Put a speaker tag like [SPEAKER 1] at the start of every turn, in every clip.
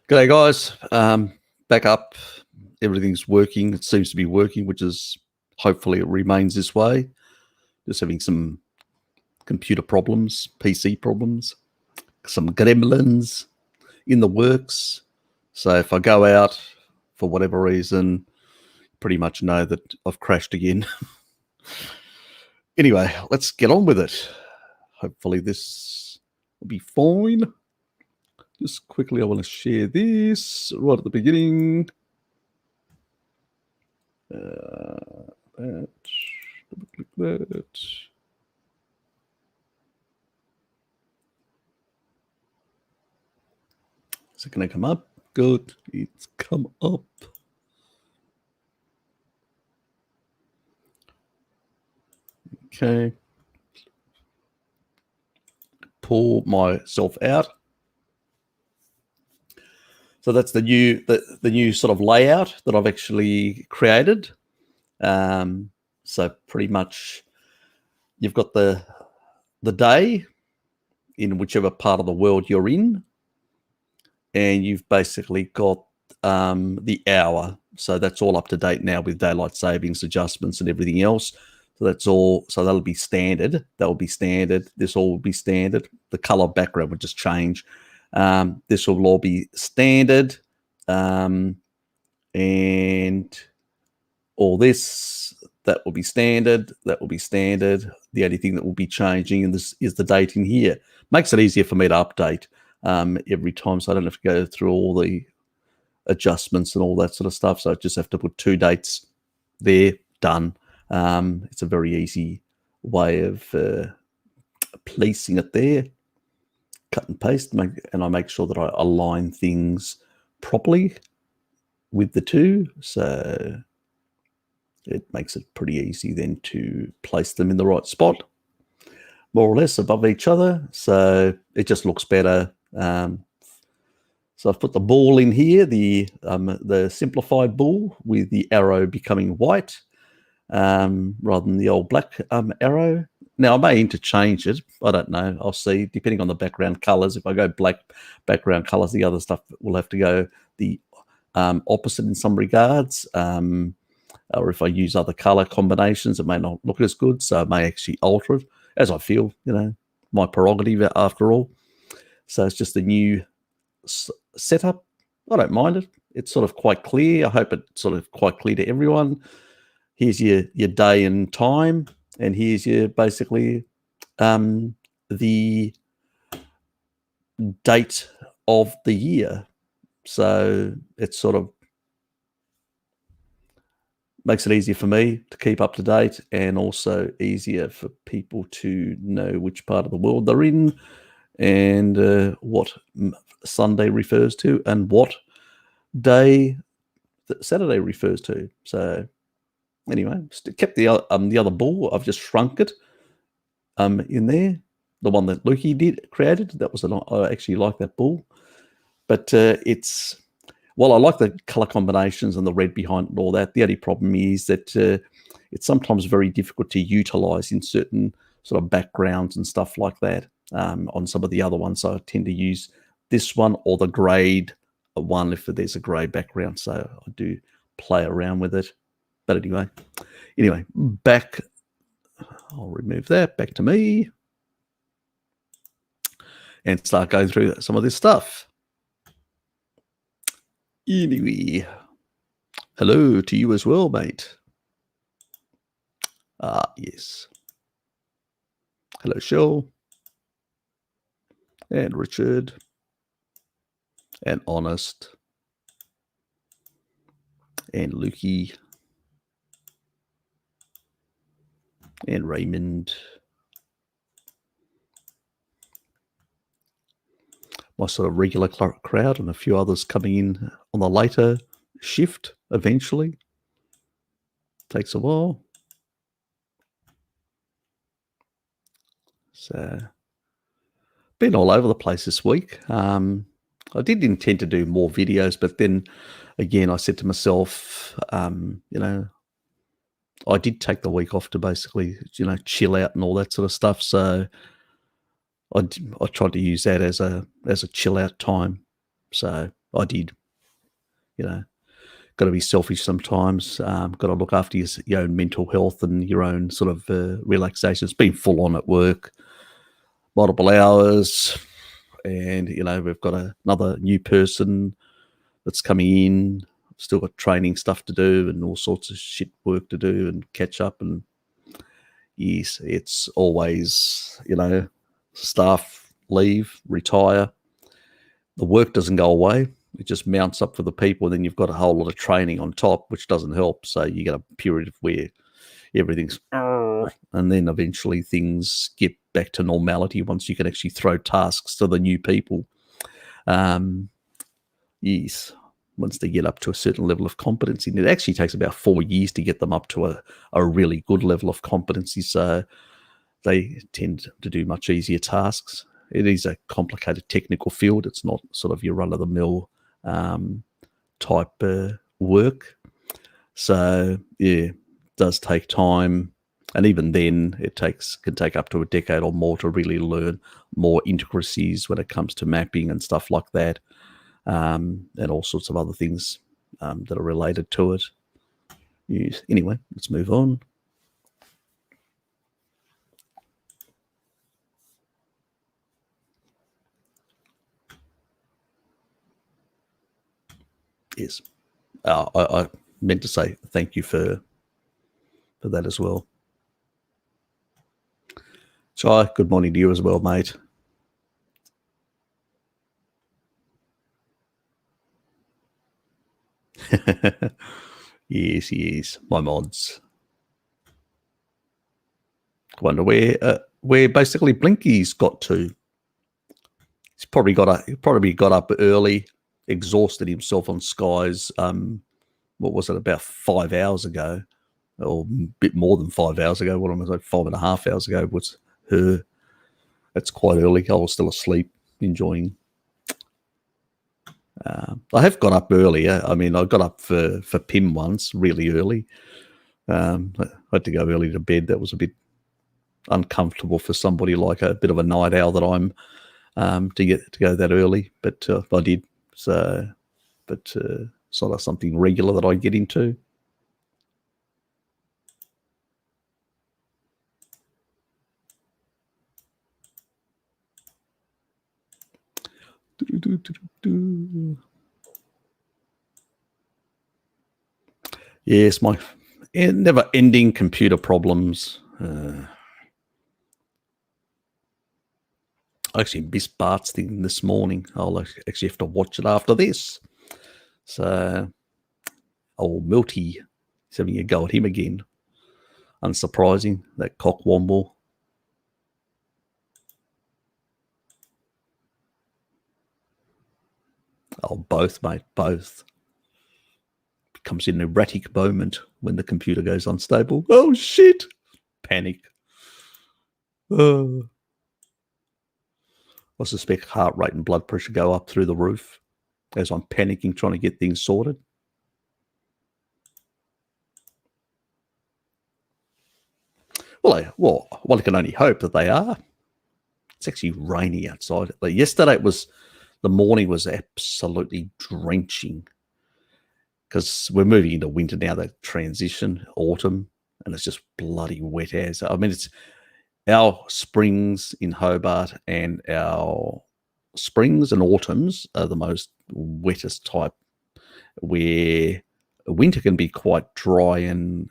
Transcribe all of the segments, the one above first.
[SPEAKER 1] G'day guys, back up. Everything's working. It seems to be working, which is hopefully it remains this way. Just having some computer problems, PC problems, some gremlins in the works. So if I go out for whatever reason, pretty much know that I've crashed again. Anyway, let's get on with it. Hopefully this will be fine. Just quickly, I want to share this right at the beginning. Double click that. Is it going to come up? Good. It's come up. Okay. Pull myself out. So that's the new sort of layout that I've actually created. So pretty much you've got the day in whichever part of the world you're in, and you've basically got the hour. So that's all up to date now with daylight savings adjustments and everything else. So that's all. So that'll be standard. That will be standard. This all will be standard. The color background would just change. This will all be standard, and all this, that will be standard. That will be standard. The only thing that will be changing in this is the date in here. Makes it easier for me to update every time, so I don't have to go through all the adjustments and all that sort of stuff. So I just have to put 2 dates there, done. It's a very easy way of placing it there. Cut and paste, and I make sure that I align things properly with the two, so it makes it pretty easy then to place them in the right spot, more or less above each other, so it just looks better. So I've put the ball in here, the simplified ball with the arrow becoming white rather than the old black arrow. Now, I may interchange it. I don't know. I'll see, depending on the background colors. If I go black background colors, the other stuff will have to go the opposite in some regards. Or if I use other color combinations, it may not look as good. So I may actually alter it as I feel, my prerogative after all. So it's just a new setup. I don't mind it. It's sort of quite clear. I hope it's sort of quite clear to everyone. Here's your day and time. And here's your basically the date of the year. So it sort of makes it easier for me to keep up to date, and also easier for people to know which part of the world they're in, and what Sunday refers to, and what day that Saturday refers to. So anyway, kept the other ball. I've just shrunk it in there. The one that Lukey created. That was I actually like that ball, but I like the color combinations and the red behind it and all that. The only problem is that it's sometimes very difficult to utilize in certain sort of backgrounds and stuff like that on some of the other ones. So I tend to use this one or the grade one if there's a gray background. So I do play around with it. But anyway, back, I'll remove that, back to me, and start going through some of this stuff. Anyway, hello to you as well, mate. Yes. Hello, Shell, and Richard, and Honest, and Lukey, and Raymond, my sort of regular crowd, and a few others coming in on the later shift eventually. Takes a while. So, been all over the place this week. I did intend to do more videos, but then again, I said to myself, I did take the week off to basically, chill out and all that sort of stuff. So I tried to use that as a chill out time. So I did. You know, got to be selfish sometimes. Got to look after your own mental health and your own sort of relaxation. It's been full on at work, multiple hours, and we've got another new person that's coming in. Still got training stuff to do and all sorts of shit work to do and catch up. And yes, it's always, staff leave, retire. The work doesn't go away. It just mounts up for the people. And then you've got a whole lot of training on top, which doesn't help. So you get a period where everything's, and then eventually things get back to normality once you can actually throw tasks to the new people. Yes, once they get up to a certain level of competency. And it actually takes about 4 years to get them up to a really good level of competency. So they tend to do much easier tasks. It is a complicated technical field. It's not sort of your run-of-the-mill type work. So, yeah, it does take time. And even then, can take up to a decade or more to really learn more intricacies when it comes to mapping and stuff like that. And all sorts of other things that are related to it. Yes. Anyway, let's move on. Yes. I meant to say thank you for that as well. Chai, good morning to you as well, mate. Yes, my mods. Wonder where basically Blinky's got to. He's probably got up early, exhausted himself on skies. What was it, about 5 hours ago, or a bit more than 5 hours ago? What am I saying? 5.5 hours ago was her. That's quite early. I was still asleep, enjoying. I have got up earlier. I mean, I got up for PIM once, really early. I had to go early to bed. That was a bit uncomfortable for somebody like a bit of a night owl that I'm to go that early, but I did. So, but it's not something regular that I get into. Yes, my never-ending computer problems. I actually missed Bart's thing this morning. I'll actually have to watch it after this. So, old Milty is having a go at him again. Unsurprising, that cockwomble. Oh, both, mate, both. Comes in an erratic moment when the computer goes unstable. Oh, shit! Panic. I suspect heart rate and blood pressure go up through the roof as I'm panicking, trying to get things sorted. Well, one can only hope that they are. It's actually rainy outside. Like yesterday, the morning was absolutely drenching because we're moving into winter now, the transition, autumn, and it's just bloody wet as. I mean, it's our springs in Hobart and our springs and autumns are the most wettest type, where winter can be quite dry and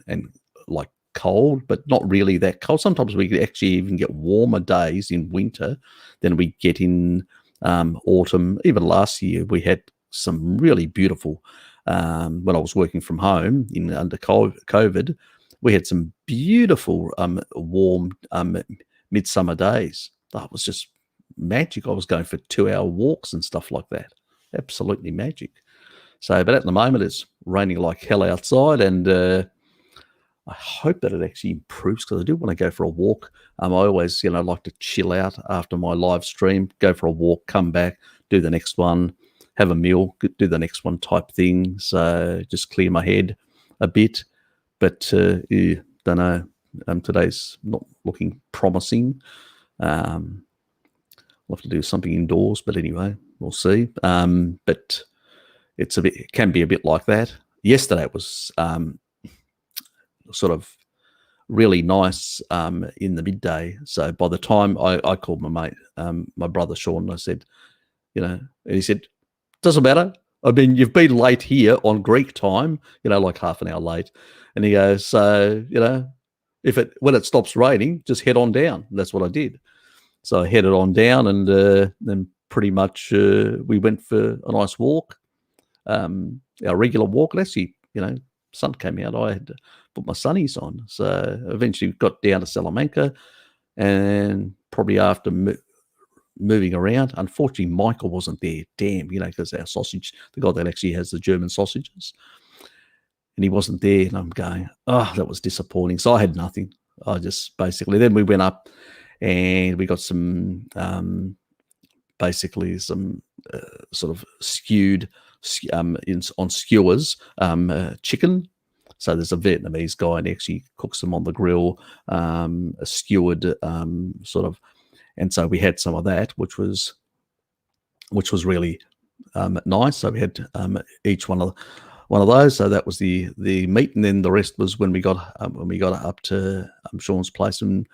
[SPEAKER 1] like cold, but not really that cold. Sometimes we could actually even get warmer days in winter than we get in autumn. Even last year, we had some really beautiful, when I was working from home under COVID, we had some beautiful warm midsummer days. That was just magic. I was going for 2-hour walks and stuff like that. Absolutely magic. So, but at the moment, it's raining like hell outside, and I hope that it actually improves because I do want to go for a walk. I always, like to chill out after my live stream, go for a walk, come back, do the next one, have a meal, do the next one type thing. So just clear my head a bit. But don't know. Today's not looking promising. I'll have to do something indoors, but anyway, we'll see. But it can be a bit like that. Yesterday it was sort of really nice in the midday. So by the time I called my mate, my brother Sean, and I said, and he said, doesn't matter. I mean, you've been late here on Greek time, like half an hour late. And he goes, so, when it stops raining, just head on down. And that's what I did. So I headed on down, and then pretty much we went for a nice walk, our regular walk. And actually, sun came out. I had to put my sunnies on. So eventually got down to Salamanca, and probably after moving around, unfortunately, Michael wasn't there. Damn, because our sausage, the guy that actually has the German sausages, and he wasn't there. And I'm going, oh, that was disappointing. So I had nothing. I just basically, then we went up and we got some, basically some sort of skewed on skewers chicken. So there's a Vietnamese guy, and he actually cooks them on the grill, a skewered sort of. And so we had some of that, which was really nice. So we had each one of those. So that was the meat, and then the rest was when we got up to Sean's place. And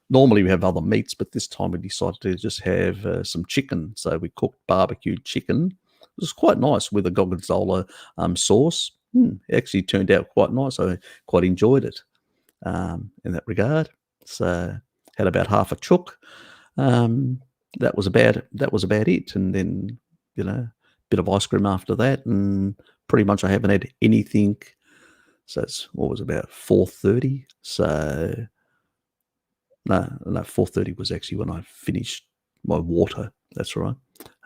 [SPEAKER 1] normally we have other meats, but this time we decided to just have some chicken. So we cooked barbecued chicken. It was quite nice with a gorgonzola sauce. It actually turned out quite nice. I quite enjoyed it in that regard. So had about half a chook. That was about it. And then, bit of ice cream after that, and pretty much I haven't had anything. So it's what was about 4:30. So no, 4:30 was actually when I finished my water. That's right,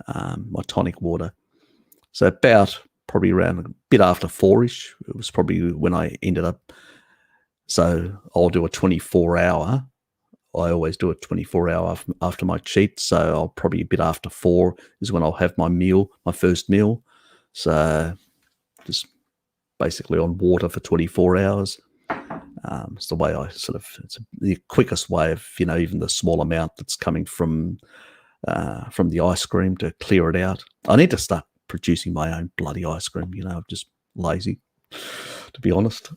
[SPEAKER 1] my tonic water. So about probably around a bit after 4-ish. It was probably when I ended up. So I'll do a 24-hour. I always do a 24-hour after my cheat. So I'll probably a bit after 4 is when I'll have my meal, my first meal. So just basically on water for 24 hours. It's the way it's the quickest way of, even the small amount that's coming from the ice cream to clear it out. I need to start producing my own bloody ice cream. I'm just lazy, to be honest.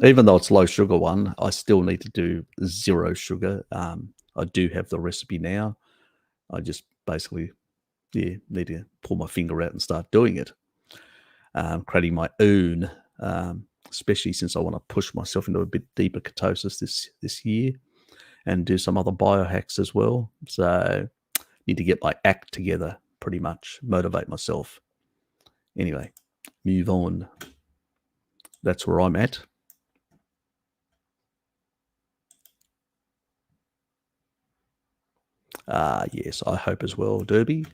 [SPEAKER 1] Even though it's low sugar one, I still need to do 0 sugar. I do have the recipe now. I just basically, need to pull my finger out and start doing it. Creating my own, especially since I want to push myself into a bit deeper ketosis this year, and do some other biohacks as well. So need to get my act together, pretty much, motivate myself. Anyway, move on. That's where I'm at. Yes, I hope as well, Derby.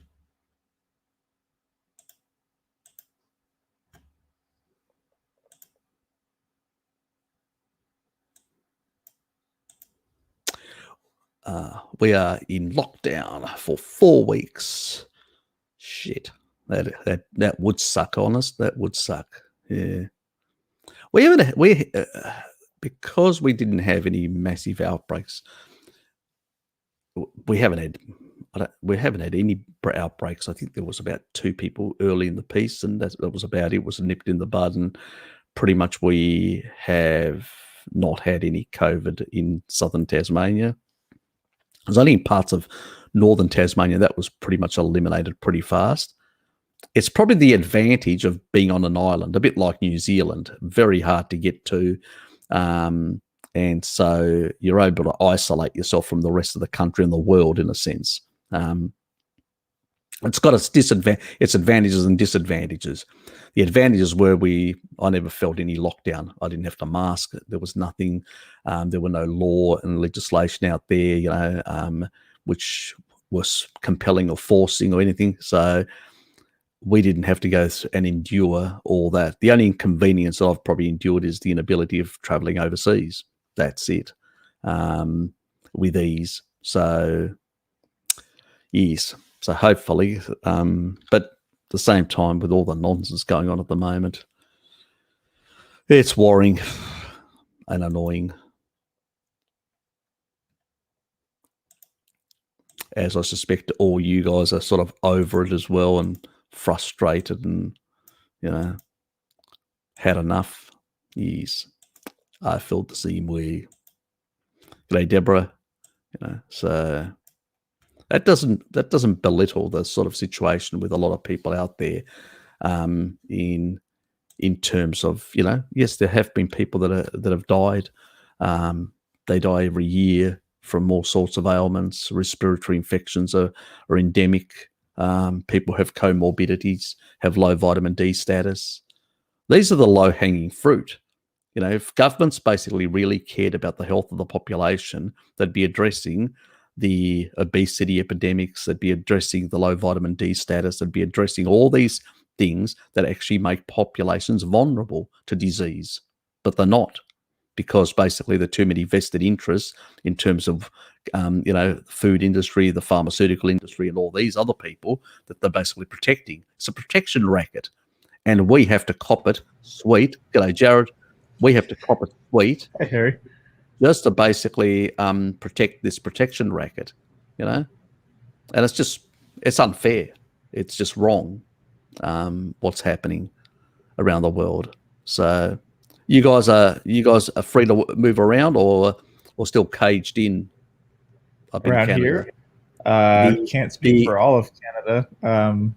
[SPEAKER 1] We are in lockdown for 4 weeks. Shit, that would suck on us. That would suck. Yeah, because we didn't have any massive outbreaks. We haven't had any outbreaks. I think there was about 2 people early in the piece, and that was about it. It was nipped in the bud, and pretty much we have not had any COVID in southern Tasmania. There's only in parts of northern Tasmania that was pretty much eliminated pretty fast. It's probably the advantage of being on an island, a bit like New Zealand, very hard to get to. And so you're able to isolate yourself from the rest of the country and the world in a sense. It's got its advantages and disadvantages. The advantages were I never felt any lockdown. I didn't have to mask. There was nothing. There were no law and legislation out there, which was compelling or forcing or anything. So we didn't have to go and endure all that. The only inconvenience I've probably endured is the inability of traveling overseas. That's it, with ease. So, yes. So hopefully, but at the same time, with all the nonsense going on at the moment, it's worrying and annoying. As I suspect all you guys are sort of over it as well, and frustrated and, had enough. Yes, I felt the same way. G'day, Deborah. So that doesn't belittle the sort of situation with a lot of people out there, in terms of, yes, there have been people that have died. They die every year from all sorts of ailments. Respiratory infections are endemic. People have comorbidities, have low vitamin D status. These are the low-hanging fruit. If governments basically really cared about the health of the population, they'd be addressing the obesity epidemics, they'd be addressing the low vitamin D status, they'd be addressing all these things that actually make populations vulnerable to disease. But they're not, because basically there are too many vested interests in terms of, the food industry, the pharmaceutical industry, and all these other people that they're basically protecting. It's a protection racket. And we have to cop it sweet. G'day, Jared. We have to cop it sweet.
[SPEAKER 2] Hey, Harry.
[SPEAKER 1] Just to basically protect this protection racket, And it's unfair. It's just wrong, what's happening around the world. So you guys are free to move around or still caged in up
[SPEAKER 2] around
[SPEAKER 1] in Canada?
[SPEAKER 2] Here? Can't speak for all of Canada.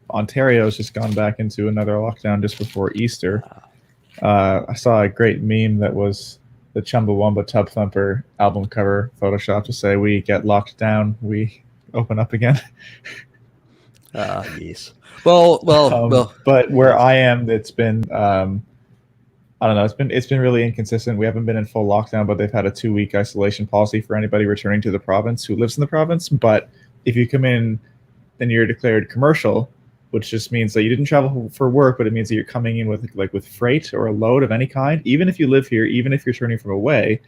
[SPEAKER 2] Ontario's just gone back into another lockdown just before Easter. I saw a great meme that was the Chumbawamba Tub Thumper album cover Photoshop to say, "We get locked down, we open up again."
[SPEAKER 1] Yes. Well.
[SPEAKER 2] But where I am, it's been I don't know. It's been really inconsistent. We haven't been in full lockdown, but they've had a 2-week isolation policy for anybody returning to the province who lives in the province. But if you come in, then you're declared commercial, which just means that you didn't travel for work, but it means that you're coming in with freight or a load of any kind. Even if you live here, even if you're turning from away,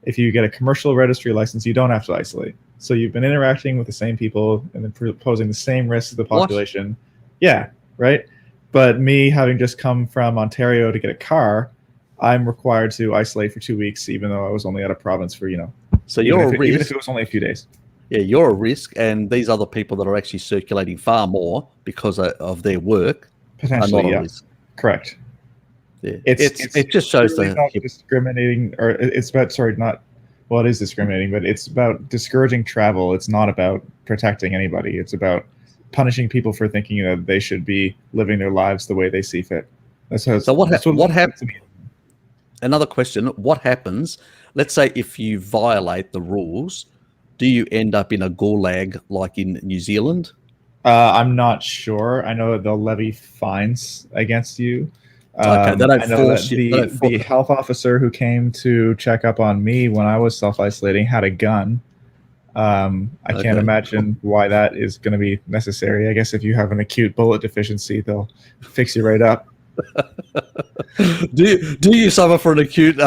[SPEAKER 2] if you get a commercial registry license, you don't have to isolate. So you've been interacting with the same people and then posing the same risks to the population. What? Yeah, right. But me having just come from Ontario to get a car, I'm required to isolate for 2 weeks, even though I was only out of province for,
[SPEAKER 1] So you're a risk.
[SPEAKER 2] Even if it was only a few days.
[SPEAKER 1] Yeah, you're a risk, and these other people that are actually circulating far more because of their work
[SPEAKER 2] potentially,
[SPEAKER 1] are not
[SPEAKER 2] yeah.
[SPEAKER 1] a risk.
[SPEAKER 2] Correct.
[SPEAKER 1] Yeah, it just shows
[SPEAKER 2] really not discriminating, or it's about it is discriminating, but it's about discouraging travel. It's not about protecting anybody. It's about punishing people for thinking that they should be living their lives the way they see fit.
[SPEAKER 1] So what happens? Another question: what happens? Let's say if you violate the rules, do you end up in a gulag like in New Zealand?
[SPEAKER 2] I'm not sure. I know that they'll levy fines against you.
[SPEAKER 1] Okay, they don't force you.
[SPEAKER 2] The health officer who came to check up on me when I was self-isolating had a gun. I can't imagine why that is going to be necessary. I guess if you have an acute bullet deficiency, they'll fix you right up.
[SPEAKER 1] Do you suffer from an acute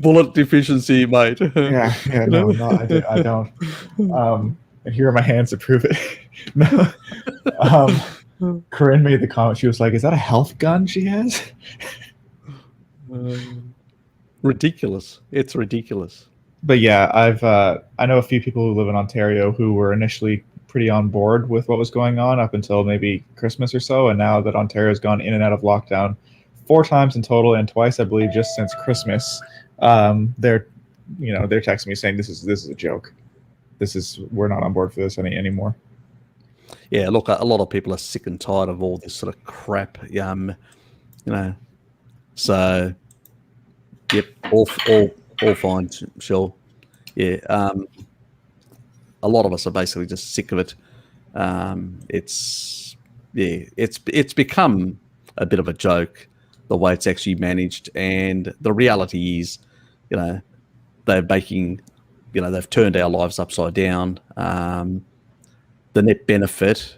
[SPEAKER 1] bullet deficiency, mate?
[SPEAKER 2] Yeah, no, I don't. And here are my hands to prove it. No. Corinne made the comment. She was like, "Is that a health gun she has?"
[SPEAKER 1] Ridiculous. It's ridiculous.
[SPEAKER 2] But yeah, I know a few people who live in Ontario who were initially pretty on board with what was going on up until maybe Christmas or so, and now that Ontario's gone in and out of lockdown 4 times in total, and twice, I believe, just since Christmas, they're texting me saying this is a joke. We're not on board for this anymore.
[SPEAKER 1] Yeah, look, a lot of people are sick and tired of all this sort of crap. So yep, all fine, sure. Yeah, a lot of us are basically just sick of it. It's become a bit of a joke the way it's actually managed, and the reality is, they're making, they've turned our lives upside down. The net benefit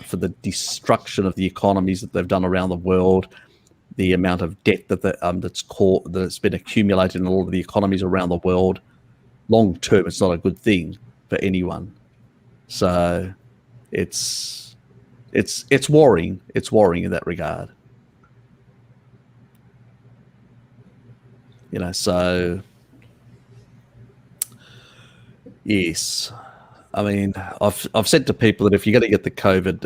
[SPEAKER 1] for the destruction of the economies that they've done around the world, the amount of debt that's been accumulated in all of the economies around the world, long term, it's not a good thing for anyone. So it's worrying. It's worrying in that regard. So yes. I mean, I've said to people that if you're going to get the COVID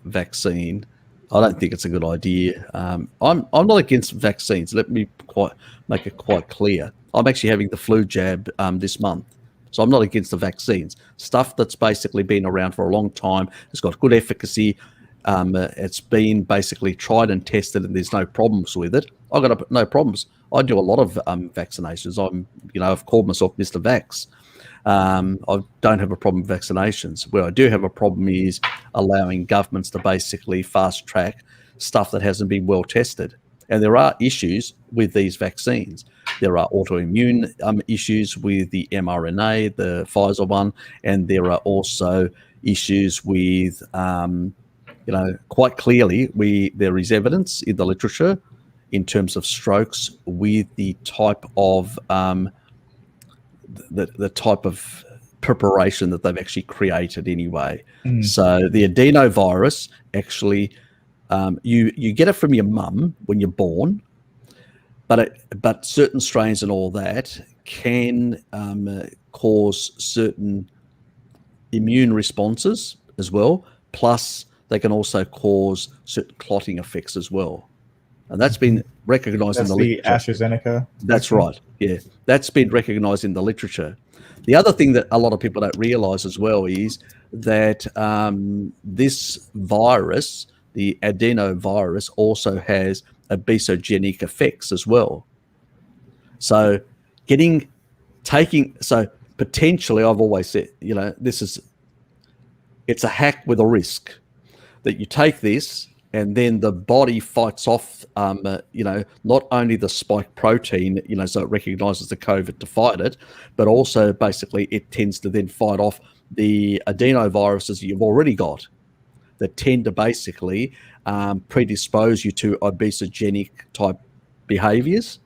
[SPEAKER 1] vaccine, I don't think it's a good idea. I'm not against vaccines. Let me make it quite clear. I'm actually having the flu jab this month, so I'm not against the vaccines. Stuff that's basically been around for a long time. It's got good efficacy. It's been basically tried and tested, and there's no problems with it. I've got no problems. I do a lot of vaccinations. I've called myself Mr. Vax. I don't have a problem with vaccinations. Where I do have a problem is allowing governments to basically fast track stuff that hasn't been well tested. And there are issues with these vaccines. There are autoimmune issues with the mRNA, the Pfizer one, and there are also issues with, quite clearly, there is evidence in the literature in terms of strokes with the type of the type of preparation that they've actually created anyway. So the adenovirus actually, you get it from your mum when you're born, but certain strains and all that can cause certain immune responses as well. Plus, they can also cause certain clotting effects as well. And that's been recognized in the literature.
[SPEAKER 2] That's the AstraZeneca.
[SPEAKER 1] That's right. Yeah. That's been recognized in the literature. The other thing that a lot of people don't realize as well is that this virus, the adenovirus, also has obesogenic effects as well. So potentially, I've always said, it's a hack with a risk that you take this, and then the body fights off, not only the spike protein, so it recognizes the COVID to fight it, but also basically it tends to then fight off the adenoviruses you've already got that tend to basically predispose you to obesogenic type behaviors.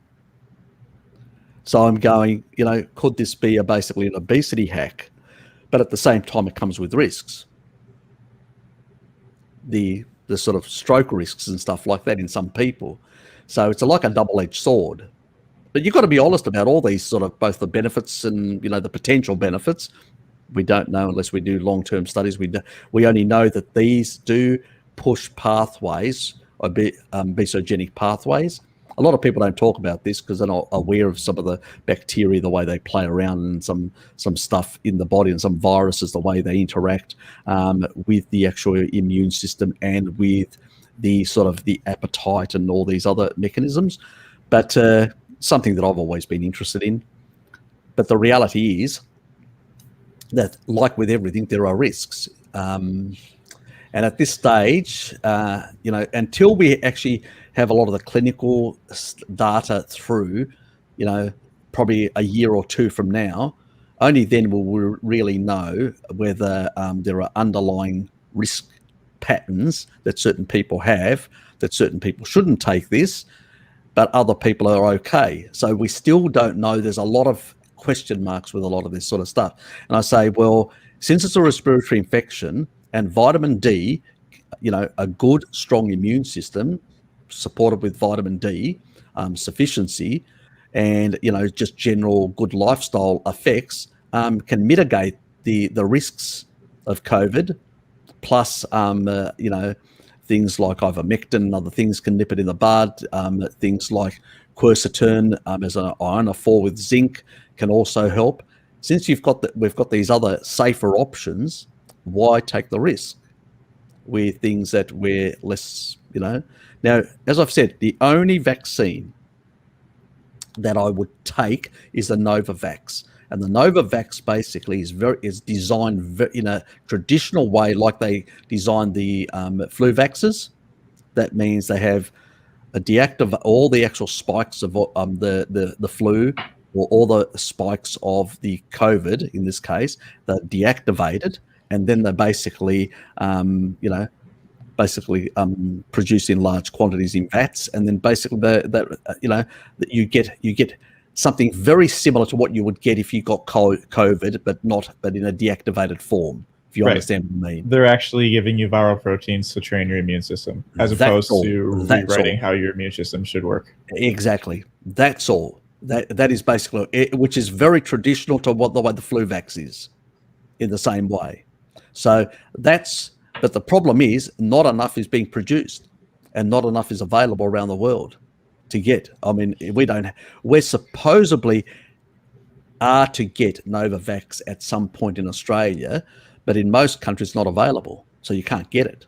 [SPEAKER 1] So I'm going, could this be basically an obesity hack? But at the same time, it comes with risks. The sort of stroke risks and stuff like that in some people. So it's like a double-edged sword. But you've got to be honest about all these sort of both the benefits and, the potential benefits. We don't know unless we do long-term studies. We only know that these do push pathways, obesogenic pathways. A lot of people don't talk about this because they're not aware of some of the bacteria, the way they play around, and some stuff in the body, and some viruses, the way they interact with the actual immune system and with the sort of the appetite and all these other mechanisms. But something that I've always been interested in. But the reality is that, like with everything, there are risks. And at this stage, until we actually have a lot of the clinical data through, probably a year or two from now, only then will we really know whether there are underlying risk patterns that certain people have, that certain people shouldn't take this, but other people are okay. So we still don't know. There's a lot of question marks with a lot of this sort of stuff. And I say, well, since it's a respiratory infection and vitamin D, a good, strong immune system supported with vitamin D sufficiency, and just general good lifestyle effects can mitigate the risks of COVID. Plus, things like ivermectin and other things can nip it in the bud. Things like quercetin as an ionophore with zinc can also help. Since we've got these other safer options, why take the risk with things that we're less, Now, as I've said, the only vaccine that I would take is the Novavax. And the Novavax basically is designed in a traditional way, like they designed the flu vaxes. That means they have deactivate all the actual spikes of the flu, or all the spikes of the COVID in this case. They're deactivated, and then they're basically produced in large quantities in vats, and then basically that you get something very similar to what you would get if you got COVID, but in a deactivated form. If you understand what I mean,
[SPEAKER 2] they're actually giving you viral proteins to train your immune system, as opposed to rewriting how your immune system should work.
[SPEAKER 1] Exactly, that's all. That is basically it, which is very traditional to the way the flu vax is, in the same way. So but the problem is not enough is being produced. and not enough is available around the world to get. I mean, we're supposedly are to get Novavax at some point in Australia, but in most countries not available, so you can't get it.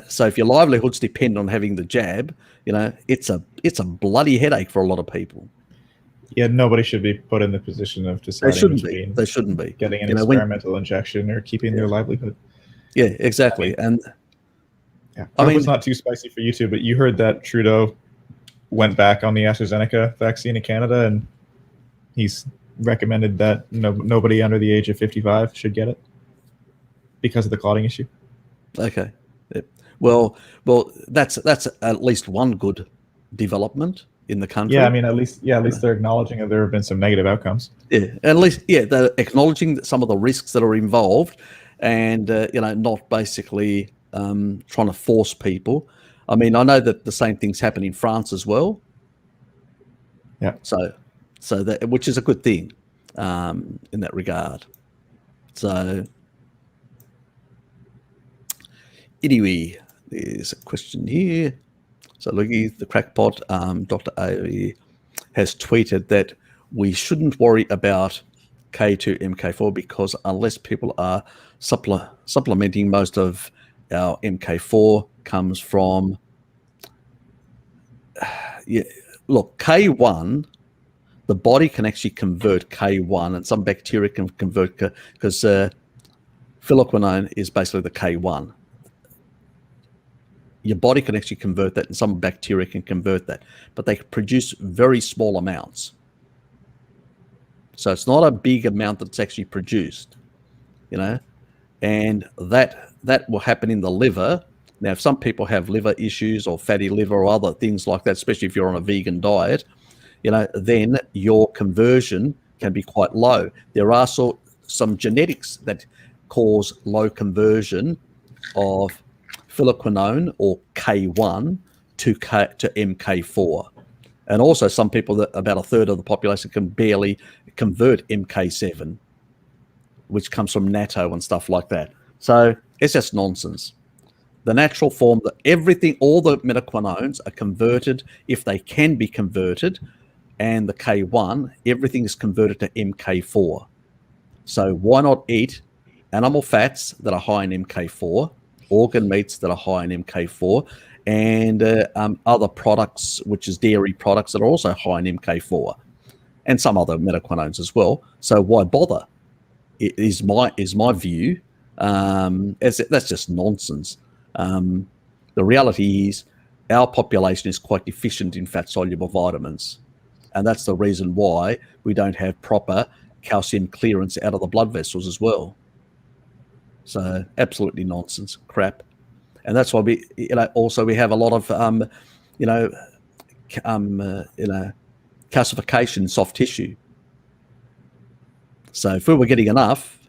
[SPEAKER 1] So if your livelihoods depend on having the jab, it's a bloody headache for a lot of people.
[SPEAKER 2] Yeah, nobody should be put in the position of deciding between
[SPEAKER 1] they shouldn't be
[SPEAKER 2] getting an experimental injection or keeping their livelihood.
[SPEAKER 1] Yeah, exactly.
[SPEAKER 2] I mean, was not too spicy for you too, but you heard that Trudeau went back on the AstraZeneca vaccine in Canada, and he's recommended that nobody under the age of 55 should get it because of the clotting issue.
[SPEAKER 1] Okay. Well, that's at least one good development in the country.
[SPEAKER 2] Yeah, I mean, at least they're acknowledging that there have been some negative outcomes.
[SPEAKER 1] Yeah, at least they're acknowledging some of the risks that are involved, and not basically trying to force people. I mean, I know that the same things happen in France as well.
[SPEAKER 2] Yeah.
[SPEAKER 1] So that, which is a good thing in that regard. So anyway, there's a question here. So Luigi, the crackpot, Dr. A has tweeted that we shouldn't worry about K2 MK4 because unless people are supplementing, most of our MK4 comes from look, K1, the body can actually convert K1, and some bacteria can convert, because phylloquinone is basically the K1. Your body can actually convert that, and some bacteria can convert that, but they produce very small amounts. So it's not a big amount that's actually produced, and that will happen in the liver. Now, if some people have liver issues or fatty liver or other things like that, especially if you're on a vegan diet, then your conversion can be quite low. There are some genetics that cause low conversion of phylloquinone or K1 to MK4. And also some people, that about a third of the population, can barely convert MK7, which comes from natto and stuff like that. So it's just nonsense. The natural form, that everything, all the metaquinones are converted if they can be converted, and the K1, everything is converted to MK4. So why not eat animal fats that are high in MK4, organ meats that are high in MK4, and other products, which is dairy products, that are also high in MK4, and some other metaquinones as well. So why bother? It is my view. That's just nonsense. The reality is our population is quite deficient in fat-soluble vitamins, and that's the reason why we don't have proper calcium clearance out of the blood vessels as well. So absolutely nonsense, crap. And that's why we have a lot of calcification in soft tissue. So if we were getting enough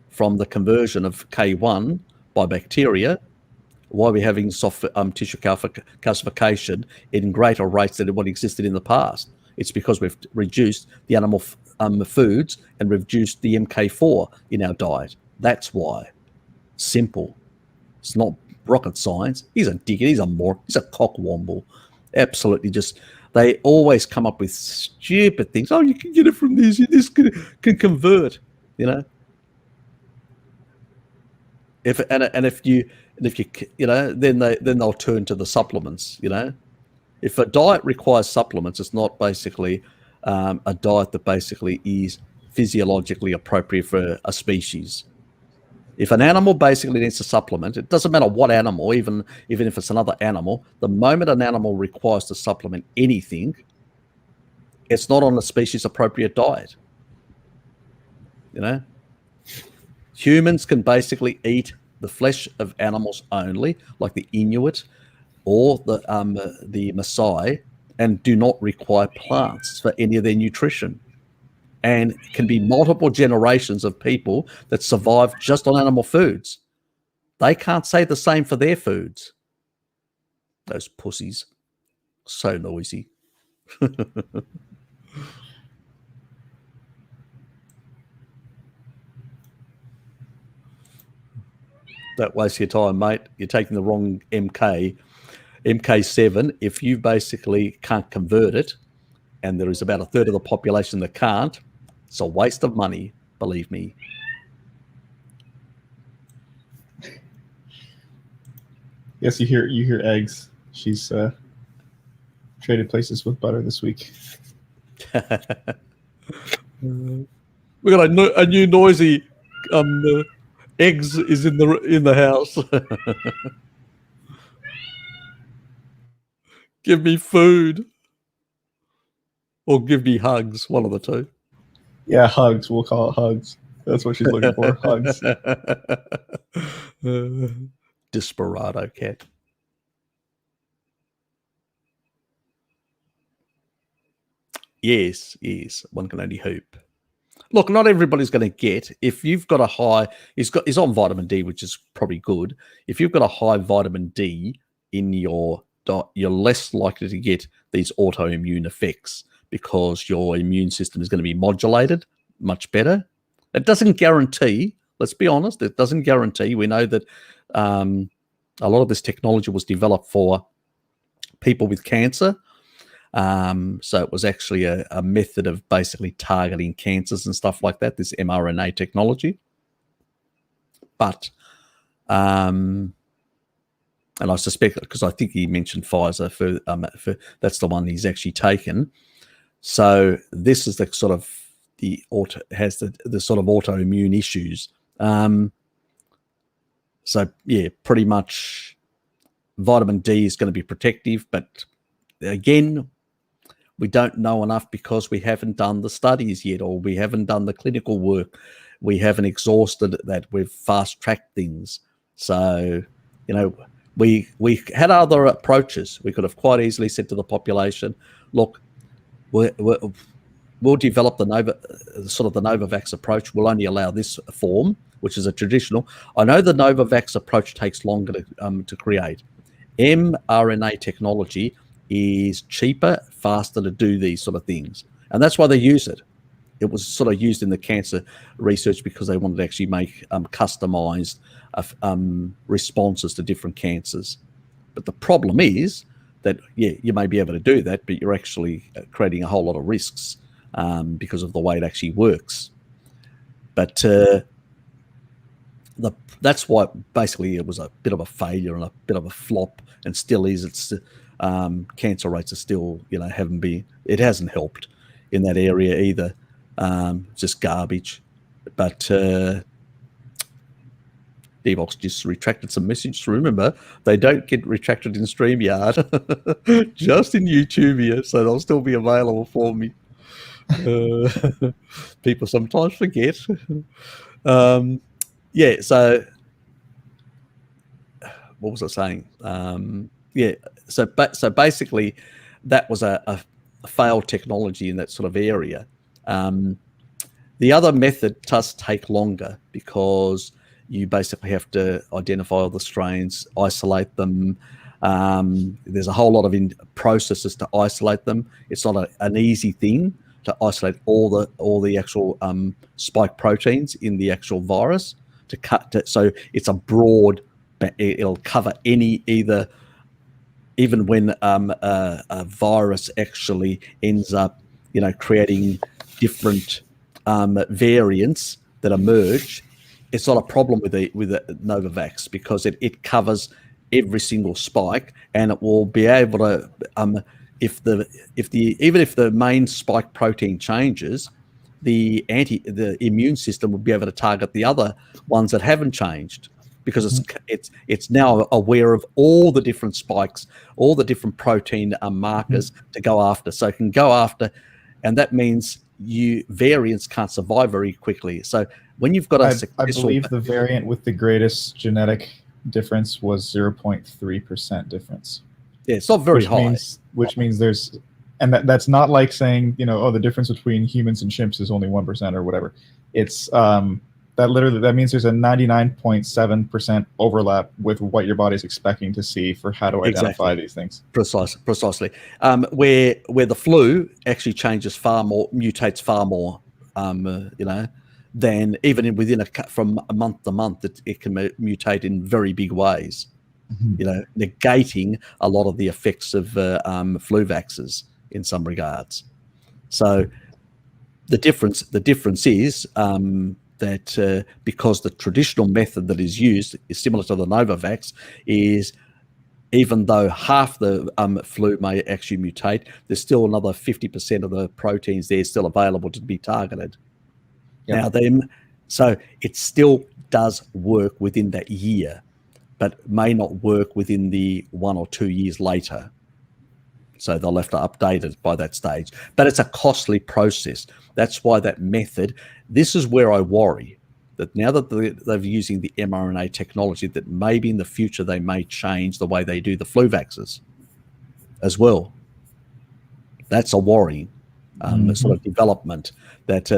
[SPEAKER 1] from the conversion of K1 by bacteria, why are we having soft tissue calcification in greater rates than what existed in the past? It's because we've reduced the animal foods and reduced the MK4 in our diet. That's why. Simple. It's not rocket science. He's a dickhead. He's a cockwomble. Absolutely. Just, they always come up with stupid things. Oh, you can get it from this. This can convert. Then they'll turn to the supplements. If a diet requires supplements, it's not basically a diet that basically is physiologically appropriate for a species. If an animal basically needs a supplement, it doesn't matter what animal, even if it's another animal, the moment an animal requires to supplement anything, it's not on a species appropriate diet. Humans can basically eat the flesh of animals only, like the Inuit or the Maasai, and do not require plants for any of their nutrition. And can be multiple generations of people that survive just on animal foods. They can't say the same for their foods. Those pussies. So noisy. That wastes your time, mate. You're taking the wrong MK7. If you basically can't convert it, and there is about a third of the population that can't, it's a waste of money, believe me.
[SPEAKER 2] Yes, you hear eggs. She's traded places with butter this week.
[SPEAKER 1] We got a new noisy eggs is in the house. Give me food or give me hugs, one of the two.
[SPEAKER 2] Yeah, hugs. We'll call it hugs. That's what she's looking for. Hugs.
[SPEAKER 1] Desperado cat. Yes, one can only hope. Look, not everybody's going to get. If you've got a high, he's on vitamin D, which is probably good. If you've got a high vitamin D in your diet, you're less likely to get these autoimmune effects because your immune system is going to be modulated much better. It doesn't guarantee. Let's be honest. It doesn't guarantee. We know that a lot of this technology was developed for people with cancer. So it was actually a method of basically targeting cancers and stuff like that, this mRNA technology. But, and I suspect, because I think he mentioned Pfizer for that's the one he's actually taken. So this is the sort of the sort of autoimmune issues. So yeah, pretty much vitamin D is going to be protective, but again, we don't know enough because we haven't done the studies yet, or we haven't done the clinical work. We haven't exhausted that. We've fast-tracked things. So, we had other approaches. We could have quite easily said to the population, look, we'll develop the Novavax approach. We'll only allow this form, which is a traditional. I know the Novavax approach takes longer to create. mRNA technology is cheaper, faster to do these sort of things. And that's why they use it. It was sort of used in the cancer research because they wanted to actually make customized responses to different cancers. But the problem is that, yeah, you may be able to do that, but you're actually creating a whole lot of risks because of the way it actually works. But that's why basically it was a bit of a failure and a bit of a flop, and still is. It's cancer rates are still, it hasn't helped in that area either. Just garbage. But Devox just retracted some messages. Remember, they don't get retracted in StreamYard, just in YouTube here, so they'll still be available for me. People sometimes forget. Yeah, so what was I saying? So basically, that was a failed technology in that sort of area. The other method does take longer because you basically have to identify all the strains, isolate them. There's a whole lot of processes to isolate them. It's not an easy thing to isolate all the actual spike proteins in the actual virus to cut. So it's a broad. It'll cover even when a virus actually ends up, creating different variants that emerge. It's not a problem with the Novavax because it covers every single spike, and it will be able to even if the main spike protein changes, the immune system will be able to target the other ones that haven't changed, because it's now aware of all the different spikes, all the different protein markers to go after. So it can go after, and that means variants can't survive very quickly. So when you've got
[SPEAKER 2] I believe the variant with the greatest genetic difference was 0.3% difference.
[SPEAKER 1] Yeah, it's not very high.
[SPEAKER 2] Which means there's, and that's not like saying, the difference between humans and chimps is only 1% or whatever. It's that means there's a 99.7% overlap with what your body's expecting to see for how to identify these things.
[SPEAKER 1] Precisely. Where the flu actually changes far more, mutates far more, then even within from a month to month, it can mutate in very big ways. Negating a lot of the effects of flu vaxes in some regards. So the difference is that because the traditional method that is used is similar to the Novavax, is even though half the flu may actually mutate, there's still another 50% of the proteins there still available to be targeted. Yep. Now, so it still does work within that year, but may not work within the 1 or 2 years later. So they'll have to update it by that stage. But it's a costly process. That's why that method, this is where I worry, that now that they're using the mRNA technology, that maybe in the future they may change the way they do the flu vaxes as well. That's a worrying sort of development.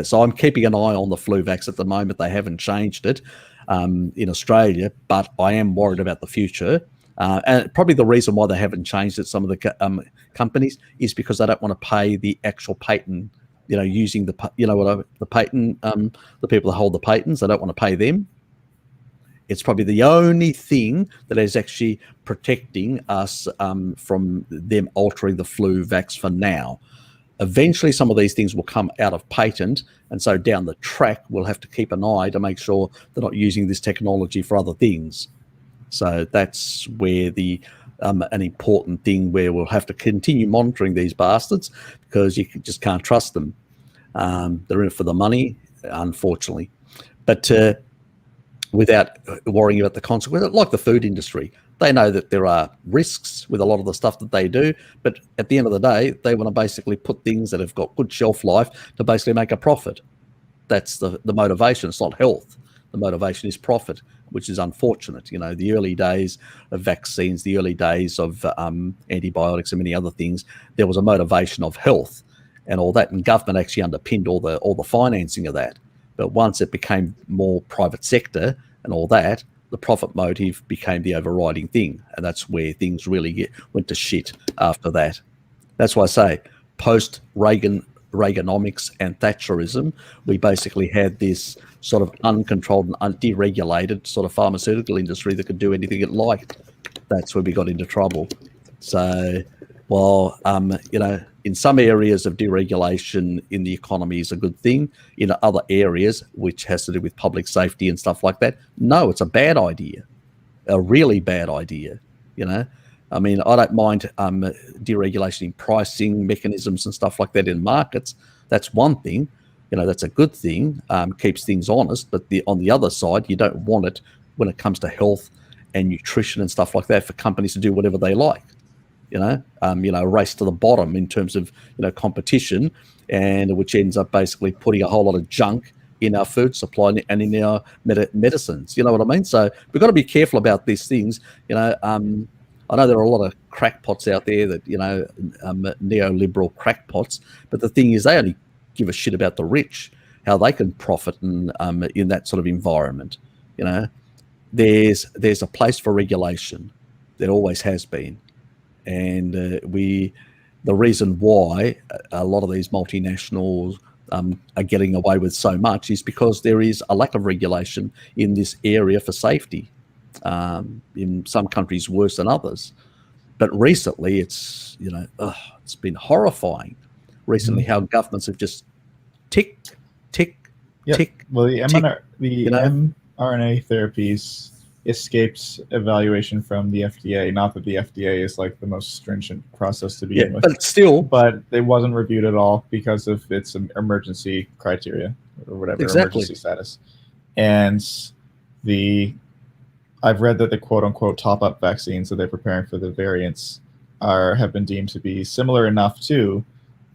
[SPEAKER 1] So I'm keeping an eye on the flu vax at the moment. They haven't changed it in Australia, but I am worried about the future. And probably the reason why they haven't changed it, some of the companies, is because they don't want to pay the actual patent, using the patent, the people that hold the patents, they don't want to pay them. It's probably the only thing that is actually protecting us from them altering the flu vax for now. Eventually, some of these things will come out of patent, and so down the track, we'll have to keep an eye to make sure they're not using this technology for other things. So that's where an important thing where we'll have to continue monitoring these bastards, because you just can't trust them. They're in it for the money, unfortunately. But without worrying about the consequences, like the food industry, they know that there are risks with a lot of the stuff that they do, but at the end of the day, they want to basically put things that have got good shelf life to basically make a profit. That's the motivation. It's not health. The motivation is profit, which is unfortunate. The early days of vaccines, the early days of antibiotics and many other things, there was a motivation of health and all that, and government actually underpinned all the financing of that. But once it became more private sector and all that, the profit motive became the overriding thing, and that's where things really went to shit after that. That's why I say post-Reaganomics and Thatcherism, we basically had this sort of uncontrolled and deregulated sort of pharmaceutical industry that could do anything it liked. That's where we got into trouble. So while, in some areas of deregulation in the economy is a good thing, in other areas, which has to do with public safety and stuff like that, no, it's a bad idea, a really bad idea, I mean, I don't mind deregulation in pricing mechanisms and stuff like that in markets. That's one thing. That's a good thing, keeps things honest. But on the other side, you don't want it when it comes to health and nutrition and stuff like that for companies to do whatever they like. Race to the bottom in terms of competition, and which ends up basically putting a whole lot of junk in our food supply and in our medicines. You know what I mean? So we've got to be careful about these things. I know there are a lot of crackpots out there that neoliberal crackpots, but the thing is, they only give a shit about the rich, how they can profit in that sort of environment. There's a place for regulation. There always has been. And the reason why a lot of these multinationals are getting away with so much is because there is a lack of regulation in this area for safety. In some countries worse than others. But recently it's been horrifying recently how governments have just tick.
[SPEAKER 2] Well, the mRNA therapies escaped evaluation from the FDA. Not that the FDA is like the most stringent process to begin with, but it wasn't reviewed at all because of its emergency criteria or whatever, emergency status. And I've read that the quote-unquote top-up vaccines that they're preparing for the variants have been deemed to be similar enough to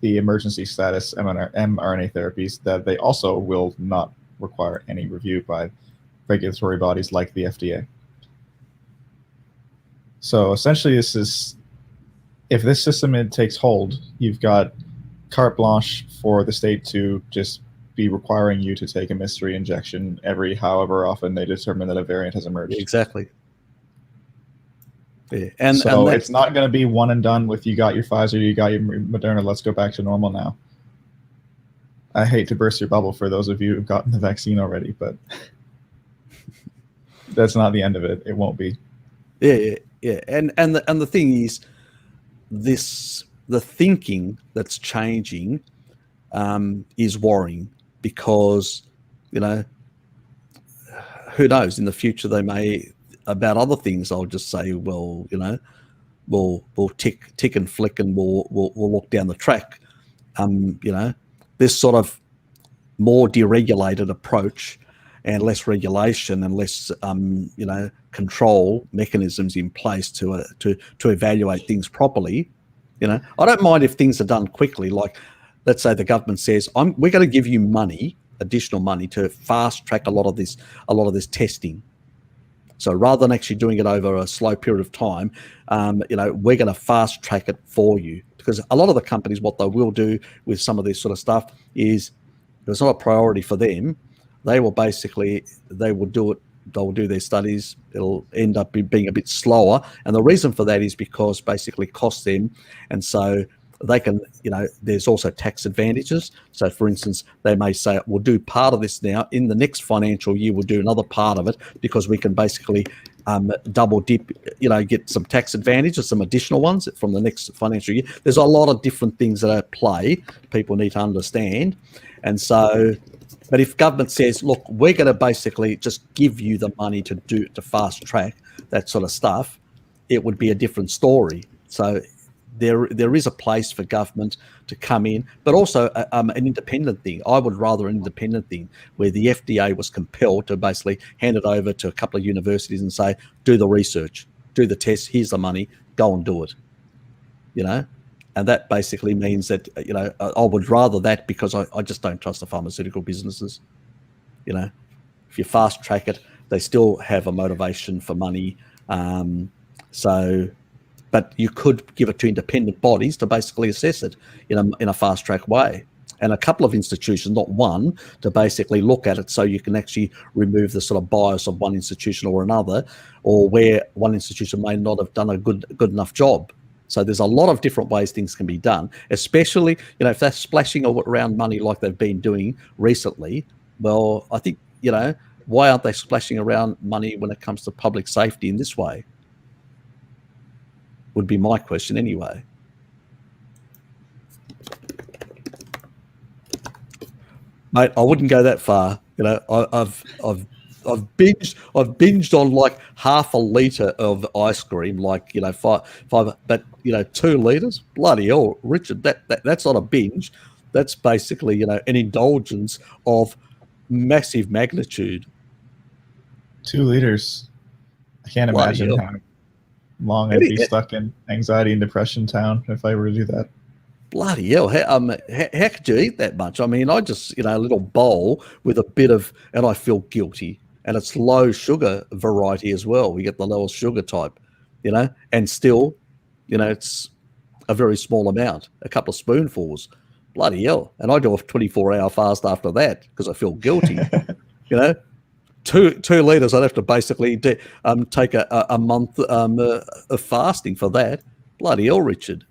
[SPEAKER 2] the emergency status mRNA therapies that they also will not require any review by regulatory bodies like the FDA. So essentially, if this system takes hold, you've got carte blanche for the state to just be requiring you to take a mystery injection every however often they determine that a variant has emerged.
[SPEAKER 1] Exactly. Yeah.
[SPEAKER 2] And it's not going to be one and done with you got your Pfizer, you got your Moderna, let's go back to normal now. I hate to burst your bubble for those of you who've gotten the vaccine already, but that's not the end of it. It won't be.
[SPEAKER 1] Yeah. And the thing is, the thinking that's changing is worrying, because, you know, who knows, in the future they may, about other things, I'll just say, well, you know, we'll tick and flick, and we'll walk down the track. You know, this sort of more deregulated approach and less regulation and less you know, control mechanisms in place to evaluate things properly. You know, I don't mind if things are done quickly. Like, let's say the government says, we're going to give you money, additional money, to fast track a lot of this testing. So rather than actually doing it over a slow period of time, you know, we're going to fast track it for you. Because a lot of the companies, what they will do with some of this sort of stuff is, if it's not a priority for them, they will do it. They'll do their studies. It'll end up being a bit slower. And the reason for that is because basically it costs them. And so they can, you know, there's also tax advantages. So for instance, they may say, we'll do part of this now. In the next financial year, we'll do another part of it, because we can basically double dip, you know, get some tax advantages, some additional ones from the next financial year. There's a lot of different things that are at play. People need to understand. And so, but if government says, look, we're going to basically just give you the money to fast track that sort of stuff, it would be a different story. So there is a place for government to come in, but also an independent thing. I would rather an independent thing where the FDA was compelled to basically hand it over to a couple of universities and say, do the research, do the tests, here's the money, go and do it, you know? And that basically means that, you know, I would rather that, because I just don't trust the pharmaceutical businesses. You know, if you fast track it, they still have a motivation for money. But you could give it to independent bodies to basically assess it in a fast track way. And a couple of institutions, not one, to basically look at it, so you can actually remove the sort of bias of one institution or another, or where one institution may not have done a good enough job. So there's a lot of different ways things can be done, especially, you know, if they're splashing around money like they've been doing recently. Well, I think, you know, why aren't they splashing around money when it comes to public safety in this way? Would be my question anyway. Mate, I wouldn't go that far. You know, I've binged on like half a litre of ice cream, like, you know, five, but, you know, 2 litres, bloody hell, Richard, that's not a binge. That's basically, you know, an indulgence of massive magnitude.
[SPEAKER 2] 2 liters. I can't imagine how long I'd be stuck in anxiety and depression town if I were to do that.
[SPEAKER 1] Bloody hell, how could you eat that much? I mean, I just, you know, a little bowl with a bit of, and I feel guilty. And it's low sugar variety as well. We get the lowest sugar type, you know, and still, you know, it's a very small amount, a couple of spoonfuls. Bloody hell. And I do a 24-hour fast after that because I feel guilty, you know. 2 litres, I'd have to basically take a month of fasting for that. Bloody hell, Richard.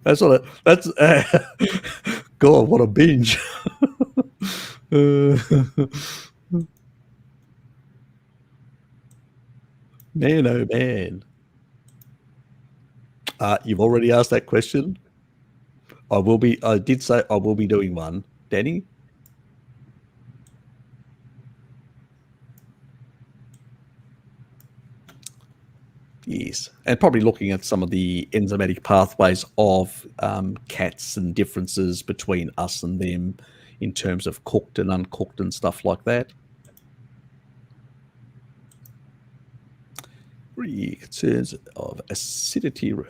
[SPEAKER 1] That's God, what a binge. Man, oh man. You've already asked that question. I did say I will be doing one. Danny? Yes, and probably looking at some of the enzymatic pathways of cats and differences between us and them in terms of cooked and uncooked and stuff like that. Concerns of acidity. Are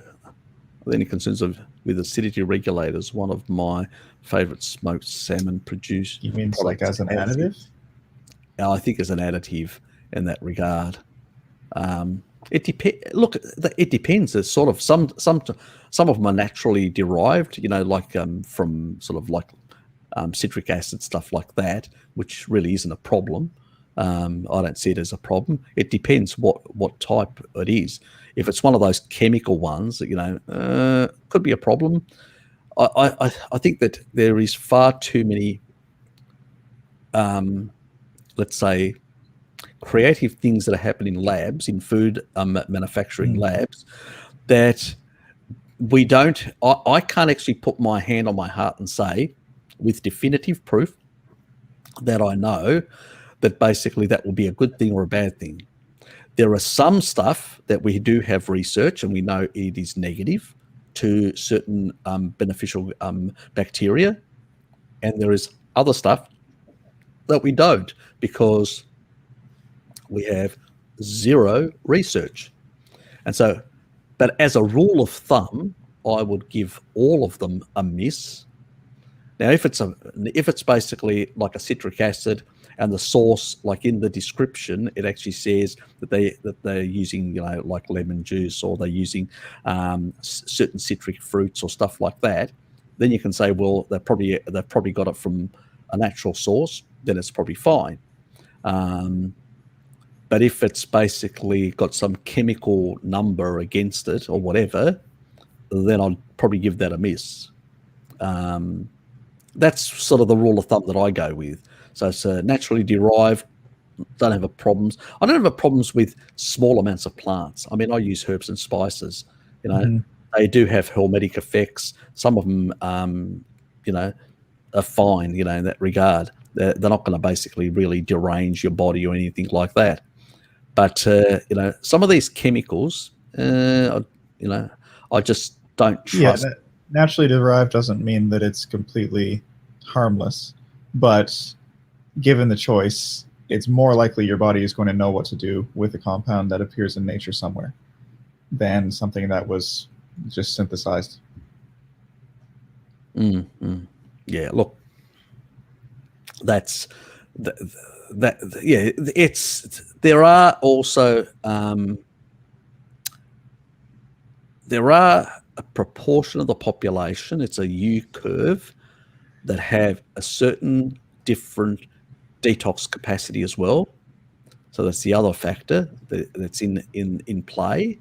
[SPEAKER 1] there any concerns with acidity regulators? One of my favourite smoked salmon produced.
[SPEAKER 2] You mean like as an additive?
[SPEAKER 1] I think as an additive in that regard. It depends. Look, it depends. There's sort of some of them are naturally derived, you know, like from sort of like citric acid, stuff like that, which really isn't a problem. I don't see it as a problem. It depends what type it is. If it's one of those chemical ones, you know, could be a problem. I think that there is far too many let's say, creative things that are happening in labs, in food manufacturing labs, that we don't, I can't actually put my hand on my heart and say with definitive proof that I know that basically that will be a good thing or a bad thing. There are some stuff that we do have research and we know it is negative to certain beneficial bacteria, and there is other stuff that we don't because we have zero research. And so, but as a rule of thumb, I would give all of them a miss. Now, if it's basically like a citric acid, and the source, like in the description, it actually says that they're using, like lemon juice, or they're using certain citric fruits or stuff like that, then you can say, well, they've probably got it from a natural source. Then it's probably fine. But if it's basically got some chemical number against it or whatever, then I'd probably give that a miss. That's sort of the rule of thumb that I go with. So it's naturally derived. Don't have problems. I don't have problems with small amounts of plants. I mean, I use herbs and spices. They do have hormetic effects. Some of them, are fine. In that regard, they're not going to basically really derange your body or anything like that. But some of these chemicals, I just don't trust.
[SPEAKER 2] Yeah, naturally derived doesn't mean that it's completely harmless, but given the choice, it's more likely your body is going to know what to do with a compound that appears in nature somewhere than something that was just synthesized.
[SPEAKER 1] Yeah, look, that's there are also there are a proportion of the population, it's a U curve, that have a certain different detox capacity as well. So that's the other factor that's in play.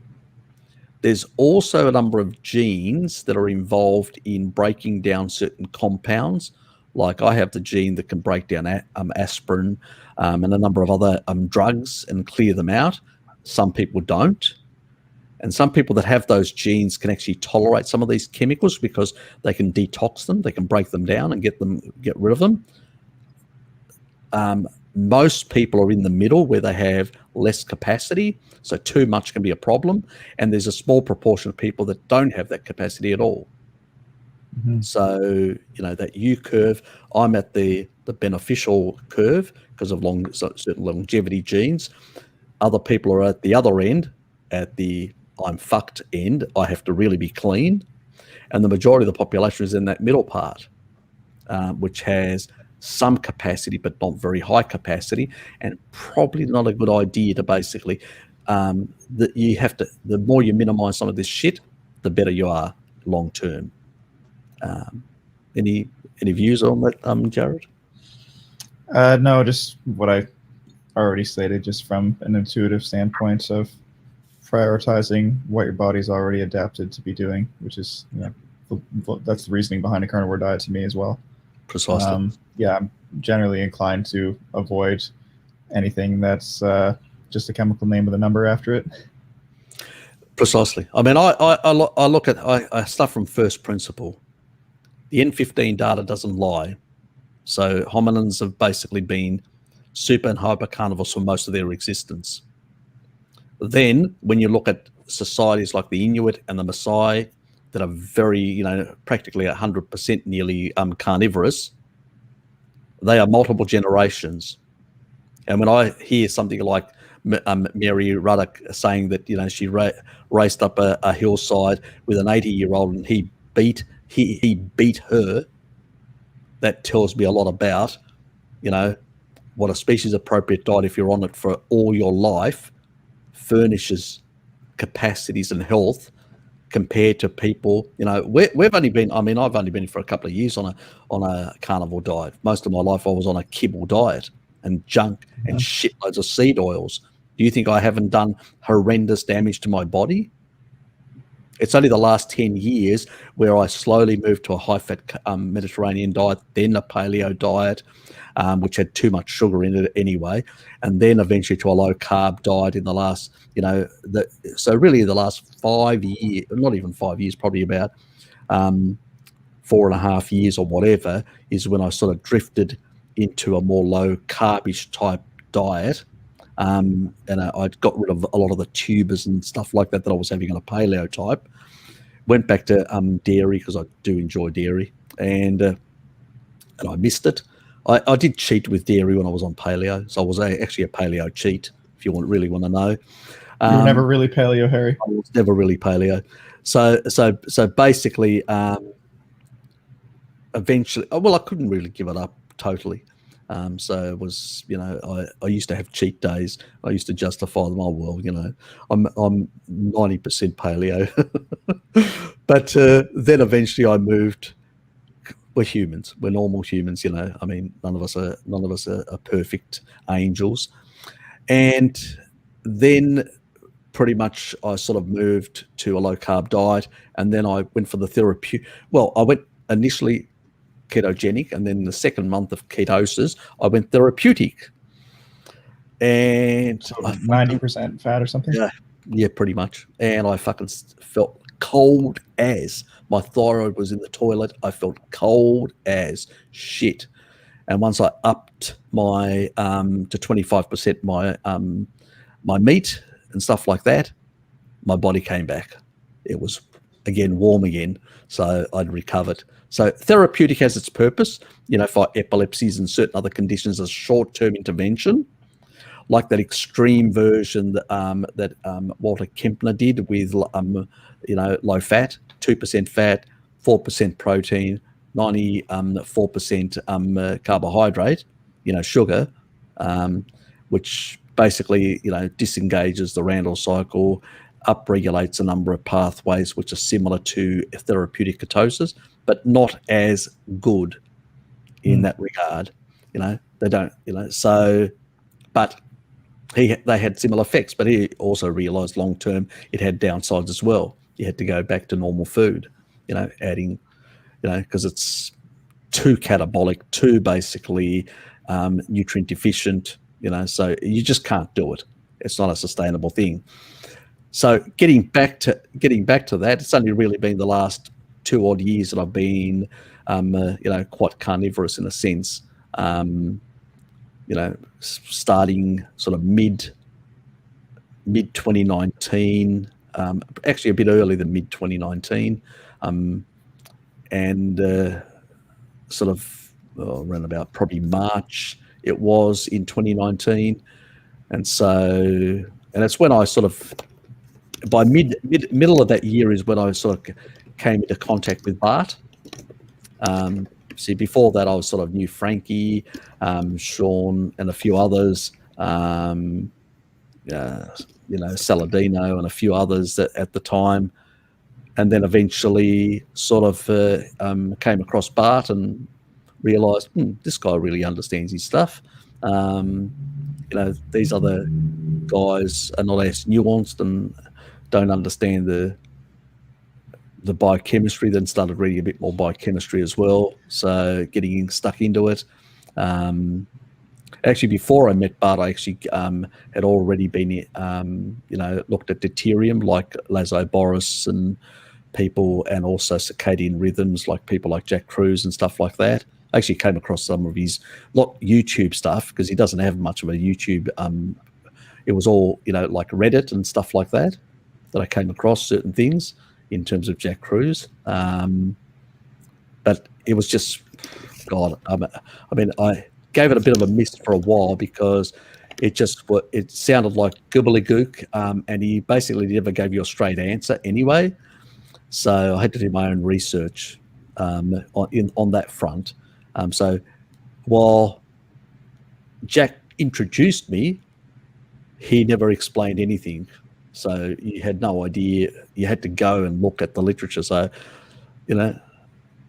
[SPEAKER 1] There's also a number of genes that are involved in breaking down certain compounds. Like I have the gene that can break down aspirin and a number of other drugs and clear them out. Some people don't. And some people that have those genes can actually tolerate some of these chemicals because they can detox them, they can break them down and get rid of them. Most people are in the middle where they have less capacity, so too much can be a problem. And there's a small proportion of people that don't have that capacity at all. So, that U curve, I'm at the beneficial curve because of certain longevity genes. Other people are at the other end, at the I'm fucked end. I have to really be clean. And the majority of the population is in that middle part, which has some capacity, but not very high capacity, and probably not a good idea to basically, that you have to, the more you minimize some of this shit, the better you are long term. Any views on that, Jared?
[SPEAKER 2] No, just what I already stated, just from an intuitive standpoint of prioritizing what your body's already adapted to be doing, which is, that's the reasoning behind a carnivore diet to me as well.
[SPEAKER 1] Precisely.
[SPEAKER 2] I'm generally inclined to avoid anything that's just a chemical name with a number after it.
[SPEAKER 1] Precisely. I mean, I look at, I start from first principle. The N15 data doesn't lie. So hominins have basically been super and hyper carnivores for most of their existence. Then when you look at societies like the Inuit and the Maasai that are very, practically 100% nearly carnivorous, they are multiple generations. And when I hear something like Mary Ruddock saying that, she raced up a hillside with an 80-year-old and he beat her, that tells me a lot about, what a species appropriate diet, if you're on it for all your life, furnishes capacities and health compared to people. We've only been, I've only been for a couple of years on a carnivore diet. Most of my life I was on a kibble diet and junk and shitloads of seed oils. Do you think I haven't done horrendous damage to my body? It's only the last 10 years where I slowly moved to a high-fat Mediterranean diet, then a paleo diet, which had too much sugar in it anyway, and then eventually to a low-carb diet in the last, so really the last 5 years, not even 5 years, probably about 4.5 years or whatever, is when I sort of drifted into a more low-carbish type diet. And I got rid of a lot of the tubers and stuff like that I was having on a paleo type. Went back to dairy because I do enjoy dairy, and I missed it. I did cheat with dairy when I was on paleo, so I was actually a paleo cheat, if you really want to know.
[SPEAKER 2] You were never really paleo, Harry.
[SPEAKER 1] I was never really paleo. So basically, eventually, well, I couldn't really give it up totally. So it was, I used to have cheat days. I used to justify them. Oh, well, I'm 90% paleo. But then eventually I moved. We're humans. We're normal humans. I mean, none of us are perfect angels. And then pretty much I sort of moved to a low carb diet, and then I went for the therapeutic. Well, I went initially ketogenic, and then the second month of ketosis I went therapeutic, and
[SPEAKER 2] 90% fat or something.
[SPEAKER 1] Yeah, pretty much. And I fucking felt cold as my thyroid was in the toilet. I felt cold as shit. And once I upped my to 25% my meat and stuff like that, my body came back. It was again warm again, so I'd recovered. So therapeutic has its purpose, for epilepsies and certain other conditions as short-term intervention, like that extreme version that Walter Kempner did with, low fat, 2% fat, 4% protein, 94% carbohydrate, sugar, which basically, disengages the Randall cycle, upregulates a number of pathways which are similar to therapeutic ketosis, but not as good in that regard. They don't, so, but they had similar effects, but he also realized long-term it had downsides as well. You had to go back to normal food, adding, because it's too catabolic, too basically nutrient deficient, so you just can't do it. It's not a sustainable thing. So getting back to that, it's only really been the last 2 odd years that I've been, quite carnivorous in a sense. Starting sort of mid 2019, actually a bit earlier than mid 2019, and sort of around about probably March it was in 2019, and it's when I sort of, by middle of that year is when I sort of came into contact with Bart. See, before that I was sort of knew Frankie, Sean, and a few others, Saladino and a few others at the time, and then eventually sort of came across Bart and realised this guy really understands his stuff. These other guys are not as nuanced and don't understand the biochemistry. Then started reading a bit more biochemistry as well, so getting stuck into it. Actually, before I met Bart, I actually had already been, looked at deuterium, like Laszlo Boris and people, and also circadian rhythms, like people like Jack Cruz and stuff like that. I actually came across some of his, not YouTube stuff, because he doesn't have much of a YouTube. It was all, like Reddit and stuff like that I came across certain things in terms of Jack Cruz. But it was just, God, I gave it a bit of a miss for a while because it sounded like gobbledygook, and he basically never gave you a straight answer anyway. So I had to do my own research on that front. So while Jack introduced me, he never explained anything. So you had no idea. You had to go and look at the literature. So,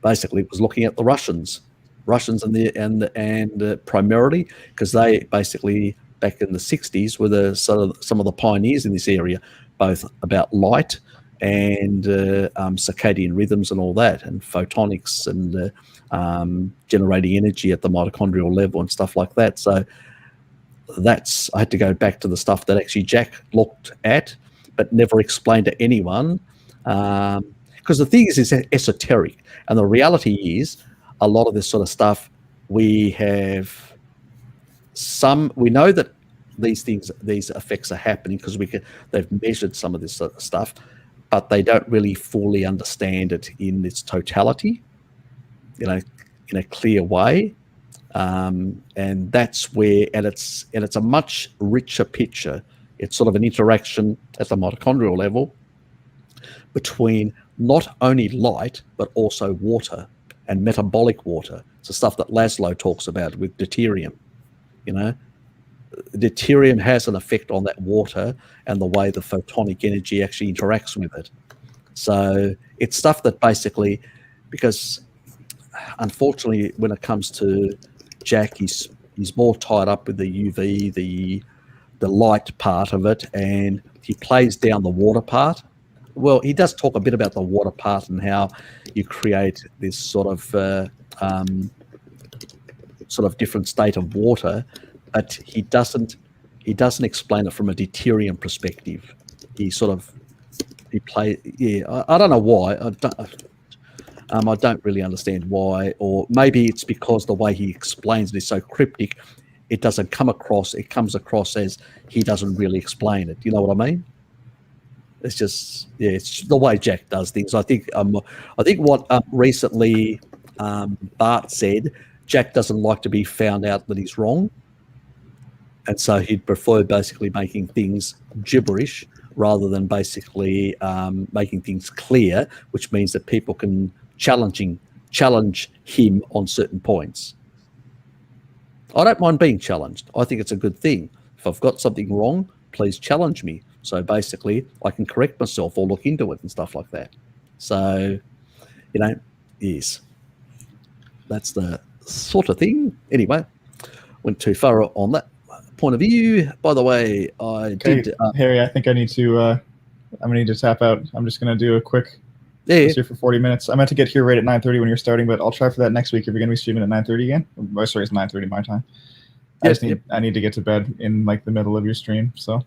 [SPEAKER 1] basically it was looking at the Russians and primarily because they basically back in the 60s were some of the pioneers in this area, both about light and circadian rhythms and all that, and photonics, and generating energy at the mitochondrial level and stuff like that. So I had to go back to the stuff that actually Jack looked at, but never explained to anyone. Because the thing is esoteric, and the reality is a lot of this sort of stuff we know that these effects are happening because they've measured some of this sort of stuff, but they don't really fully understand it in its totality, in a clear way. And that's where, and it's a much richer picture. It's sort of an interaction at the mitochondrial level between not only light but also water and metabolic water. It's the stuff that Laszlo talks about with deuterium. Deuterium has an effect on that water and the way the photonic energy actually interacts with it. So it's stuff that basically, because unfortunately when it comes to Jack, he's more tied up with the UV, the light part of it, and he plays down the water part. Well, he does talk a bit about the water part and how you create this sort of different state of water, but he doesn't explain it from a deuterium perspective. I don't know why. I don't really understand why, or maybe it's because the way he explains it is so cryptic. It doesn't come across. It comes across as he doesn't really explain it. You know what I mean? It's just, it's the way Jack does things. I think what recently Bart said, Jack doesn't like to be found out that he's wrong, and so he'd prefer basically making things gibberish rather than basically making things clear, which means that people can challenge him on certain points. I don't mind being challenged. I think it's a good thing. If I've got something wrong, please challenge me. So basically, I can correct myself or look into it and stuff like that. So, yes, that's the sort of thing. Anyway, went too far on that point of view. By the way,
[SPEAKER 2] Harry, I think I need to. I'm gonna need to tap out. I'm just gonna do a quick.
[SPEAKER 1] Yeah.
[SPEAKER 2] Here for 40 minutes. I meant to get here right at 9:30 when you're starting, but I'll try for that next week. If you're gonna be streaming at 9:30 again. Oh, sorry, it's 9:30 my time. I need to get to bed in like the middle of your stream. So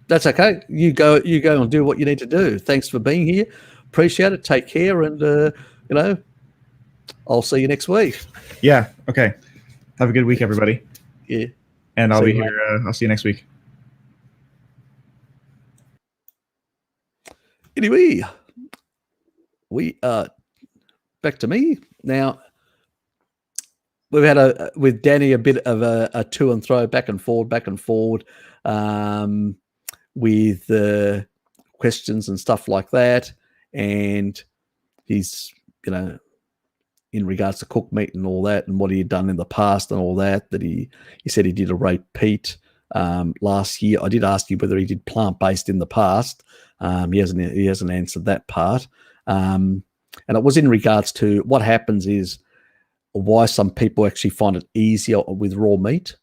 [SPEAKER 1] that's okay. You go and do what you need to do. Thanks for being here. Appreciate it. Take care, and I'll see you next week.
[SPEAKER 2] Yeah. Okay. Have a good week, everybody.
[SPEAKER 1] Yeah.
[SPEAKER 2] And I'll be here. I'll see you next week.
[SPEAKER 1] Anyway, we are back to me now. We've had with Danny a bit of a to and fro, back and forward, with questions and stuff like that. And he's, in regards to cooked meat and all that, and what he had done in the past and all that he said he did a repeat last year. I did ask him whether he did plant-based in the past. He hasn't answered that part. And it was in regards to what happens is why some people actually find it easier with raw meat.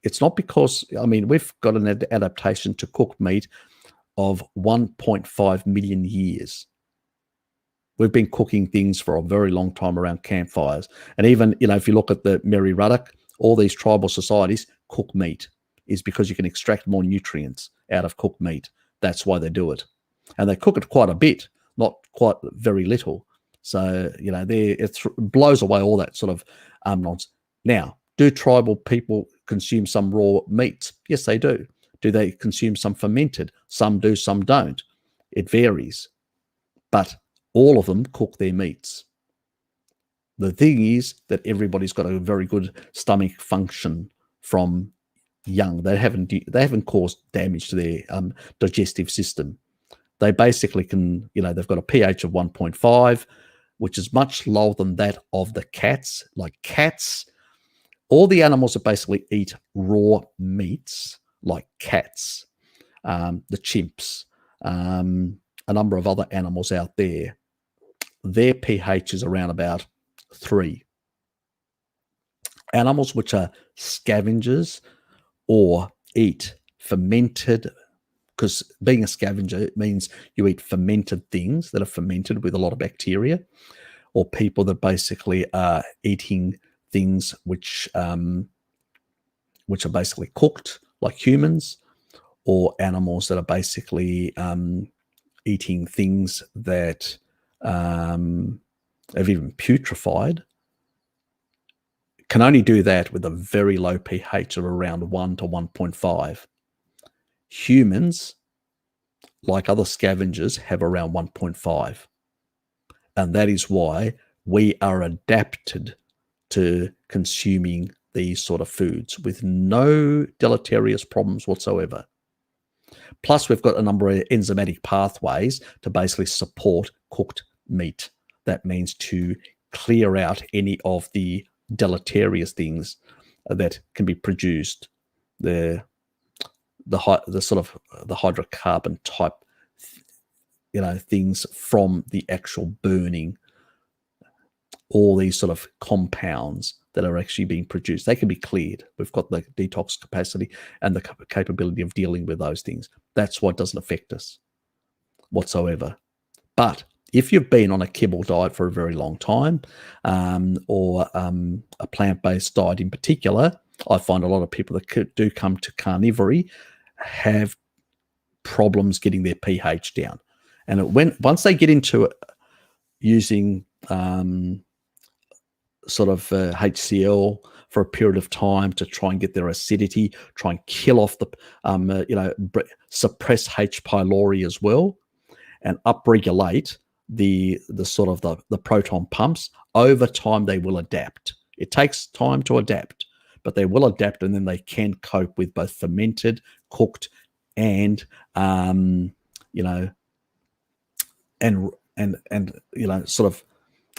[SPEAKER 1] It's not because, we've got an adaptation to cooked meat of 1.5 million years. We've been cooking things for a very long time around campfires. And even, if you look at the Mary Ruddock, all these tribal societies cook meat is because you can extract more nutrients out of cooked meat. That's why they do it. And they cook it quite a bit, not quite very little. So, it blows away all that sort of nonsense. Now, do tribal people consume some raw meats? Yes, they do. Do they consume some fermented? Some do, some don't. It varies. But all of them cook their meats. The thing is that everybody's got a very good stomach function from young. They haven't caused damage to their digestive system. They basically can, they've got a pH of 1.5, which is much lower than that of the cats. Like cats, all the animals that basically eat raw meats, like cats, the chimps, a number of other animals out there, their pH is around about 3. Animals which are scavengers or eat fermented because being a scavenger, it means you eat fermented things that are fermented with a lot of bacteria, or people that basically are eating things which are basically cooked, like humans, or animals that are basically eating things that have even putrefied, can only do that with a very low pH of around 1 to 1.5. Humans, like other scavengers, have around 1.5. And that is why we are adapted to consuming these sort of foods with no deleterious problems whatsoever. Plus, we've got a number of enzymatic pathways to basically support cooked meat. That means to clear out any of the deleterious things that can be produced, the sort of the hydrocarbon type, things from the actual burning. All these sort of compounds that are actually being produced, they can be cleared. We've got the detox capacity and the capability of dealing with those things. That's why it doesn't affect us whatsoever. But if you've been on a kibble diet for a very long time, or a plant-based diet in particular, I find a lot of people that do come to carnivore have problems getting their pH down. And once they get into using sort of HCl for a period of time to try and get their acidity, try and kill off the, suppress H. pylori as well, and upregulate the sort of the proton pumps, over time they will adapt. It takes time to adapt, but they will adapt, and then they can cope with both fermented, cooked, and and sort of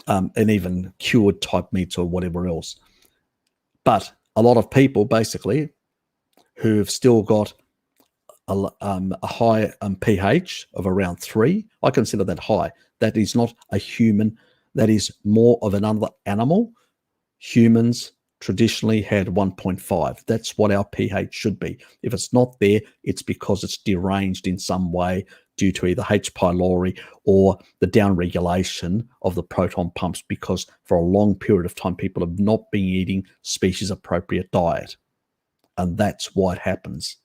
[SPEAKER 1] and even cured type meats or whatever else. But a lot of people basically who've still got a high pH of around 3, I consider that high. That is not a human. That is more of another animal. Humans traditionally had 1.5. That's what our pH should be. If it's not there, it's because it's deranged in some way due to either H. pylori or the downregulation of the proton pumps, because for a long period of time, people have not been eating species-appropriate diet. And that's why it happens.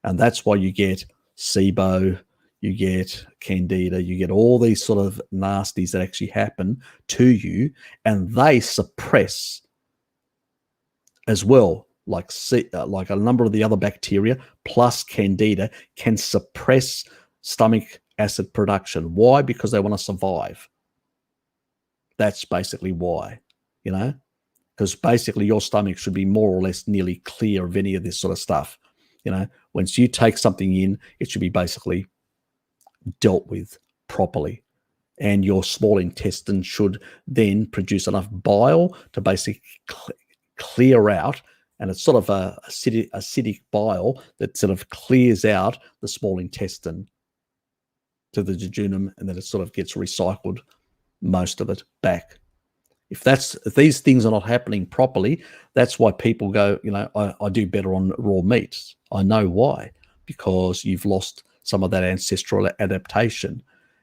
[SPEAKER 1] And that's why you get SIBO, you get Candida, you get all these sort of nasties that actually happen to you, and they suppress as well, like a number of the other bacteria plus Candida can suppress stomach acid production. Why? Because they want to survive. That's basically why, because basically your stomach should be more or less nearly clear of any of this sort of stuff. Once you take something in, it should be basically dealt with properly. And your small intestine should then produce enough bile to basically clear out, and it's sort of a acidic bile that sort of clears out the small intestine to the jejunum, and then it sort of gets recycled, most of it, back. If these things are not happening properly, that's why people go, I do better on raw meats. I know why, because you've lost some of that ancestral adaptation,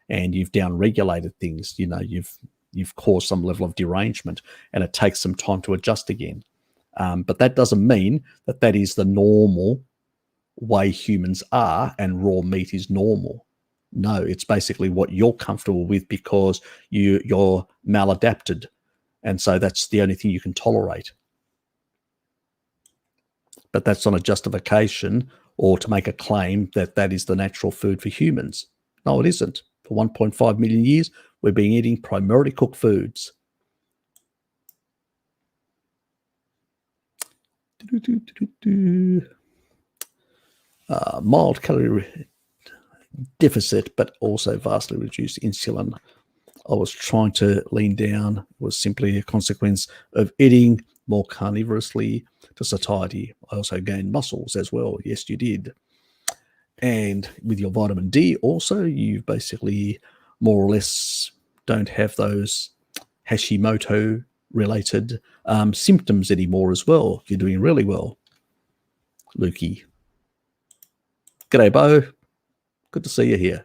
[SPEAKER 1] and you've downregulated things. You've caused some level of derangement, and it takes some time to adjust again. But that doesn't mean that is the normal way humans are, and raw meat is normal. No, it's basically what you're comfortable with because you're maladapted. And so that's the only thing you can tolerate. But that's not a justification or to make a claim that is the natural food for humans. No, it isn't. For 1.5 million years, we've been eating primarily cooked foods. Mild calorie deficit, but also vastly reduced insulin. I was trying to lean down. It was simply a consequence of eating more carnivorously to satiety. I also gained muscles as well. Yes, you did. And with your vitamin D also, you basically more or less don't have those Hashimoto related symptoms anymore as well. You're doing really well, Lukey. G'day, Bo. Good to see you here.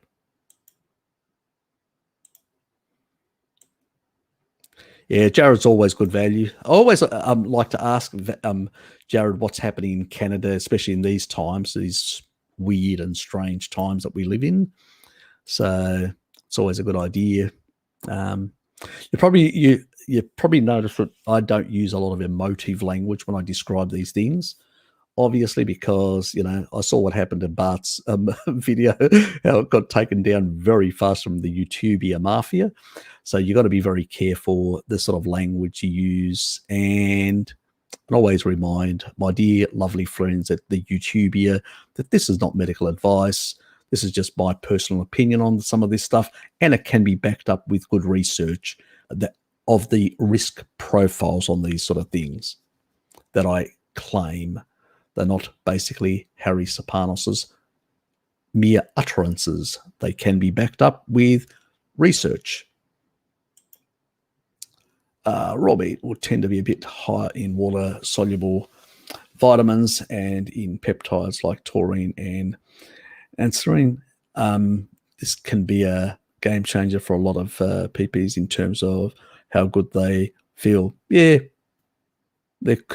[SPEAKER 1] Yeah, Jared's always good value. I always like to ask Jared what's happening in Canada, especially in these times, these weird and strange times that we live in. So it's always a good idea. You probably notice that I don't use a lot of emotive language when I describe these things. Obviously, because I saw what happened to Bart's video, how it got taken down very fast from the YouTubia mafia. So you got to be very careful the sort of language you use, and always remind my dear, lovely friends at the YouTubia that this is not medical advice. This is just my personal opinion on some of this stuff, and it can be backed up with good research of the risk profiles on these sort of things that I claim. They're not basically Harry Serpanos's mere utterances. They can be backed up with research. Raw meat will tend to be a bit higher in water-soluble vitamins and in peptides like taurine and serine. This can be a game changer for a lot of PPs in terms of how good they feel. Yeah, it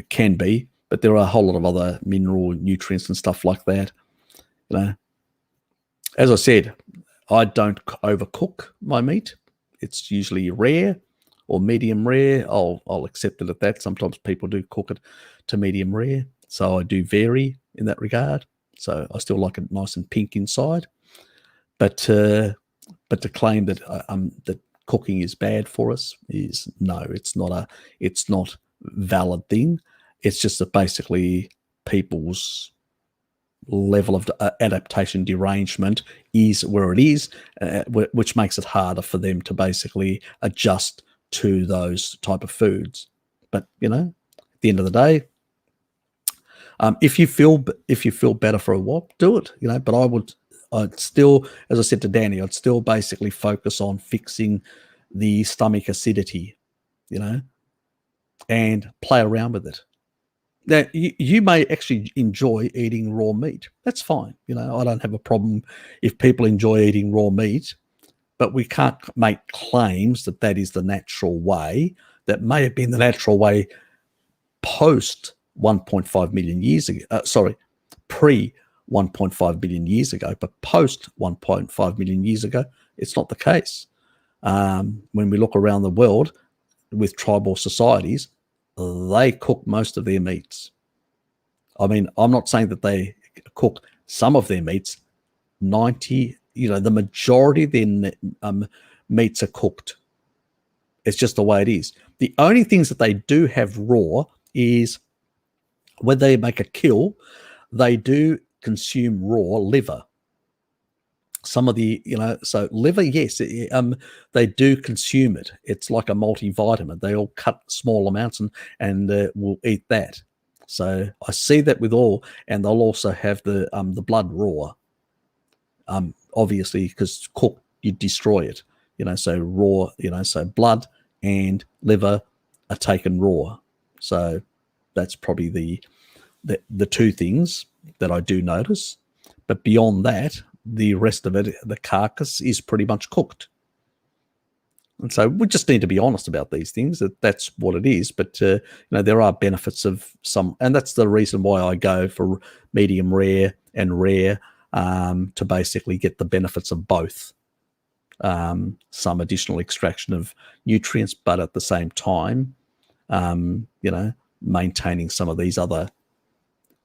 [SPEAKER 1] can be, but there are a whole lot of other mineral nutrients and stuff like that. As I said, I don't overcook my meat. It's usually rare or medium rare. I'll accept it at that. Sometimes people do cook it to medium rare, so I do vary in that regard. So I still like it nice and pink inside. But to claim that that cooking is bad for us is no. It's not valid thing. It's just that basically people's level of adaptation derangement is where it is, which makes it harder for them to basically adjust to those type of foods. But at the end of the day, if you feel better for a while, do it. But I'd still, as I said to Danny, I'd still basically focus on fixing the stomach acidity, and play around with it. Now, you may actually enjoy eating raw meat. That's fine. I don't have a problem if people enjoy eating raw meat, but we can't make claims that that is the natural way. That may have been the natural way post 1.5 million years ago. Pre 1.5 million years ago, but post 1.5 million years ago, it's not the case. When we look around the world with tribal societies, they cook most of their meats. I mean, I'm not saying that they cook some of their meats. The majority of their meats are cooked. It's just the way it is. The only things that they do have raw is when they make a kill, they do consume raw liver. Some of the, so liver, yes, they do consume it. It's like a multivitamin. They all cut small amounts and will eat that. So I see that with all, and they'll also have the blood raw. Obviously, because cooked, you destroy it. So raw. So blood and liver are taken raw. So that's probably the two things that I do notice. But beyond that, the rest of it, the carcass is pretty much cooked. And so we just need to be honest about these things, that's what it is. But, there are benefits of some, and that's the reason why I go for medium rare and rare, to basically get the benefits of both. Some additional extraction of nutrients, but at the same time, maintaining some of these other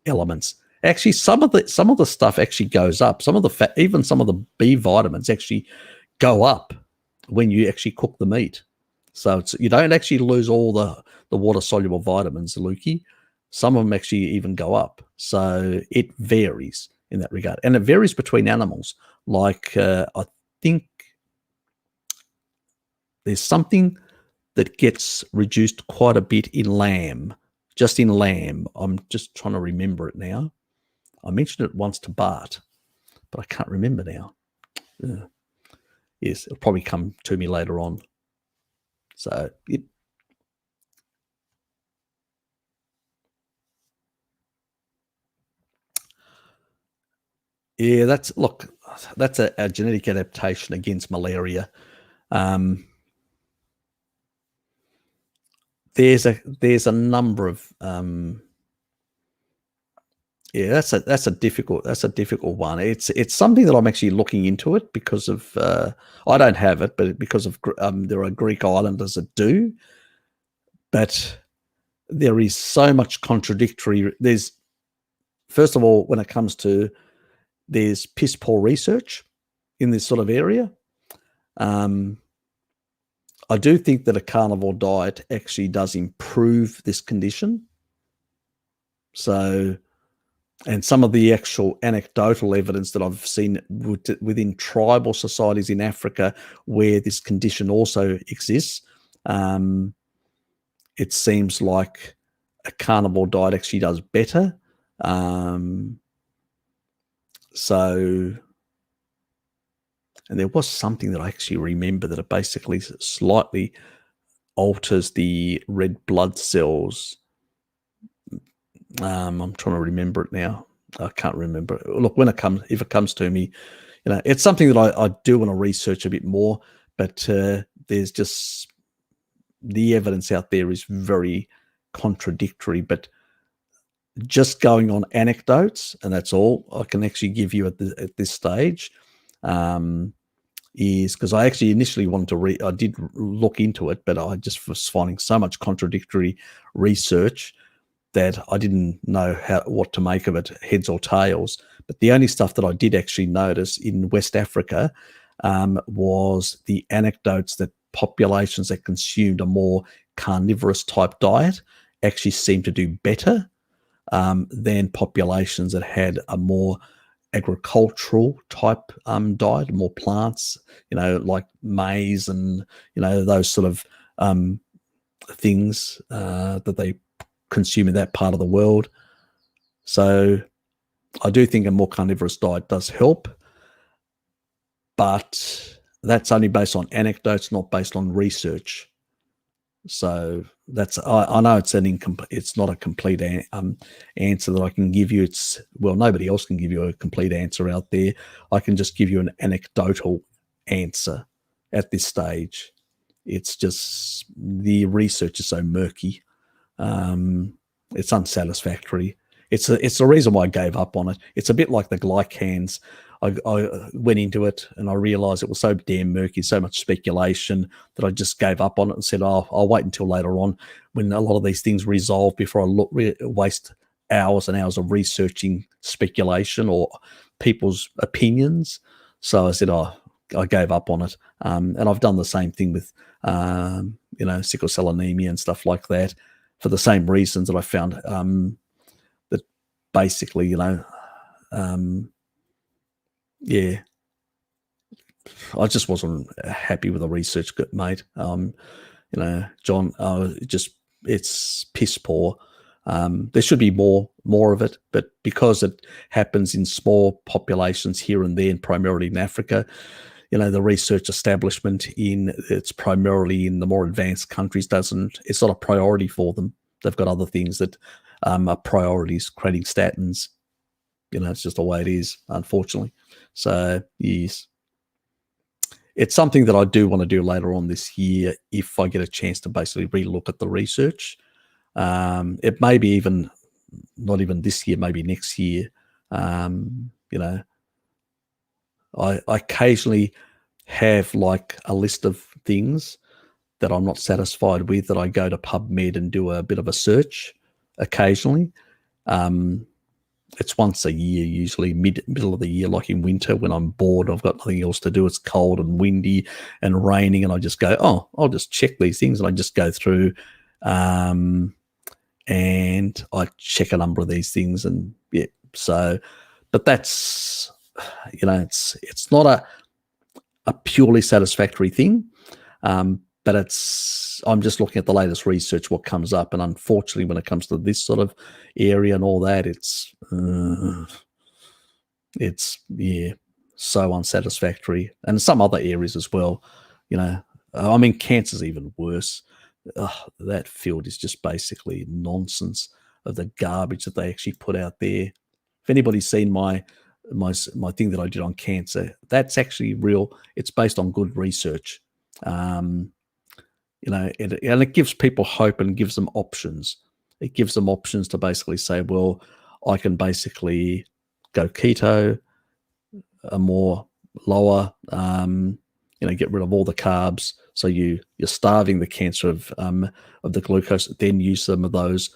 [SPEAKER 1] elements. Actually, some of the stuff actually goes up. Some of the fat, even some of the B vitamins actually go up when you actually cook the meat. So you don't actually lose all the water soluble vitamins, Lukey. Some of them actually even go up. So it varies in that regard, and it varies between animals. Like I think there's something that gets reduced quite a bit in lamb. Just in lamb, I'm just trying to remember it now. I mentioned it once to Bart, but I can't remember now. Yes, it'll probably come to me later on. So Yeah, that's a genetic adaptation against malaria. There's a number of yeah, that's a difficult one. It's something that I'm actually looking into it because of I don't have it, but because of there are Greek islanders that do. But there is so much contradictory. There's, first of all, when it comes to, there's piss poor research in this sort of area. I do think that a carnivore diet actually does improve this condition. So, and some of the actual anecdotal evidence that I've seen within tribal societies in Africa where this condition also exists, it seems like a carnivore diet actually does better. So, and there was something that I actually remember that it basically slightly alters the red blood cells. I'm trying to remember it now. I can't remember. Look, if it comes to me, it's something that I do want to research a bit more, but there's just, the evidence out there is very contradictory. But just going on anecdotes, and that's all I can actually give you at this stage, is because I actually initially wanted to I did look into it, but I just was finding so much contradictory research that I didn't know what to make of it, heads or tails. But the only stuff that I did actually notice in West Africa was the anecdotes that populations that consumed a more carnivorous type diet actually seemed to do better than populations that had a more agricultural type diet, more plants, like maize and, those sort of things that they consume in that part of the world. So I do think a more carnivorous diet does help, but that's only based on anecdotes, not based on research. So that's, I know it's it's not a complete answer that I can give you. Nobody else can give you a complete answer out there. I can just give you an anecdotal answer at this stage. It's just, the research is so murky. It's unsatisfactory. It's the reason why I gave up on it. It's a bit like the glycans. I went into it and I realized it was so damn murky, so much speculation, that I just gave up on it and said, I'll wait until later on when a lot of these things resolve before I waste hours and hours of researching speculation or people's opinions. So I said, I gave up on it. And I've done the same thing with, sickle cell anemia and stuff like that, for the same reasons that I found that basically, I just wasn't happy with the research, mate. John, it's piss poor. There should be more of it, but because it happens in small populations here and there, and primarily in Africa, the research establishment it's primarily in the more advanced countries it's not a priority for them. They've got other things that are priorities, creating statins. It's just the way it is, unfortunately. So, yes. It's something that I do want to do later on this year if I get a chance to basically relook at the research. It may be not even this year, maybe next year. I occasionally have like a list of things that I'm not satisfied with, that I go to PubMed and do a bit of a search occasionally. It's once a year, usually middle of the year, like in winter when I'm bored, I've got nothing else to do. It's cold and windy and raining, and I just go, I'll just check these things, and I just go through and I check a number of these things, and yeah. So, but that's, it's not a purely satisfactory thing, but I'm just looking at the latest research, what comes up, and unfortunately, when it comes to this sort of area and all that, it's so unsatisfactory, and some other areas as well. Cancer's even worse. That field is just basically nonsense of the garbage that they actually put out there. If anybody's seen my my thing that I did on cancer, that's actually real. It's based on good research. And it gives people hope and gives them options. It gives them options to basically say, well, I can basically go keto, a more lower, get rid of all the carbs. So you're starving the cancer of the glucose. Then use some of those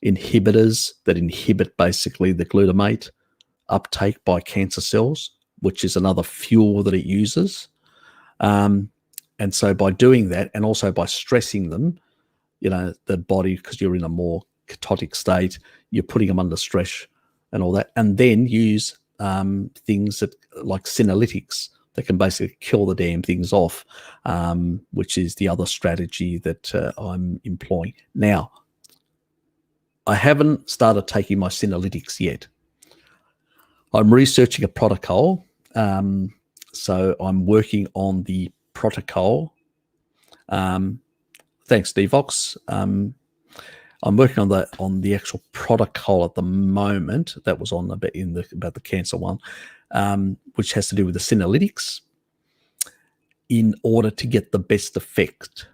[SPEAKER 1] inhibitors that inhibit basically the glutamate uptake by cancer cells, which is another fuel that it uses. And so by doing that, and also by stressing them, the body, because you're in a more ketotic state, you're putting them under stress and all that, and then use things that like senolytics that can basically kill the damn things off, which is the other strategy that I'm employing. Now, I haven't started taking my senolytics yet. I'm researching a protocol. So I'm working on the protocol. Thanks, Devox. I'm working on the actual protocol at the moment. That was on about the cancer one, which has to do with the senolytics, in order to get the best effect,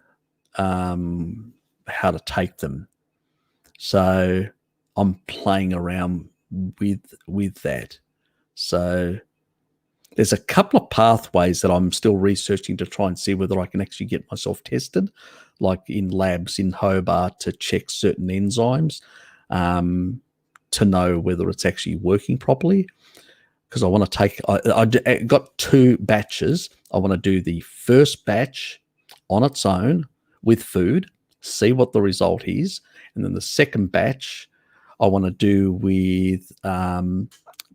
[SPEAKER 1] how to take them. So I'm playing around with that. So there's a couple of pathways that I'm still researching to try and see whether I can actually get myself tested, like in labs in Hobart, to check certain enzymes, to know whether it's actually working properly. Because I want to take, I got 2 batches. I want to do the first batch on its own with food, see what the result is. And then the second batch I want to do with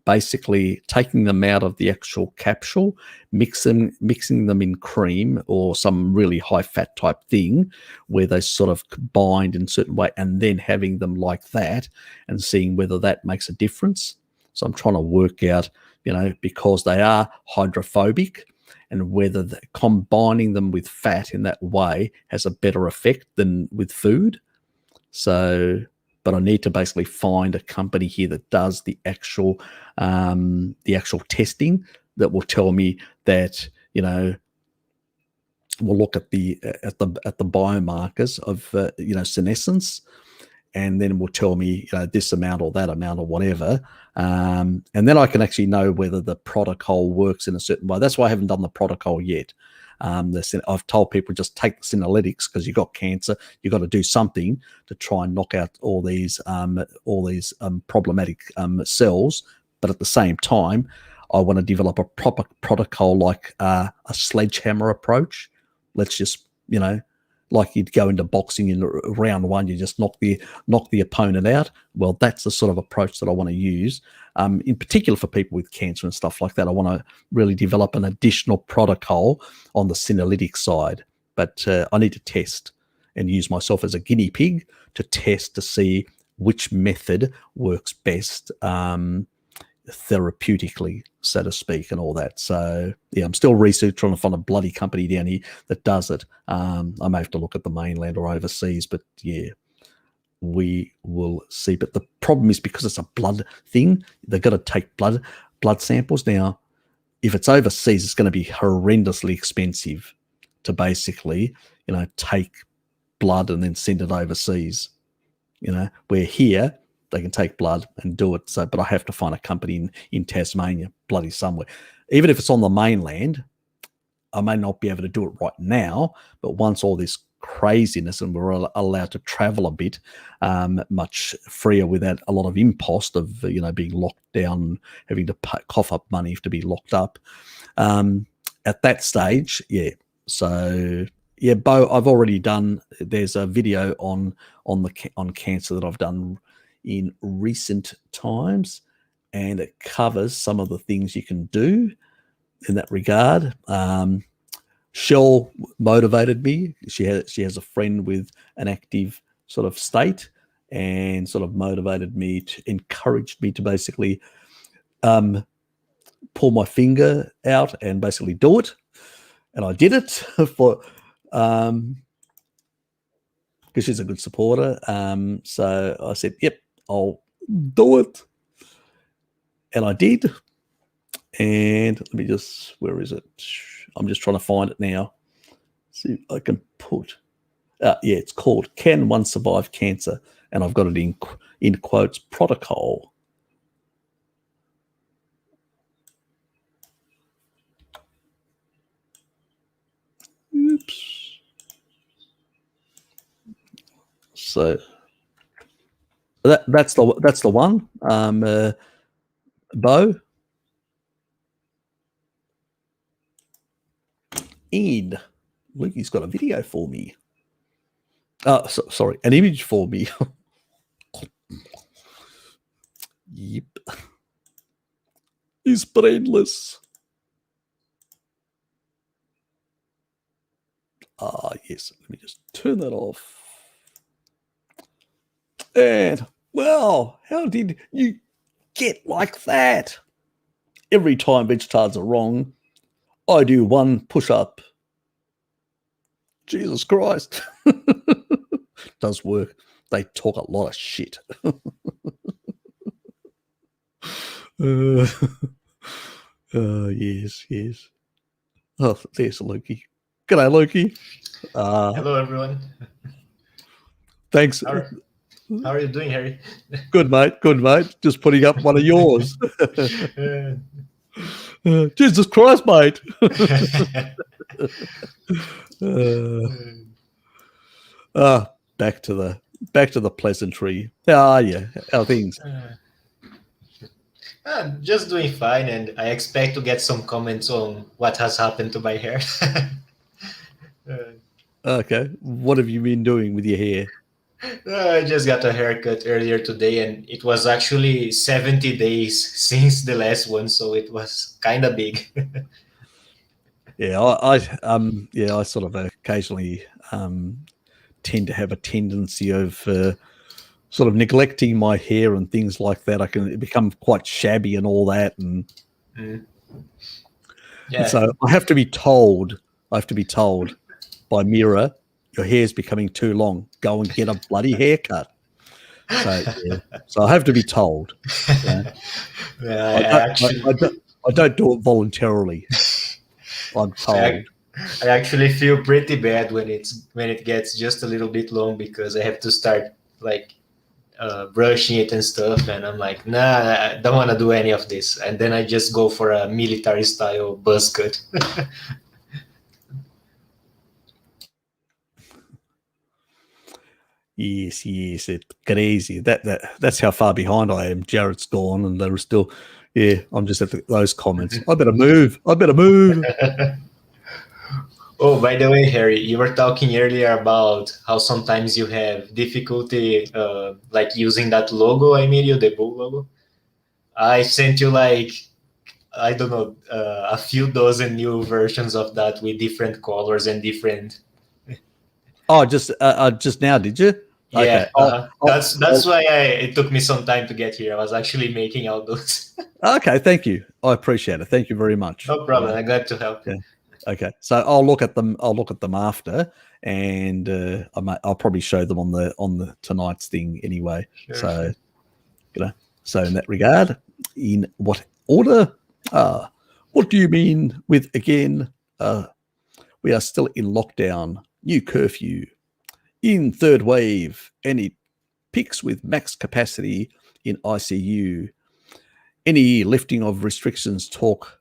[SPEAKER 1] basically taking them out of the actual capsule, mixing them in cream or some really high fat type thing where they sort of bind in a certain way, and then having them like that and seeing whether that makes a difference. So I'm trying to work out, because they are hydrophobic, and whether combining them with fat in that way has a better effect than with food. So, but I need to basically find a company here that does the actual testing that will tell me that, we'll look at the biomarkers of senescence, and then will tell me this amount or that amount or whatever, and then I can actually know whether the protocol works in a certain way. That's why I haven't done the protocol yet. I've told people just take the senolytics because you've got cancer. You've got to do something to try and knock out all these problematic cells. But at the same time, I want to develop a proper protocol, like a sledgehammer approach. Let's just, like you'd go into boxing in round 1, you just knock the opponent out. Well, that's the sort of approach that I want to use, in particular for people with cancer and stuff like that. I want to really develop an additional protocol on the senolytic side, but I need to test and use myself as a guinea pig to test to see which method works best, therapeutically, so to speak, and all that. So yeah, I'm still researching, trying to find a bloody company down here that does it. I may have to look at the mainland or overseas, but yeah, we will see. But the problem is, because it's a blood thing, they've got to take blood samples. Now, if it's overseas, it's going to be horrendously expensive to basically, take blood and then send it overseas. Where here, they can take blood and do it. So, but I have to find a company in Tasmania, bloody somewhere. Even if it's on the mainland, I may not be able to do it right now, but once all this craziness and we're allowed to travel a bit, much freer without a lot of impost of, being locked down, having to cough up money to be locked up. At that stage, yeah. So yeah, Bo, I've already done, there's a video on cancer that I've done in recent times, and it covers some of the things you can do in that regard. Shell motivated me. She has a friend with an active sort of state, and sort of motivated me, encouraged me to basically pull my finger out and basically do it. And I did it for because she's a good supporter. So I said, yep, I'll do it. And I did. And let me just, where is it? I'm just trying to find it now. See if I can put, yeah, it's called Can One Survive Cancer? And I've got it in quotes, protocol. Oops. So that's the one. Bo. And Lukey's got a video for me. Sorry, an image for me. Yep. He's brainless. Yes. Let me just turn that off. And, well, how did you get like that? Every time vegetards are wrong, I do one push-up. Jesus Christ. Does work. They talk a lot of shit. Yes. Oh, there's Loki. G'day, Loki.
[SPEAKER 3] Hello, everyone.
[SPEAKER 1] Thanks.
[SPEAKER 3] How are you doing, Harry?
[SPEAKER 1] Good, mate. Just putting up one of yours. Jesus Christ, mate. Back to the pleasantry. How are you? How are things?
[SPEAKER 3] Just doing fine, and I expect to get some comments on what has happened to my hair.
[SPEAKER 1] Okay. What have you been doing with your hair?
[SPEAKER 3] I just got a haircut earlier today, and it was actually 70 days since the last one, so it was kind of big.
[SPEAKER 1] Yeah, I sort of occasionally tend to have a tendency of sort of neglecting my hair and things like that. I can become quite shabby and all that, and
[SPEAKER 3] Yeah.
[SPEAKER 1] so I have to be told by Mira, your hair's becoming too long. Go and get a bloody haircut. So I have to be told. I don't do it voluntarily. I'm told.
[SPEAKER 3] I actually feel pretty bad when it gets just a little bit long, because I have to start like brushing it and stuff, and I'm like, nah, I don't want to do any of this, and then I just go for a military style buzz cut.
[SPEAKER 1] Yes, it's crazy. That's how far behind I am. Jared's gone, and they're still. Yeah, I'm just at those comments. I better move.
[SPEAKER 3] Oh, by the way, Harry, you were talking earlier about how sometimes you have difficulty like using that logo I made you, the bull logo. I sent you like, I don't know, a few dozen new versions of that with different colors and different.
[SPEAKER 1] Oh, just now, did you?
[SPEAKER 3] Yeah,
[SPEAKER 1] okay.
[SPEAKER 3] That's why it took me some time to get here. I was actually making out those.
[SPEAKER 1] Okay, thank you. I appreciate it. Thank you very much.
[SPEAKER 3] No problem. I'm glad to help.
[SPEAKER 1] Yeah. Okay, so I'll look at them after, and I'll probably show them on the tonight's thing anyway.
[SPEAKER 3] Sure.
[SPEAKER 1] So, so in that regard, in what order? What do you mean with again? We are still in lockdown, new curfew, in third wave, any picks with max capacity in ICU, any lifting of restrictions talk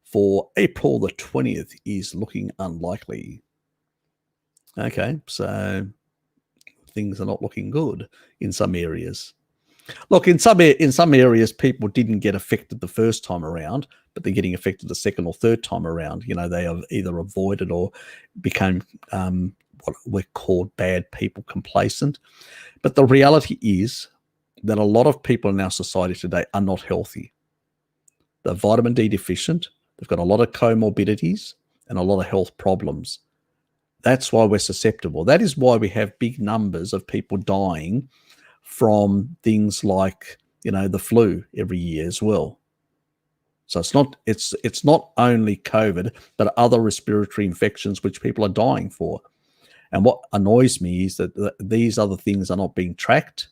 [SPEAKER 1] for April the 20th is looking unlikely. Okay, so things are not looking good in some areas. Look, in some areas, people didn't get affected the first time around, but they're getting affected the second or third time around. You know, they have either avoided or became what we're called bad people complacent. But the reality is that a lot of people in our society today are not healthy. They're vitamin D deficient. They've got a lot of comorbidities and a lot of health problems. That's why we're susceptible. That is why we have big numbers of people dying from things like, the flu every year as well. So it's not only COVID, but other respiratory infections which people are dying for. And what annoys me is that these other things are not being tracked.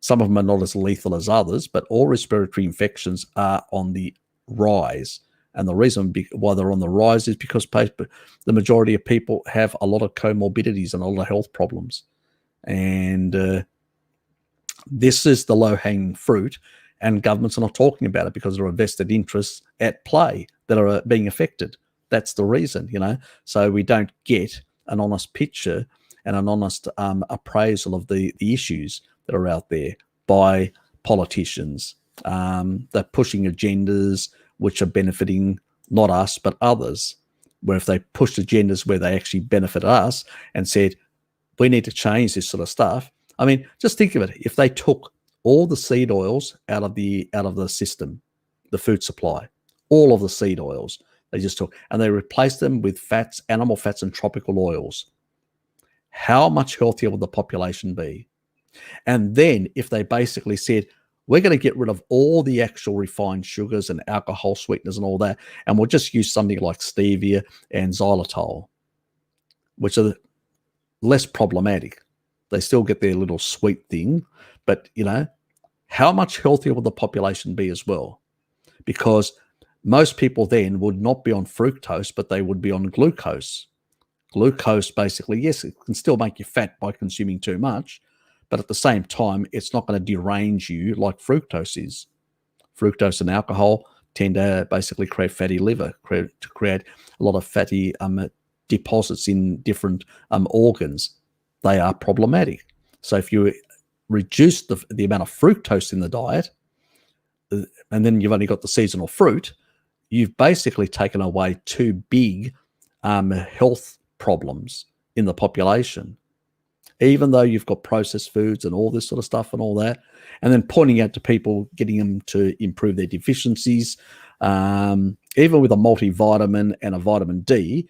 [SPEAKER 1] Some of them are not as lethal as others, but all respiratory infections are on the rise. And the reason why they're on the rise is because the majority of people have a lot of comorbidities and a lot of health problems. And this is the low-hanging fruit, and governments are not talking about it because there are vested interests at play that are being affected. That's the reason, So we don't get an honest picture and an honest appraisal of the issues that are out there by politicians. They're pushing agendas which are benefiting not us but others, where if they pushed agendas where they actually benefit us and said, we need to change this sort of stuff. I mean, just think of it. If they took all the seed oils out of the system, the food supply, all of the seed oils, they just took, and they replaced them with fats, animal fats and tropical oils, how much healthier would the population be? And then if they basically said, we're going to get rid of all the actual refined sugars and alcohol sweeteners and all that, and we'll just use something like stevia and xylitol, which are less problematic. They still get their little sweet thing, but how much healthier would the population be as well? Because most people then would not be on fructose, but they would be on glucose. Glucose, basically, yes, it can still make you fat by consuming too much, but at the same time, it's not going to derange you like fructose is. Fructose and alcohol tend to basically create fatty liver, to create a lot of fatty deposits in different organs. They are problematic. So if you reduce the amount of fructose in the diet, and then you've only got the seasonal fruit, you've basically taken away two big health problems in the population. Even though you've got processed foods and all this sort of stuff and all that, and then pointing out to people, getting them to improve their deficiencies, even with a multivitamin and a vitamin D,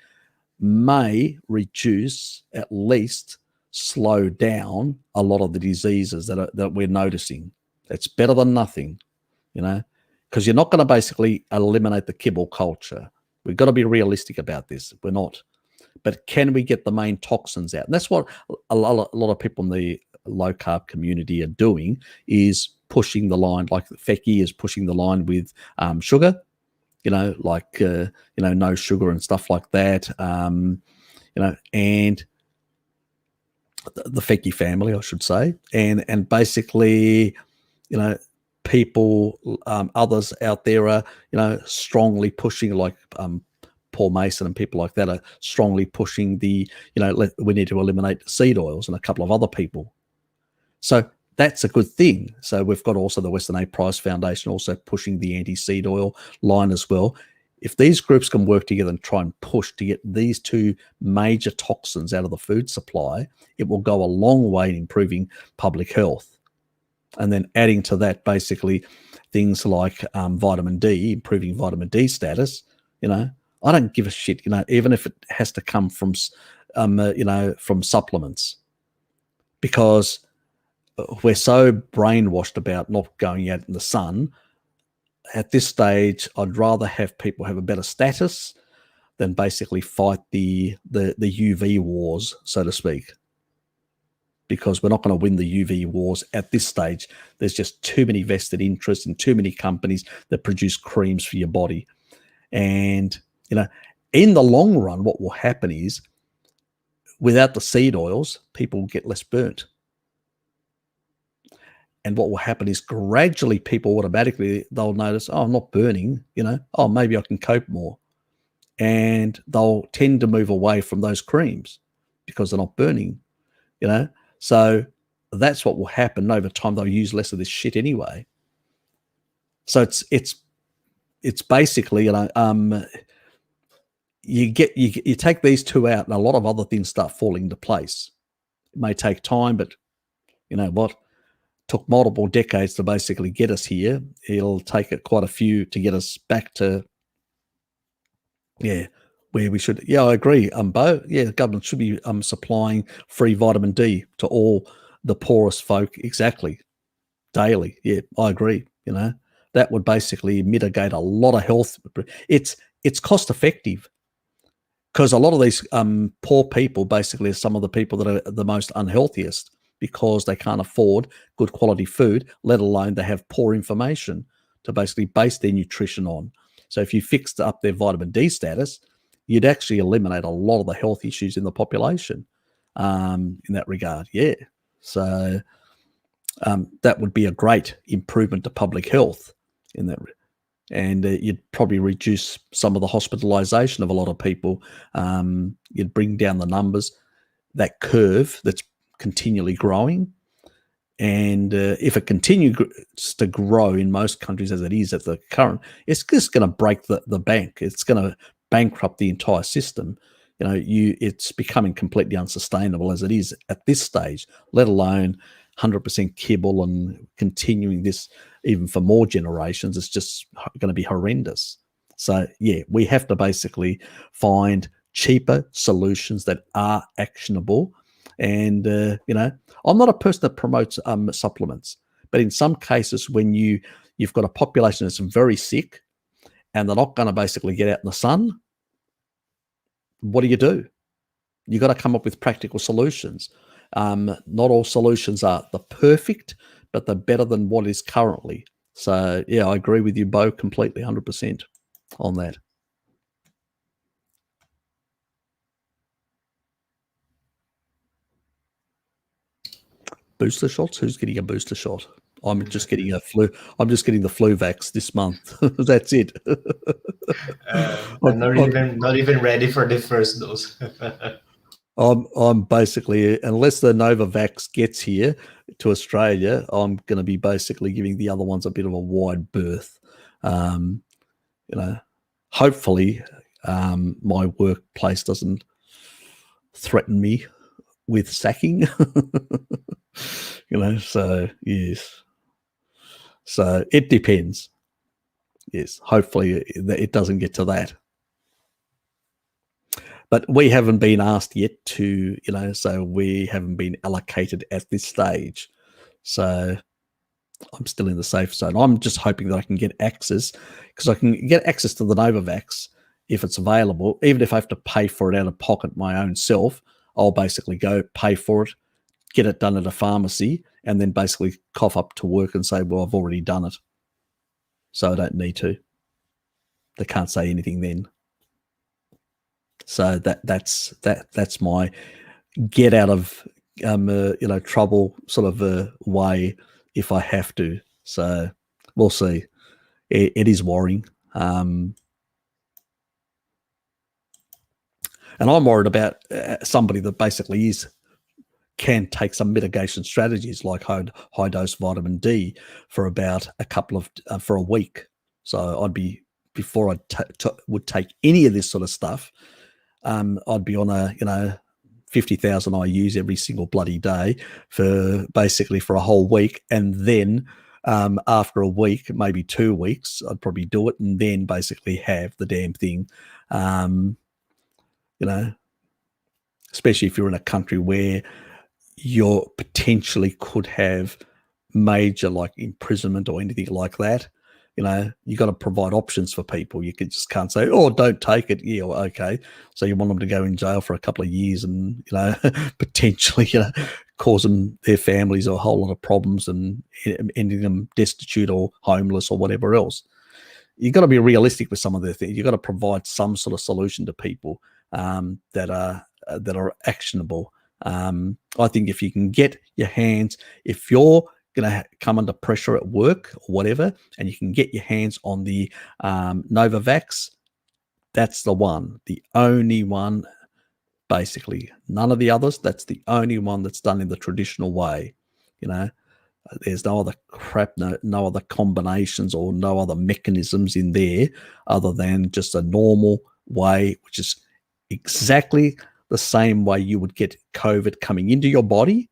[SPEAKER 1] may reduce, at least slow down a lot of the diseases that we're noticing. It's better than nothing, because you're not going to basically eliminate the kibble culture. We've got to be realistic about this. We're not. But can we get the main toxins out? And that's what a lot of people in the low-carb community are doing, is pushing the line, like Fecky is pushing the line with sugar, no sugar and stuff like that, and the Fecky family, I should say, and basically, people, others out there are, strongly pushing, like Paul Mason and people like that are strongly pushing the, we need to eliminate seed oils, and a couple of other people. So that's a good thing. So we've got also the Western A Price Foundation also pushing the anti-seed oil line as well. If these groups can work together and try and push to get these two major toxins out of the food supply, it will go a long way in improving public health. And then adding to that, basically, things like vitamin D, improving vitamin D status, I don't give a shit, even if it has to come from, from supplements, because we're so brainwashed about not going out in the sun. At this stage, I'd rather have people have a better status than basically fight the UV wars, so to speak, because we're not going to win the UV wars at this stage. There's just too many vested interests and too many companies that produce creams for your body. And, in the long run, what will happen is, without the seed oils, people will get less burnt. And what will happen is, gradually people automatically, they'll notice, oh, I'm not burning, oh, maybe I can cope more. And they'll tend to move away from those creams because they're not burning, So that's what will happen over time. They'll use less of this shit anyway. So it's basically, you take these two out and a lot of other things start falling into place. It may take time, but you know what? Took multiple decades to basically get us here. It'll take it quite a few to get us back to, where we should. Yeah, I agree. Bo. Yeah, the government should be supplying free vitamin D to all the poorest folk, exactly, daily. Yeah, I agree. That would basically mitigate a lot of health. It's cost effective, because a lot of these poor people basically are some of the people that are the most unhealthiest, because they can't afford good quality food, let alone they have poor information to basically base their nutrition on. So if you fixed up their vitamin D status, you'd actually eliminate a lot of the health issues in the population in that regard. Yeah. So that would be a great improvement to public health in that. And you'd probably reduce some of the hospitalization of a lot of people. You'd bring down the numbers, that curve that's continually growing. And if it continues to grow in most countries as it is at the current, it's just going to break the bank. It's going to bankrupt the entire system. It's becoming completely unsustainable as it is at this stage, let alone 100% kibble and continuing this even for more generations. It's just going to be horrendous. So yeah, we have to basically find cheaper solutions that are actionable. And I'm not a person that promotes supplements, but in some cases when you've got a population that's very sick and they're not going to basically get out in the sun, what do? You got to come up with practical solutions. Not all solutions are the perfect, but they're better than what is currently. So yeah, I agree with you, Bo, completely, 100% on that. Booster shots? Who's getting a booster shot? I'm just getting I'm just getting the flu vax this month. That's it.
[SPEAKER 3] I'm not even ready for the first dose.
[SPEAKER 1] I'm basically, unless the Novavax gets here to Australia, I'm going to be basically giving the other ones a bit of a wide berth. Hopefully my workplace doesn't threaten me with sacking. So yes. So it depends. Yes, hopefully it doesn't get to that. But we haven't been asked yet to, so we haven't been allocated at this stage. So I'm still in the safe zone. I'm just hoping that I can get access, because I can get access to the Novavax if it's available. Even if I have to pay for it out of pocket my own self, I'll basically go pay for it, get it done at a pharmacy, and then basically cough up to work and say, well, I've already done it, so I don't need to. They can't say anything then. So that's my get out of trouble sort of way if I have to. So we'll see. It is worrying, and I'm worried about somebody that basically can take some mitigation strategies like high dose vitamin D for about for a week. So I'd be, before I would take any of this sort of stuff, I'd be on a 50,000 IUs every single bloody day for a whole week, and then after a week, maybe 2 weeks, I'd probably do it, and then basically have the damn thing. Especially if you're in a country where you potentially could have major imprisonment or anything like that. You got to provide options for people. You just can't say, oh, don't take it. Yeah, well, okay. So you want them to go in jail for a couple of years and, potentially, cause them, their families, a whole lot of problems and ending them destitute or homeless or whatever else. You got to be realistic with some of the things. You got to provide some sort of solution to people that are actionable. I think if you can get your hands, if you're going to come under pressure at work or whatever, and you can get your hands on the Novavax, that's the one, the only one, basically. None of the others. That's the only one that's done in the traditional way. There's no other crap, no other combinations or no other mechanisms in there other than just a normal way, which is exactly the same way you would get COVID coming into your body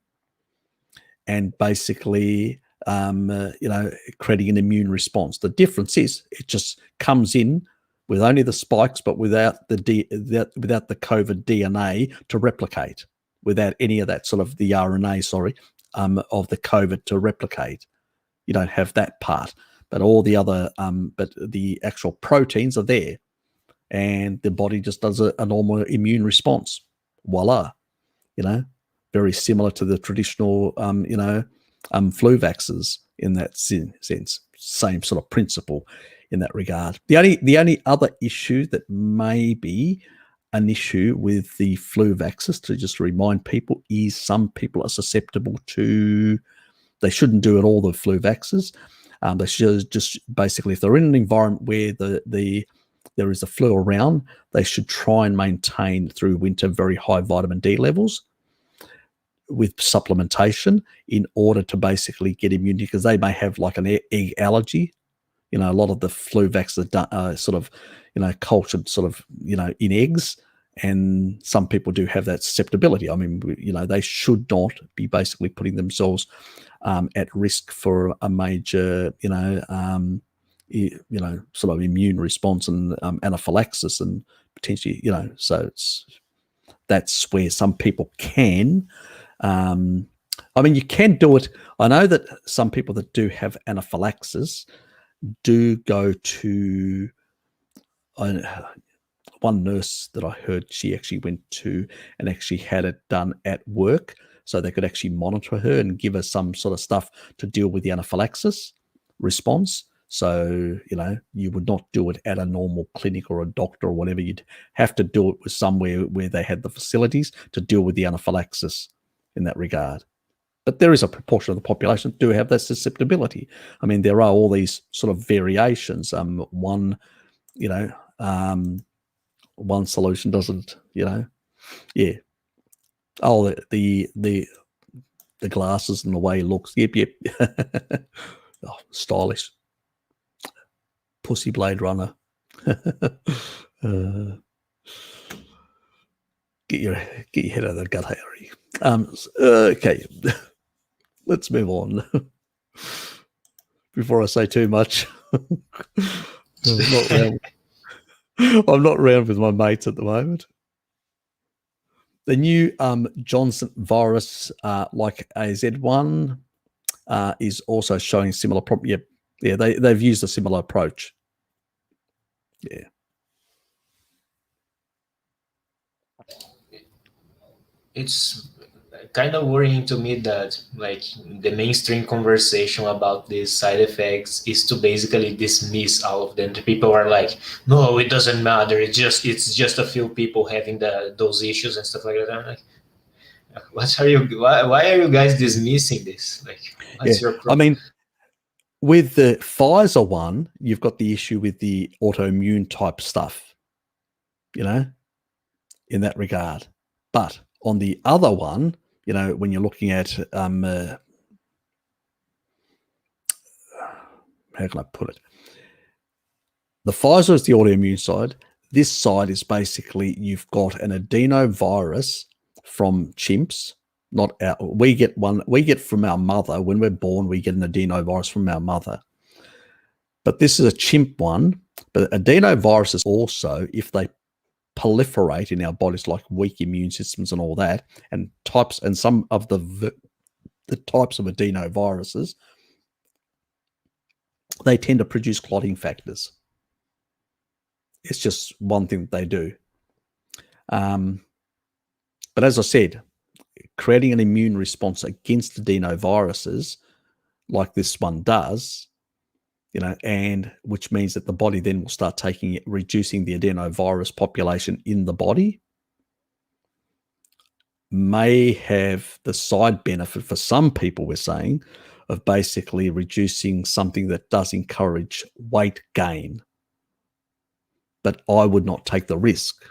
[SPEAKER 1] and basically, creating an immune response. The difference is it just comes in with only the spikes, but without the COVID DNA to replicate, without any of that sort of the RNA, of the COVID to replicate. You don't have that part, but all the other, but the actual proteins are there, and the body just does a normal immune response. Voila, very similar to the traditional, flu vaxxers in that sense. Same sort of principle in that regard. The only other issue that may be an issue with the flu vaxxers, to just remind people, is some people are susceptible to. They shouldn't do it all, the flu vaxxers. They should just basically, if they're in an environment where there is a flu around, they should try and maintain through winter very high vitamin D levels with supplementation in order to basically get immunity, because they may have like an egg allergy. A lot of the flu vaccines are sort of, cultured sort of, in eggs, and some people do have that susceptibility. I mean, they should not be basically putting themselves at risk for a major, sort of immune response and anaphylaxis, and potentially, so that's where some people can. You can do it. I know that some people that do have anaphylaxis do go to one nurse that I heard, she actually went to and actually had it done at work, so they could actually monitor her and give her some sort of stuff to deal with the anaphylaxis response. So, you would not do it at a normal clinic or a doctor or whatever. You'd have to do it with somewhere where they had the facilities to deal with the anaphylaxis in that regard. But there is a proportion of the population that do have that susceptibility. I mean, there are all these sort of variations. One solution doesn't, yeah. Oh, the glasses and the way he looks. Yep. Oh, stylish. Pussy Blade Runner. Get your head out of the gut, Harry. Okay. Let's move on before I say too much. I'm not round with my mates at the moment. The new Johnson virus, like AZ1, is also showing similar problem. Yeah, they've used a similar approach. Yeah.
[SPEAKER 3] It's kind of worrying to me that like the mainstream conversation about these side effects is to basically dismiss all of them. The people are like, no, it doesn't matter. It's just a few people having those issues and stuff like that. I'm like, why are you guys dismissing this? Like, what's your problem?
[SPEAKER 1] I mean, with the Pfizer one, you've got the issue with the autoimmune type stuff, in that regard. But on the other one, when you're looking at, how can I put it? The Pfizer is the autoimmune side. This side is basically you've got an adenovirus from chimps. We get from our mother. When we're born, we get an adenovirus from our mother. But this is a chimp one. But adenoviruses also, if they proliferate in our bodies, like weak immune systems and all that, and some of the types of adenoviruses, they tend to produce clotting factors. It's just one thing that they do. But as I said, creating an immune response against adenoviruses like this one does, and which means that the body then will start reducing the adenovirus population in the body, may have the side benefit for some people, we're saying, of basically reducing something that does encourage weight gain. But I would not take the risk,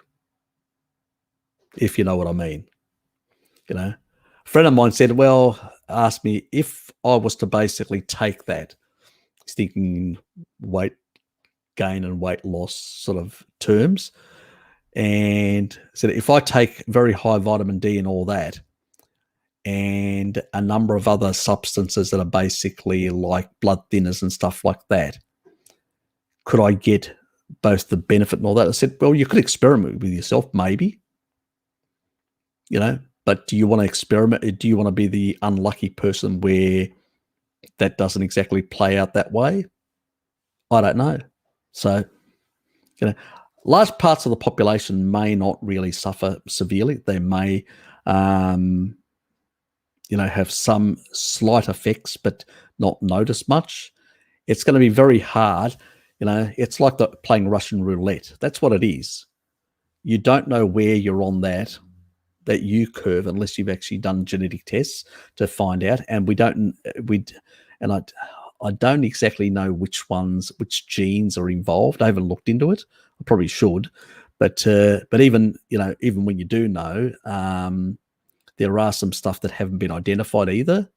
[SPEAKER 1] if you know what I mean. A friend of mine asked me if I was to basically take that, he's thinking weight gain and weight loss sort of terms, and said if I take very high vitamin D and all that, and a number of other substances that are basically like blood thinners and stuff like that, could I get both the benefit and all that? I said, well, you could experiment with yourself, maybe, but do you want to experiment? Do you want to be the unlucky person where that doesn't exactly play out that way? I don't know. So, large parts of the population may not really suffer severely. They may have some slight effects, but not notice much. It's going to be very hard. It's like playing Russian roulette. That's what it is. You don't know where you're on that U curve unless you've actually done genetic tests to find out. And I don't exactly know which genes are involved. I haven't looked into it. I probably should, but even when you do know, there are some stuff that haven't been identified either.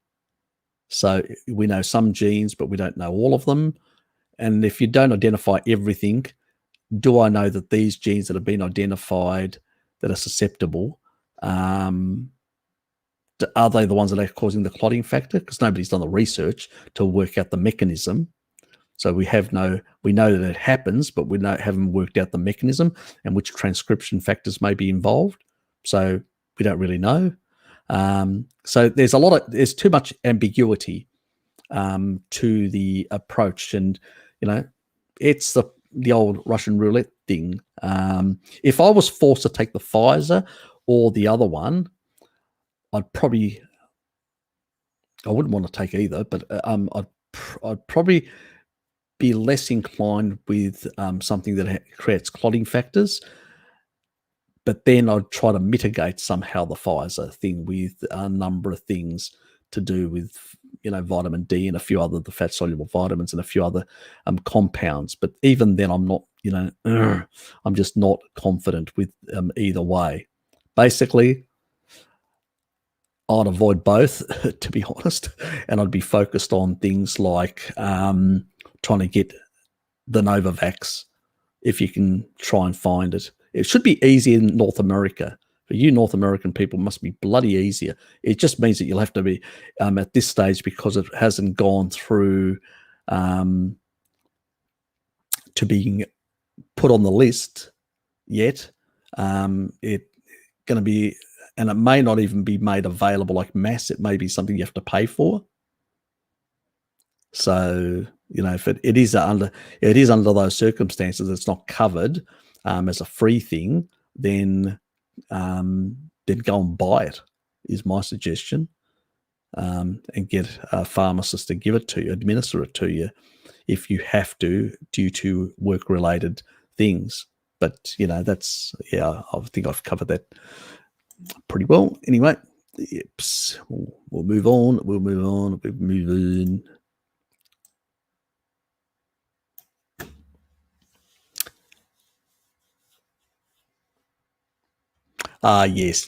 [SPEAKER 1] So we know some genes, but we don't know all of them. And if you don't identify everything, do I know that these genes that have been identified that are susceptible, are they the ones that are causing the clotting factor? Because nobody's done the research to work out the mechanism. So we know that it happens, but we haven't worked out the mechanism and which transcription factors may be involved. So we don't really know. So there's too much ambiguity to the approach, and it's the old Russian roulette thing. If I was forced to take the Pfizer or the other one, I wouldn't want to take either, but I'd probably be less inclined with something that creates clotting factors. But then I'd try to mitigate somehow the Pfizer thing with a number of things to do with, vitamin D and a few other, the fat soluble vitamins and a few other compounds. But even then, I'm not, I'm just not confident with either way. Basically, I'd avoid both, to be honest, and I'd be focused on things like trying to get the Novavax, if you can try and find it. It should be easy in North America. For you North American people, it must be bloody easier. It just means that you'll have to be, at this stage, because it hasn't gone through to being put on the list yet. It's going to be, and it may not even be made available like mass. It may be something you have to pay for. So, if it is under those circumstances, it's not covered as a free thing, then go and buy it, is my suggestion, and get a pharmacist to give it to you, administer it to you if you have to, due to work-related things. But, that's, I think I've covered that pretty well. Anyway, we'll move on. We'll move on. Yes.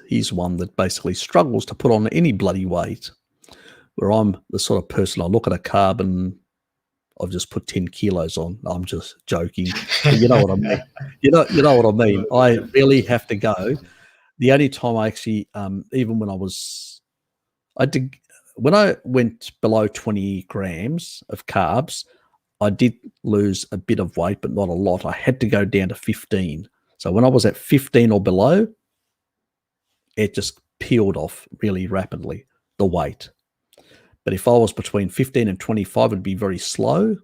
[SPEAKER 1] He's one that basically struggles to put on any bloody weight, where I'm the sort of person, I look at a carb and I've just put 10 kilos on. I'm just joking. But you know what I mean? You know what I mean? I really have to go. The only time I actually, even when when I went below 20 grams of carbs, I did lose a bit of weight, but not a lot. I had to go down to 15. So when I was at 15 or below, it just peeled off really rapidly, the weight. But if I was between 15 and 25, it'd be very slow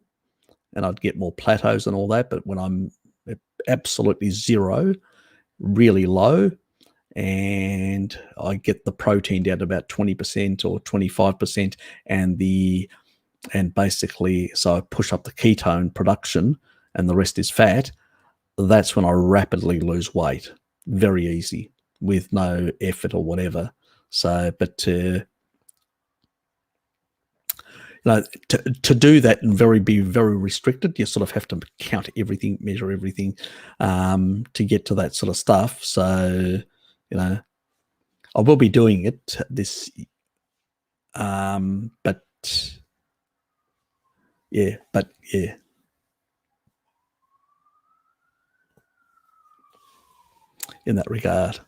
[SPEAKER 1] and I'd get more plateaus and all that. But when I'm at absolutely zero, really low, and I get the protein down to about 20% or 25%, and basically, so I push up the ketone production and the rest is fat, that's when I rapidly lose weight. Very easy, with no effort or whatever. So, but to do that and be very restricted, you sort of have to count everything, measure everything, to get to that sort of stuff. So, I will be doing it this, but yeah. In that regard.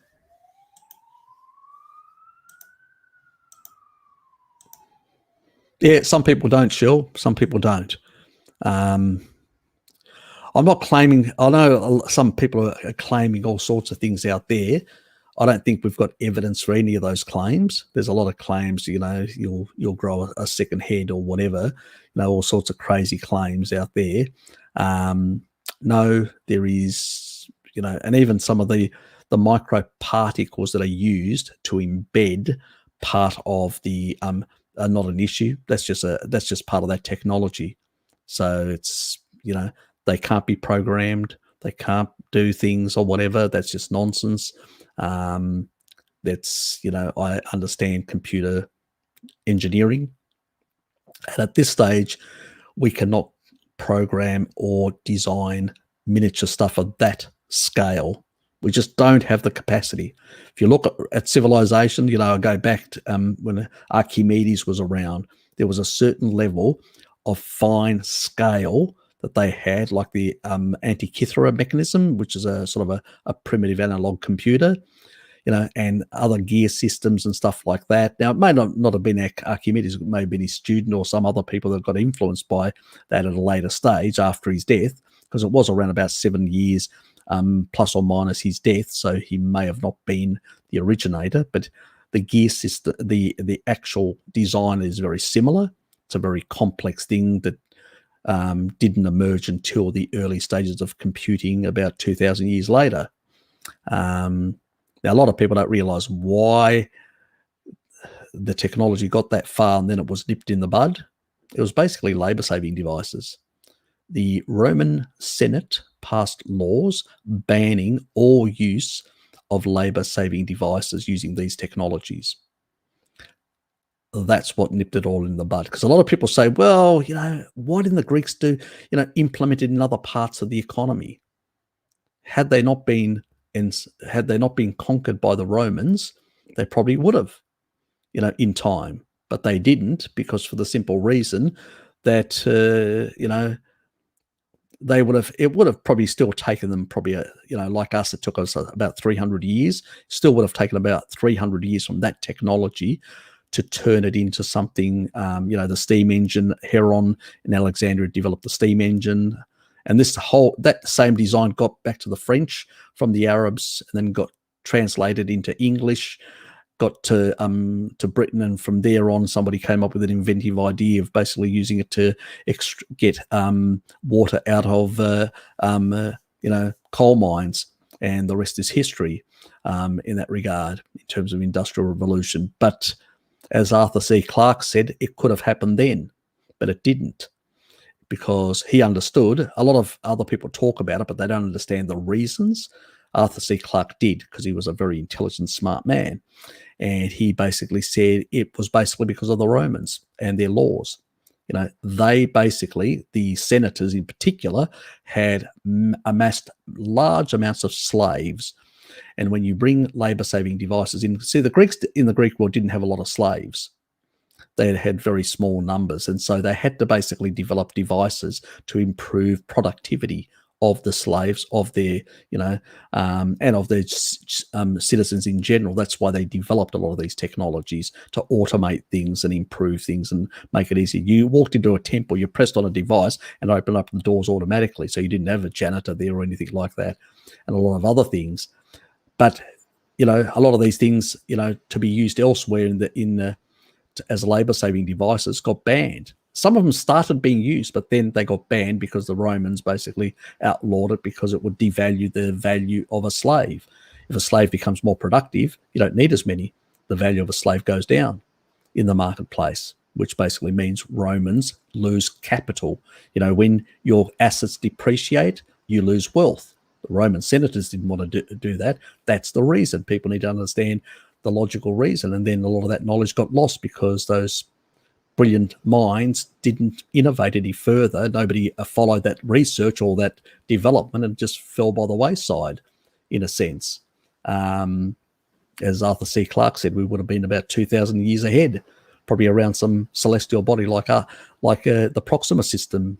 [SPEAKER 1] Yeah, some people don't, Shell. Some people don't. I'm not claiming, I know some people are claiming all sorts of things out there. I don't think we've got evidence for any of those claims. There's a lot of claims, you'll grow a second head or whatever, all sorts of crazy claims out there. No, there is, and even some of the microparticles that are used to embed part of the not an issue. That's just part of that technology. So it's, they can't be programmed, they can't do things or whatever. That's just nonsense. That's, I understand computer engineering, and at this stage we cannot program or design miniature stuff of that scale. We just don't have the capacity. If you look at civilization, I go back to when Archimedes was around, there was a certain level of fine scale that they had, like the Antikythera mechanism, which is a sort of a primitive analog computer, and other gear systems and stuff like that. Now, it may not have been Archimedes, it may have been his student or some other people that got influenced by that at a later stage after his death, because it was around about 7 years plus or minus his death, so he may have not been the originator, but the gear system, the actual design is very similar. It's a very complex thing that didn't emerge until the early stages of computing about 2,000 years later. Now, a lot of people don't realize why the technology got that far and then it was nipped in the bud. It was basically labor-saving devices. The Roman Senate passed laws banning all use of labor-saving devices using these technologies. That's what nipped it all in the bud. Because a lot of people say, well, why didn't the Greeks do, implement it in other parts of the economy? Had they not been conquered by the Romans, they probably would have, in time. But they didn't, because for the simple reason that, it would have probably still taken them like us, it took us about 300 years, still would have taken about 300 years from that technology to turn it into something, the steam engine. Heron in Alexandria developed the steam engine. And that same design got back to the French from the Arabs, and then got translated into English, got to Britain, and from there on, somebody came up with an inventive idea of basically using it to get water out of coal mines, and the rest is history in that regard in terms of industrial revolution. But as Arthur C. Clarke said, it could have happened then, but it didn't. Because he understood. A lot of other people talk about it, but they don't understand the reasons. Arthur C. Clarke did, because he was a very intelligent, smart man. And he basically said it was basically because of the Romans and their laws. They basically, the senators in particular, had amassed large amounts of slaves. And when you bring labor-saving devices in, see, the Greeks in the Greek world didn't have a lot of slaves. They had very small numbers, and so they had to basically develop devices to improve productivity of the slaves, of their, and of their citizens in general. That's why they developed a lot of these technologies to automate things and improve things and make it easy. You walked into a temple, you pressed on a device and opened up the doors automatically, so you didn't have a janitor there or anything like that, and a lot of other things. But a lot of these things, to be used elsewhere in the as labor-saving devices got banned. Some of them started being used, but then they got banned because the Romans basically outlawed it because it would devalue the value of a slave. If a slave becomes more productive, you don't need as many. The value of a slave goes down in the marketplace, which basically means Romans lose capital. When your assets depreciate, you lose wealth. The Roman senators didn't want to do that. That's the reason. People need to understand the logical reason, and then a lot of that knowledge got lost because those brilliant minds didn't innovate any further. Nobody followed that research or that development, and just fell by the wayside in a sense. As Arthur C. Clarke said, we would have been about 2,000 years ahead, probably around some celestial body like the Proxima system,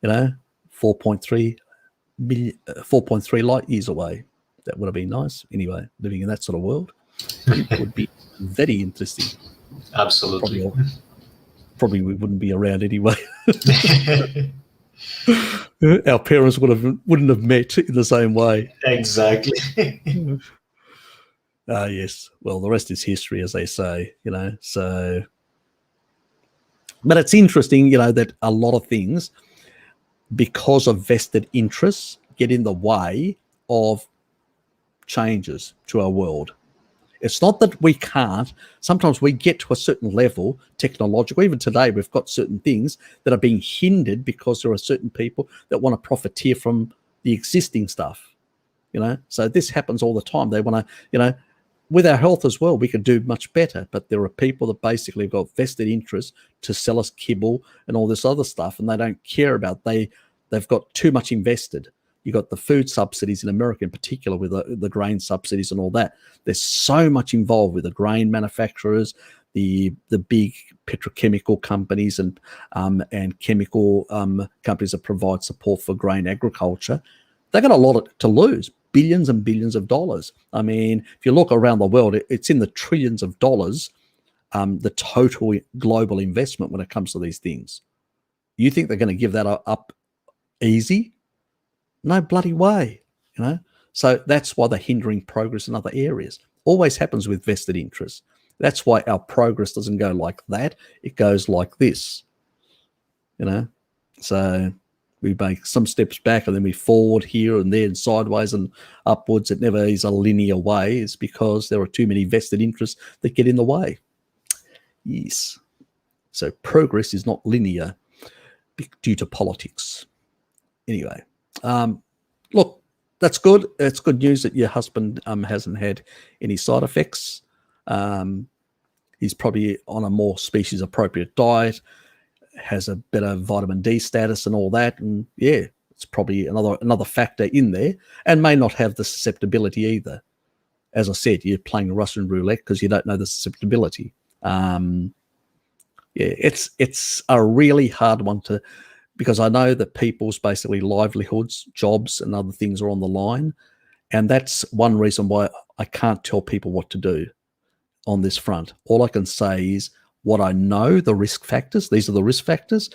[SPEAKER 1] 4.3 light years away. That would have been nice. Anyway, living in that sort of world, it would be very interesting.
[SPEAKER 3] Absolutely.
[SPEAKER 1] Probably we wouldn't be around anyway. Our parents wouldn't have met in the same way.
[SPEAKER 3] Exactly.
[SPEAKER 1] Yes. Well, the rest is history, as they say. So, but it's interesting, that a lot of things, because of vested interests, get in the way of changes to our world. It's not that we can't. Sometimes we get to a certain level, technological. Even today, we've got certain things that are being hindered because there are certain people that want to profiteer from the existing stuff. So this happens all the time. They want to, with our health as well, we could do much better. But there are people that basically have got vested interest to sell us kibble and all this other stuff, and they don't care about. They've got too much invested. You got the food subsidies in America, in particular, with the grain subsidies and all that. There's so much involved with the grain manufacturers, the big petrochemical companies and chemical companies that provide support for grain agriculture. They got a lot to lose, billions and billions of dollars. I mean, if you look around the world, it's in the trillions of dollars, the total global investment when it comes to these things. You think they're going to give that up easy? No bloody way, So that's why they're hindering progress in other areas. Always happens with vested interests. That's why our progress doesn't go like that. It goes like this, So we make some steps back and then we forward here and there and sideways and upwards. It never is a linear way. It's because there are too many vested interests that get in the way. Yes. So progress is not linear due to politics. Anyway, look, that's good. It's good news that your husband hasn't had any side effects. He's probably on a more species appropriate diet, has a better vitamin D status and all that. And yeah, it's probably another factor in there, and may not have the susceptibility either. As I said, you're playing Russian roulette because you don't know the susceptibility. It's a really hard one because I know that people's basically livelihoods, jobs and other things are on the line. And that's one reason why I can't tell people what to do on this front. All I can say is what I know, the risk factors. These are the risk factors.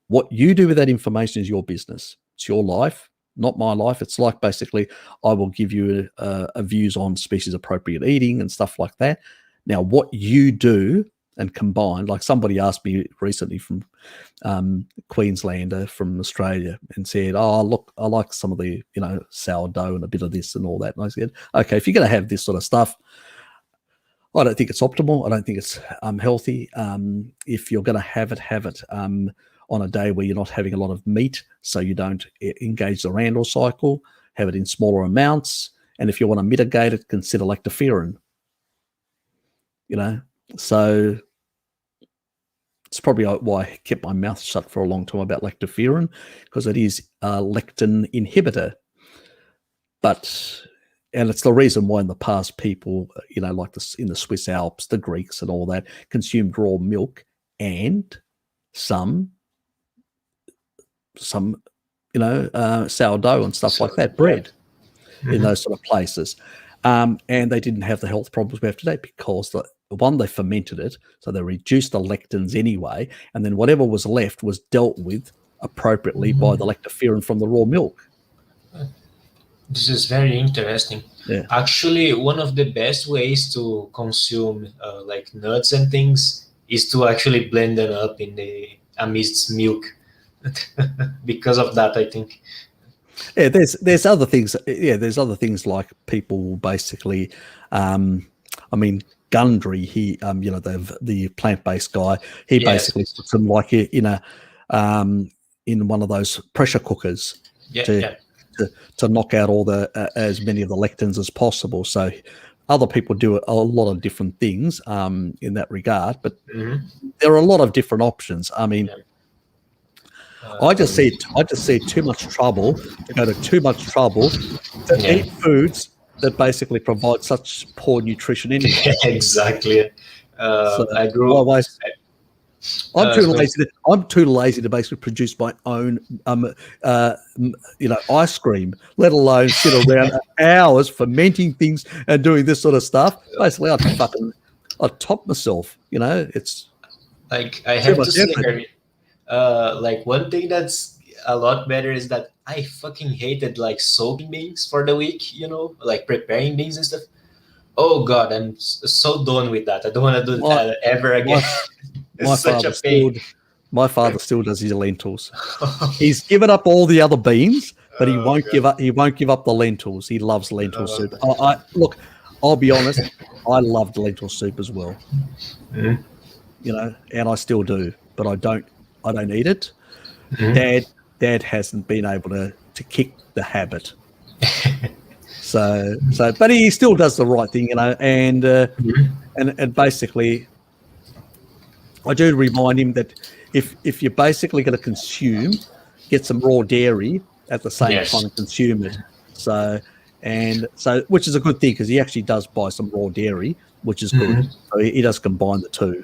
[SPEAKER 1] What you do with that information is your business. It's your life, not my life. It's like basically I will give you a views on species appropriate eating and stuff like that. Now, what you do and combine, like somebody asked me recently from Queensland, from Australia, and said, oh, look, I like some of the, sourdough and a bit of this and all that. And I said, okay, if you're going to have this sort of stuff, I don't think it's optimal. I don't think it's healthy. If you're going to have it on a day where you're not having a lot of meat, so you don't engage the Randall cycle, have it in smaller amounts. And if you want to mitigate it, consider lactoferrin. So it's probably why I kept my mouth shut for a long time about lactoferrin, because it is a lectin inhibitor. And it's the reason why in the past people, like this in the Swiss Alps, the Greeks and all that, consumed raw milk and some sourdough and stuff like that, bread, in those sort of places. And they didn't have the health problems we have today because they fermented it, so they reduced the lectins anyway, and then whatever was left was dealt with appropriately by the lactoferrin from the raw milk.
[SPEAKER 3] This is very interesting.
[SPEAKER 1] Yeah.
[SPEAKER 3] Actually, one of the best ways to consume like nuts and things is to actually blend them up amidst milk. Because of that, I think.
[SPEAKER 1] Yeah, there's other things. Yeah, there's other things like people basically. Gundry, he, the plant-based guy, he basically puts them like in one of those pressure cookers to knock out all as many of the lectins as possible. So other people do a lot of different things in that regard, but there are a lot of different options. I mean, I just see too much trouble to go to too much trouble to eat foods that basically provide such poor nutrition anyway.
[SPEAKER 3] Exactly. I grew up.
[SPEAKER 1] I'm too lazy to basically produce my own, ice cream, let alone sit around hours fermenting things and doing this sort of stuff. Basically, I'd top myself. It's like I have to say, like one thing that's a lot better is that I fucking hated like soaking beans for the week, like preparing beans and stuff. Oh God, I'm so done with that. I don't want to do that ever again. It's such a pain. My father still does his lentils. He's given up all the other beans, but he won't give up. He won't give up the lentils. He loves lentil soup. I'll be honest, I loved lentil soup as well.
[SPEAKER 3] Mhm.
[SPEAKER 1] You know, and I still do, but I don't eat it.
[SPEAKER 3] Mhm.
[SPEAKER 1] Dad hasn't been able to kick the habit. So, but he still does the right thing, you know, and basically, I do remind him that if you're basically going to consume, get some raw dairy at the same
[SPEAKER 3] Yes.
[SPEAKER 1] time and consume it. So, which is a good thing because he actually does buy some raw dairy, which is good.
[SPEAKER 3] Mhm.
[SPEAKER 1] So he does combine the two.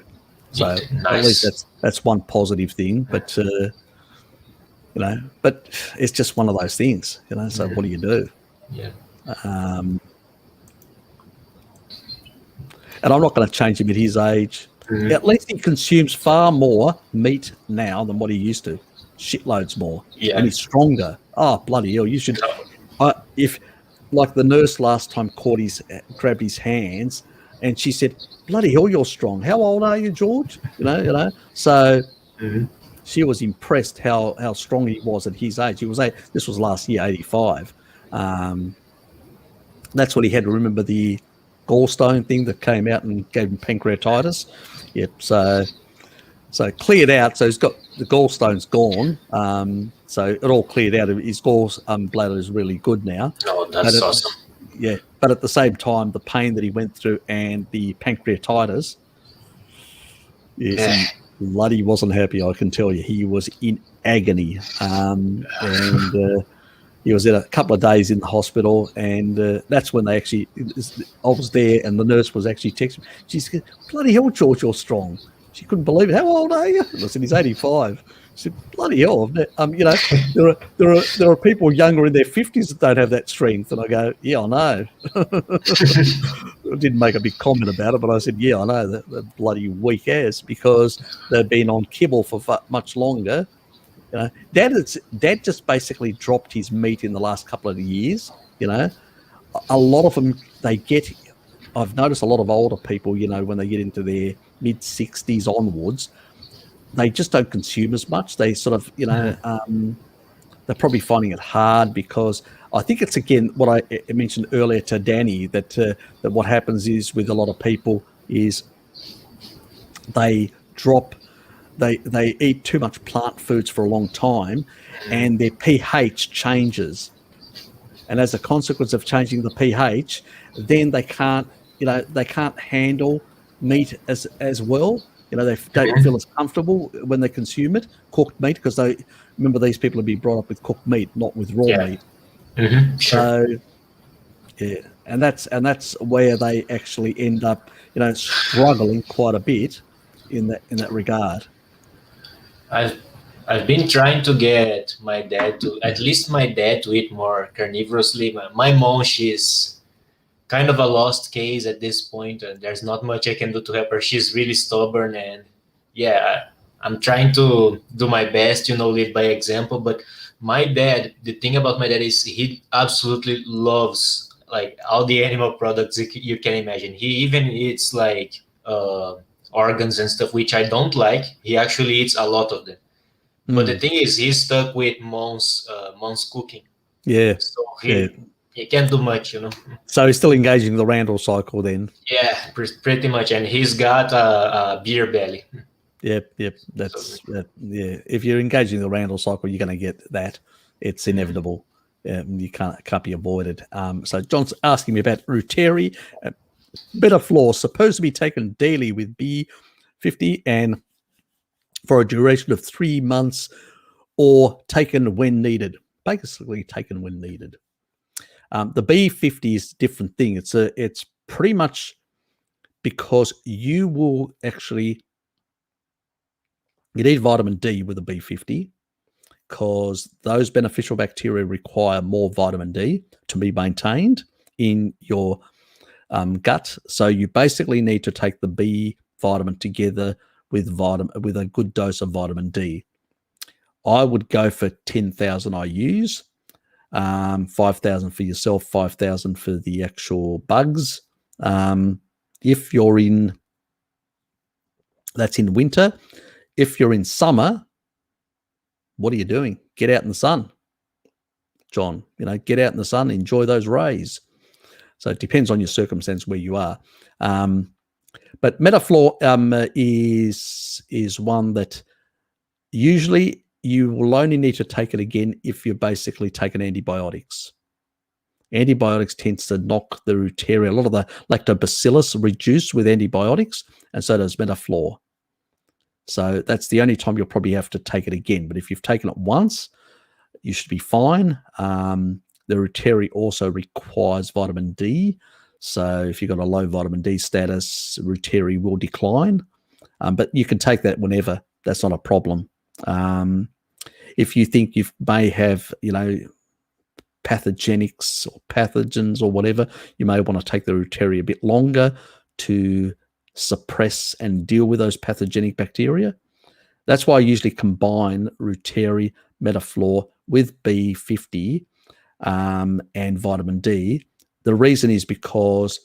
[SPEAKER 1] So at least
[SPEAKER 3] Nice.
[SPEAKER 1] that's one positive thing. But you know, but it's just one of those things, you know. So what do you do?
[SPEAKER 3] Yeah.
[SPEAKER 1] And I'm not going to change him at his age.
[SPEAKER 3] Mhm.
[SPEAKER 1] At least he consumes far more meat now than what he used to. Shitloads more.
[SPEAKER 3] Yeah.
[SPEAKER 1] And he's stronger. Oh, bloody hell. You should.
[SPEAKER 3] No.
[SPEAKER 1] If, like the nurse last time grabbed his hands and she said, bloody hell, you're strong. How old are you, George? You know. So
[SPEAKER 3] Mhm.
[SPEAKER 1] she was impressed how strong he was at his age. This was last year, 85. That's what he had to remember, the gallstone thing that came out and gave him pancreatitis. Yep. So cleared out. So he's got the gallstone's gone. So it all cleared out. His gallbladder is really good now.
[SPEAKER 3] Oh, that's awesome.
[SPEAKER 1] Yeah. But at the same time, the pain that he went through and the pancreatitis, yes, bloody wasn't happy. I can tell you, he was in agony. And he was in a couple of days in the hospital, and that's when I was there, and the nurse was actually texting me. She said, bloody hell, George, you're strong. She couldn't believe it. How old are you? And I said, he's 85. She said, bloody hell. You know, there are people younger in their 50s that don't have that strength. And I go, yeah, I know. I didn't make a big comment about it, but I said, yeah, I know. They're bloody weak ass because they've been on kibble for much longer. You know, Dad just basically dropped his meat in the last couple of years. You know, a lot of them, I've noticed a lot of older people, you know, when they get into their mid 60s onwards, they just don't consume as much. They sort of, you know, they're probably finding it hard because I think it's, again, what I mentioned earlier to Danny, that what happens is with a lot of people is they eat too much plant foods for a long time and their pH changes. And as a consequence of changing the pH, then they can't handle meat as well. You know, they don't feel as comfortable when they consume it, cooked meat, because remember, these people have been brought up with cooked meat, not with raw meat.
[SPEAKER 3] Mm-hmm. Sure.
[SPEAKER 1] So, yeah, and that's where they actually end up, you know, struggling quite a bit in that regard.
[SPEAKER 3] I've been trying to get my dad to eat more carnivorously. My mom, she's kind of a lost case at this point, and there's not much I can do to help her. She's really stubborn, and yeah, I'm trying to do my best, you know, lead by example. But my dad, the thing about my dad is he absolutely loves like all the animal products you can imagine. He even eats like organs and stuff, which I don't like. He actually eats a lot of them. But the thing is, he's stuck with mom's cooking.
[SPEAKER 1] Yeah.
[SPEAKER 3] So he can't do much, you know.
[SPEAKER 1] So he's still engaging the Randall cycle then.
[SPEAKER 3] Yeah, pretty much. And he's got a beer belly.
[SPEAKER 1] Yep. That's yeah. If you're engaging the Randall cycle, you're going to get that. It's inevitable. You can't be avoided. So John's asking me about Ruteri. Better floor, supposed to be taken daily with B50 and for a duration of 3 months, or taken when needed. Basically taken when needed. The B50 is a different thing. It's pretty much because you need vitamin D with a B50, because those beneficial bacteria require more vitamin D to be maintained in your gut. So you basically need to take the B vitamin together with a good dose of vitamin D. I would go for 10,000 IUs, 5,000 for yourself, 5,000 for the actual bugs. If you're that's in winter. If you're in summer, what are you doing? Get out in the sun, John. You know, get out in the sun, enjoy those rays. So it depends on your circumstance where you are. But Metaflor is one that usually you will only need to take it again if you're basically taking antibiotics. Antibiotics tends to knock the Reuteria. A lot of the lactobacillus reduce with antibiotics, and so does Metaflor. So that's the only time you'll probably have to take it again. But if you've taken it once, you should be fine. The Reuteria also requires vitamin D. So if you've got a low vitamin D status, Reuteria will decline. But you can take that whenever. That's not a problem. If you think you may have, pathogenics or pathogens or whatever, you may want to take the Reuteria a bit longer to suppress and deal with those pathogenic bacteria. That's why I usually combine Reuteria, Metaflor with B50 and vitamin D. The reason is because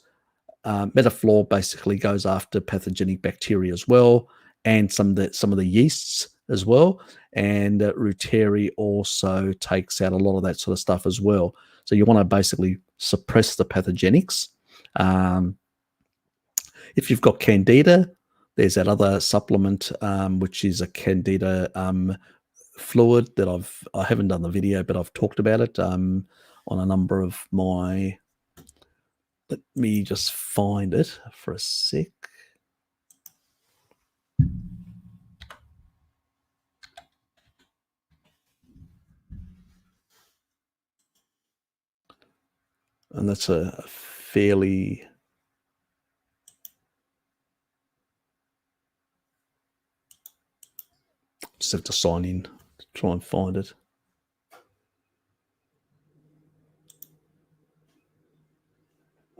[SPEAKER 1] Metaflor basically goes after pathogenic bacteria as well, and some of the yeasts as well, and Reuteria also takes out a lot of that sort of stuff as well. So you want to basically suppress the pathogenics. If you've got Candida, there's that other supplement which is a Candida fluid that I haven't done the video, but I've talked about it on a number of my. Let me just find it for a sec. And that's a fairly just have to sign in to try and find it.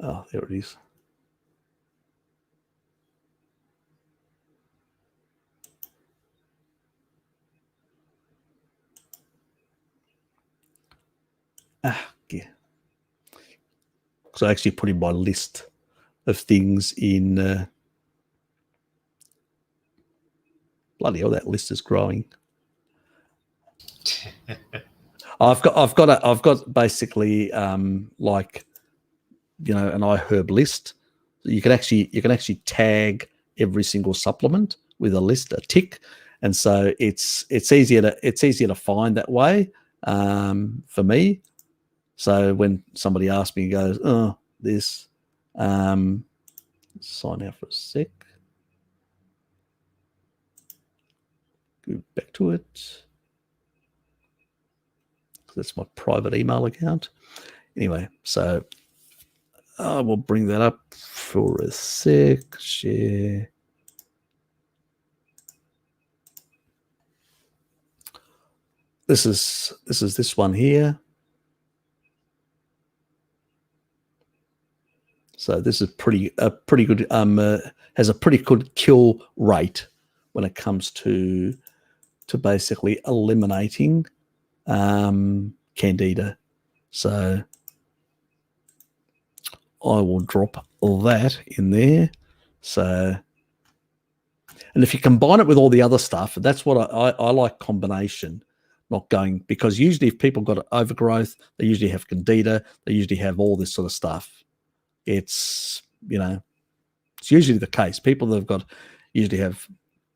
[SPEAKER 1] Oh, there it is. Yeah. So I actually put in my list of things in. Bloody hell, that list is growing. I've got basically like, an iHerb list. You can actually tag every single supplement with a tick, and so it's easier to find that way for me. So when somebody asks me, goes, "Oh, this," sign out for a sec. Go back to it. That's my private email account. Anyway, so I will bring that up for a sec. Share. This is this one here. So this is pretty good. Has a pretty good kill rate when it comes to basically eliminating Candida. So I will drop all that in there. So, and if you combine it with all the other stuff, that's what I like combination, not going, because usually if people got overgrowth, they usually have Candida, they usually have all this sort of stuff. It's, it's usually the case. People that have got usually have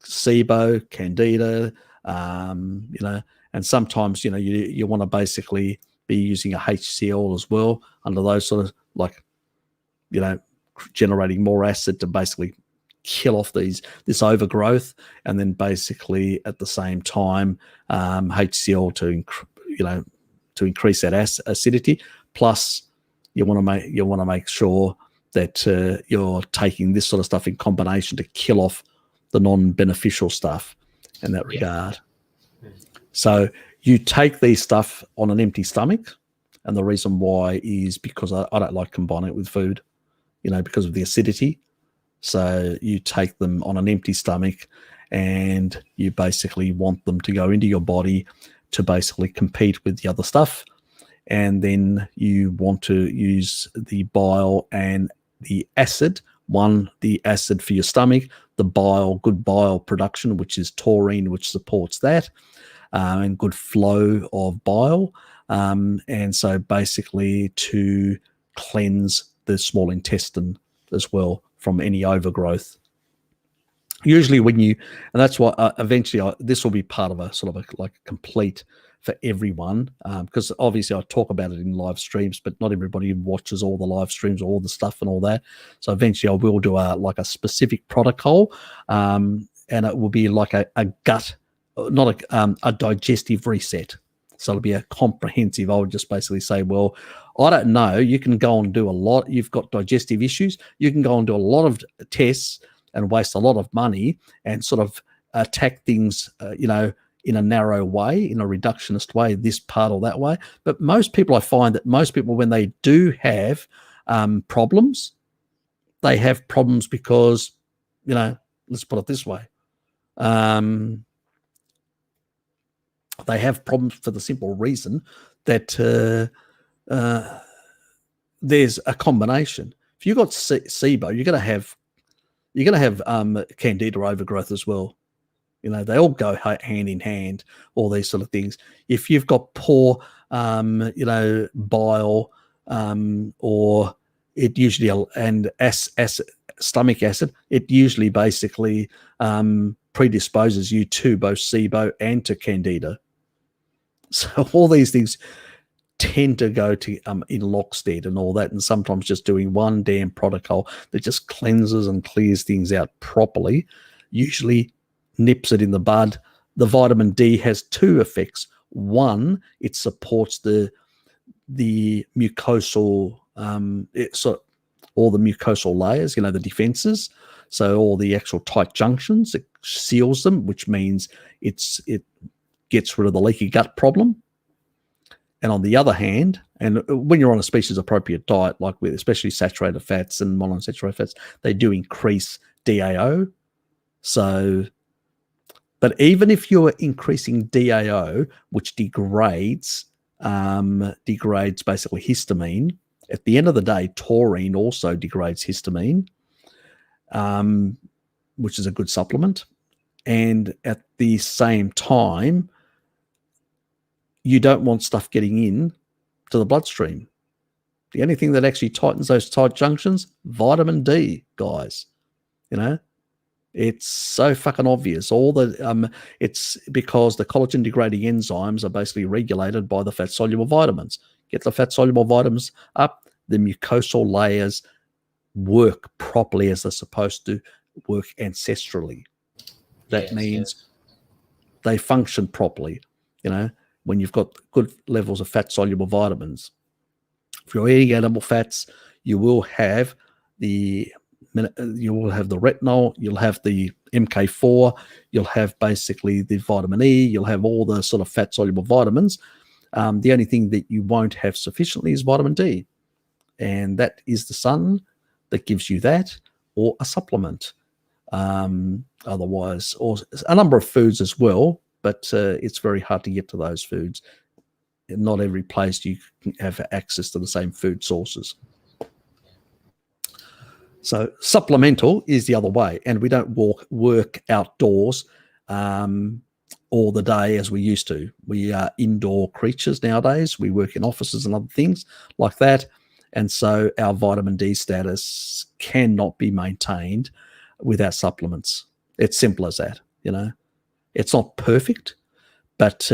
[SPEAKER 1] SIBO, Candida, and sometimes, you want to basically be using a HCl as well under those sort of generating more acid to basically kill off this overgrowth, and then basically at the same time HCl to increase that acidity. Plus, you want to make sure that you're taking this sort of stuff in combination to kill off the non-beneficial stuff in that regard. So you take these stuff on an empty stomach, and the reason why is because I don't like combining it with food, because of the acidity. So you take them on an empty stomach, and you basically want them to go into your body to basically compete with the other stuff. And then you want to use the bile and the acid. One, the acid for your stomach, the bile, good bile production, which is taurine, which supports that, and good flow of bile. And so basically to cleanse the small intestine as well from any overgrowth. Usually and that's why eventually this will be part of a sort of like a complete for everyone, because obviously I talk about it in live streams, but not everybody watches all the live streams, all the stuff and all that. So eventually I will do a specific protocol, and it will be like a gut, not a digestive reset. So it'll be a comprehensive. I would just basically say, well, I don't know. You can go and do a lot. You've got digestive issues. You can go and do a lot of tests and waste a lot of money and sort of attack things, in a narrow way, in a reductionist way, this part or that way. But most people, I find that most people, when they do have problems, they have problems because, let's put it this way. They have problems for the simple reason that there's a combination. If you've got SIBO, you're going to have candida overgrowth as well. They all go hand in hand, all these sort of things. If you've got poor, bile, or it usually, and stomach acid, it usually basically predisposes you to both SIBO and to candida. So all these things tend to go to in lockstep and all that, and sometimes just doing one damn protocol that just cleanses and clears things out properly usually nips it in the bud. The vitamin D has two effects. One, it supports the mucosal, all the mucosal layers, the defenses. So all the actual tight junctions, it seals them, which means it gets rid of the leaky gut problem. And on the other hand, and when you're on a species-appropriate diet, like with especially saturated fats and monounsaturated fats, they do increase DAO. So, but even if you're increasing DAO, which degrades basically histamine, at the end of the day, taurine also degrades histamine, which is a good supplement. And at the same time, you don't want stuff getting in to the bloodstream. The only thing that actually tightens those tight junctions, vitamin D, guys. It's so fucking obvious. It's because the collagen degrading enzymes are basically regulated by the fat soluble vitamins. Get the fat soluble vitamins up, the mucosal layers work properly as they're supposed to work ancestrally. That means they function properly, when you've got good levels of fat soluble vitamins. If you're eating animal fats, you will have the retinol, you'll have the MK4, you'll have basically the vitamin E, you'll have all the sort of fat soluble vitamins. The only thing that you won't have sufficiently is vitamin D, and that is the sun that gives you that, or a supplement. Otherwise, or a number of foods as well, but it's very hard to get to those foods. Not every place you can have access to the same food sources. So supplemental is the other way, and we don't work outdoors all the day as we used to. We are indoor creatures nowadays. We work in offices and other things like that, and so our vitamin D status cannot be maintained without supplements. It's simple as that. It's not perfect, but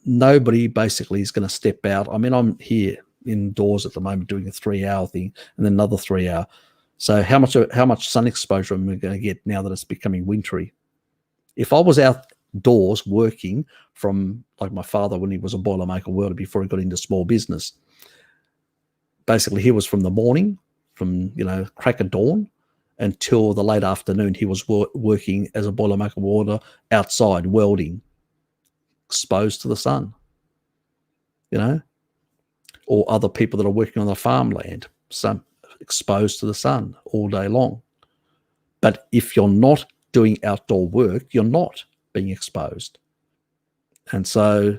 [SPEAKER 1] nobody basically is going to step out. I mean, I'm here indoors at the moment doing a 3-hour thing and then another 3-hour. So how much sun exposure am I going to get now that it's becoming wintry? If I was outdoors working from, like my father when he was a Boilermaker welder before he got into small business, basically he was from the morning, from crack of dawn, until the late afternoon, he was working as a Boilermaker welder outside welding, exposed to the sun, or other people that are working on the farmland, some exposed to the sun all day long. But if you're not doing outdoor work, you're not being exposed. And so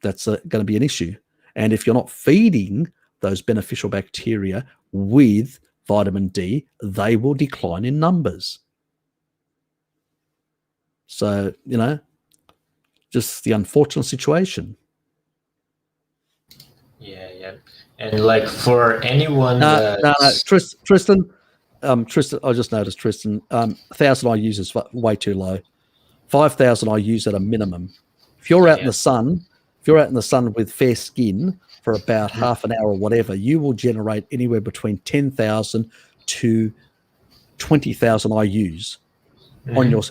[SPEAKER 1] that's going to be an issue. And if you're not feeding those beneficial bacteria with vitamin D, they will decline in numbers. So, just the unfortunate situation.
[SPEAKER 3] Yeah. And like for anyone
[SPEAKER 1] No, Tristan, I just noticed Tristan, 1,000 IUs is way too low. 5,000 IUs at a minimum. If you're out in the sun, with fair skin for about half an hour or whatever, you will generate anywhere between 10,000 to 20,000 IUs on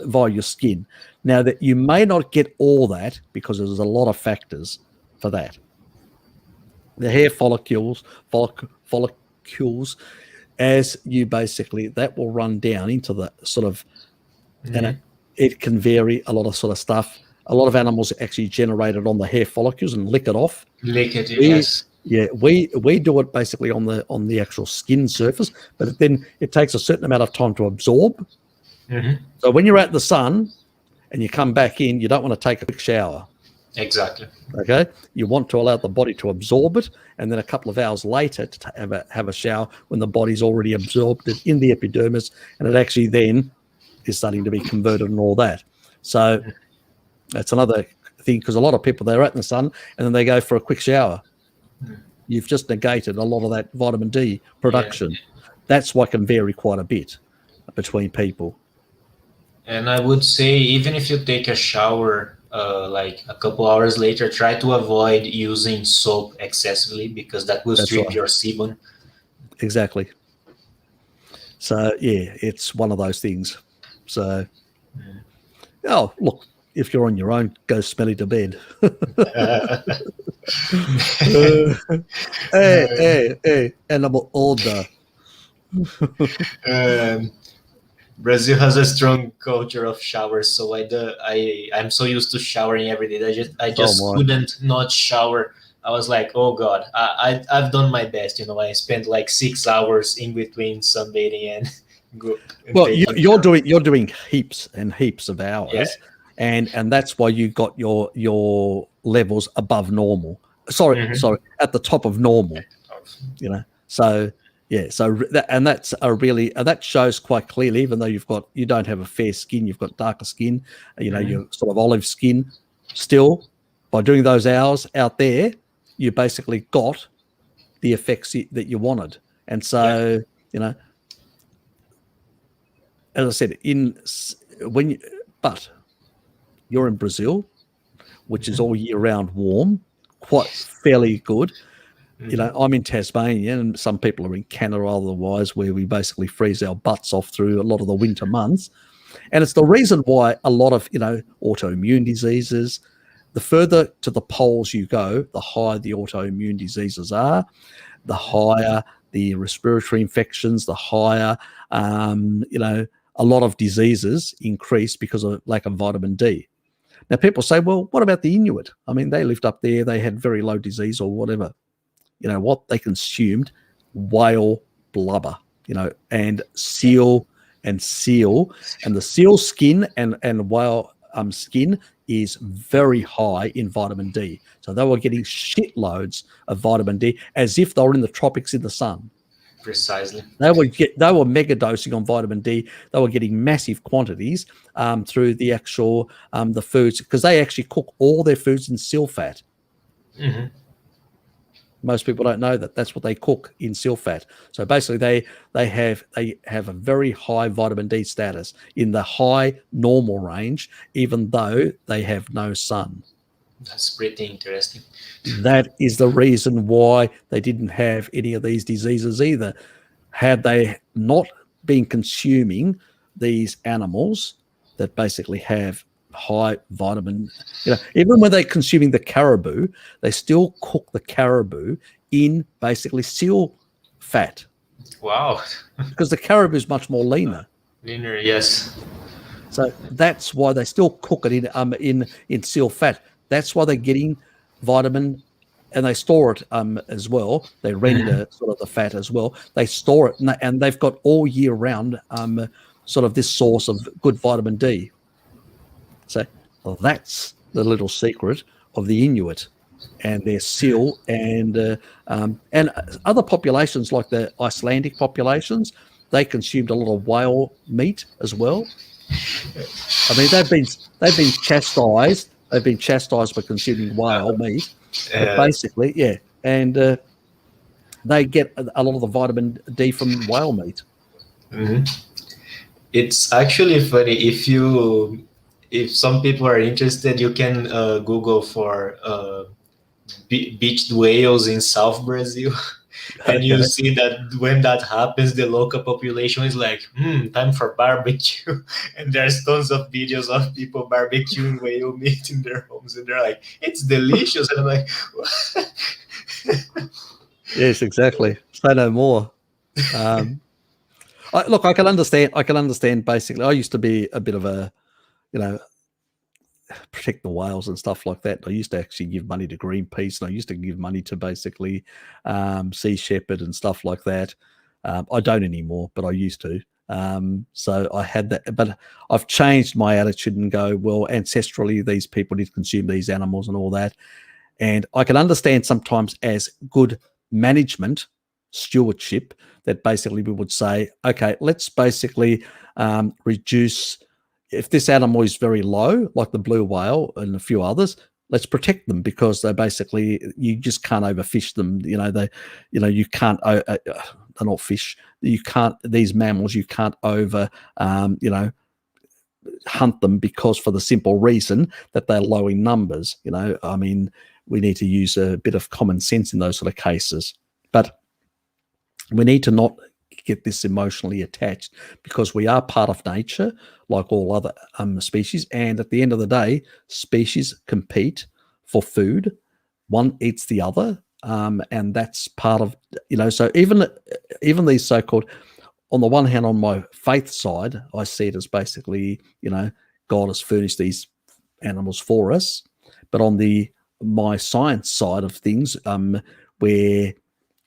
[SPEAKER 1] via your skin. Now, that you may not get all that because there's a lot of factors for that. The hair follicles, as you basically, that will run down into the sort of, and it can vary a lot of sort of stuff. A lot of animals actually generate it on the hair follicles and lick it off.
[SPEAKER 3] Yes.
[SPEAKER 1] Yeah, we do it basically on the actual skin surface, but then it takes a certain amount of time to absorb. So when you're out in the sun and you come back in, you don't want to take a quick shower.
[SPEAKER 3] Exactly.
[SPEAKER 1] Okay, you want to allow the body to absorb it, and then a couple of hours later to have a shower when the body's already absorbed it in the epidermis, and it actually then is starting to be converted and all that. So that's another thing, because a lot of people, they're out in the sun and then they go for a quick shower. You've just negated a lot of that vitamin D production. That's why it can vary quite a bit between people.
[SPEAKER 3] And I would say, even if you take a shower like a couple hours later, try to avoid using soap excessively, because that will strip your sebum.
[SPEAKER 1] Exactly. So yeah, it's one of those things. So, oh, look, if you're on your own, go smelly to bed. Hey, animal order.
[SPEAKER 3] Brazil has a strong culture of showers, so I'm so used to showering every day. I just couldn't not shower. I was like, oh God, I've done my best. I spent like 6 hours in between sunbathing and
[SPEAKER 1] well, you're doing heaps and heaps of hours, and that's why you got your levels above normal. Sorry, at the top of normal. So. Yeah, so that shows quite clearly, even though you don't have a fair skin, you've got darker skin, you're sort of olive skin. Still, by doing those hours out there, you basically got the effects that you wanted. And so, as I said, but you're in Brazil, which is all year round warm, quite fairly good. I'm in Tasmania, and some people are in Canada otherwise, where we basically freeze our butts off through a lot of the winter months. And it's the reason why a lot of, autoimmune diseases, the further to the poles you go, the higher the autoimmune diseases are, the higher the respiratory infections, the higher, a lot of diseases increase because of lack of vitamin D. Now, people say, well, what about the Inuit? I mean, they lived up there, they had very low disease or whatever. You know what? They consumed whale blubber, and seal, and the seal skin and whale skin is very high in vitamin D. So they were getting shitloads of vitamin D as if they were in the tropics in the sun.
[SPEAKER 3] Precisely.
[SPEAKER 1] They were mega dosing on vitamin D. They were getting massive quantities through the actual the foods, because they actually cook all their foods in seal fat. Mm-hmm. Most people don't know that that's what they cook in seal fat. So basically, they have a very high vitamin D status in the high normal range, even though they have no sun.
[SPEAKER 3] That's pretty interesting.
[SPEAKER 1] That is the reason why they didn't have any of these diseases either. Had they not been consuming these animals that basically have high vitamin, even when they're consuming the caribou, they still cook the caribou in basically seal fat.
[SPEAKER 3] Wow.
[SPEAKER 1] Because the caribou is much more leaner.
[SPEAKER 3] Leaner, yes.
[SPEAKER 1] So that's why they still cook it in seal fat. That's why they're getting vitamin, and they store it as well. They render sort of the fat as well. They store it, and they've got all year round sort of this source of good vitamin D. So that's the little secret of the Inuit and their seal, and other populations like the Icelandic populations. They consumed a lot of whale meat as well. I mean, they've been chastised. They've been chastised for consuming whale meat. But basically, yeah. And they get a lot of the vitamin D from whale meat.
[SPEAKER 3] Mhm. It's actually funny if some people are interested, you can Google for beached whales in South Brazil, and you
[SPEAKER 1] Okay.
[SPEAKER 3] see that when that happens, the local population is like, time for barbecue, and there's tons of videos of people barbecuing whale meat in their homes, and they're like, it's delicious, and I'm like,
[SPEAKER 1] Yes, exactly. Say no more. Look, I can understand. I can understand. Basically, I used to be a bit of a, protect the whales and stuff like that. I used to actually give money to Greenpeace, and I used to give money to basically Sea Shepherd and stuff like that. I don't anymore, but I used to. So I had that, but I've changed my attitude and go, well, ancestrally, these people did consume these animals and all that. And I can understand sometimes as good management, stewardship, that basically we would say, okay, let's basically reduce, if this animal is very low, like the blue whale and a few others, let's protect them, because they basically, you just can't overfish them. You can't, they're not fish. You can't, these mammals, you can't over, hunt them, because for the simple reason that they're low in numbers. I mean, we need to use a bit of common sense in those sort of cases, but we need to not get this emotionally attached, because we are part of nature like all other species, and at the end of the day, species compete for food. One eats the other, and that's part of, so even these so-called, on the one hand, on my faith side, I see it as basically, God has furnished these animals for us. But on my science side of things, where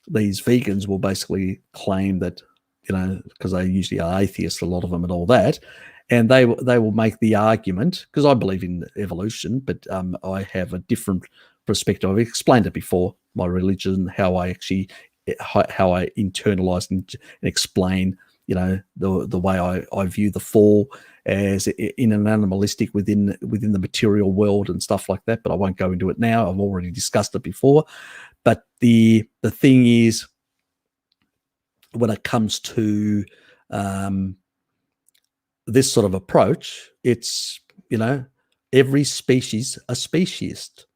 [SPEAKER 1] these vegans will basically claim that, because they usually are atheists, a lot of them, and all that, and they will make the argument, because I believe in evolution, but I have a different perspective. I've explained it before, my religion, how I internalize and explain, the way I view the fall as in an animalistic within the material world and stuff like that. But I won't go into it now. I've already discussed it before. But the thing is, when it comes to this sort of approach, it's, every species a speciesist.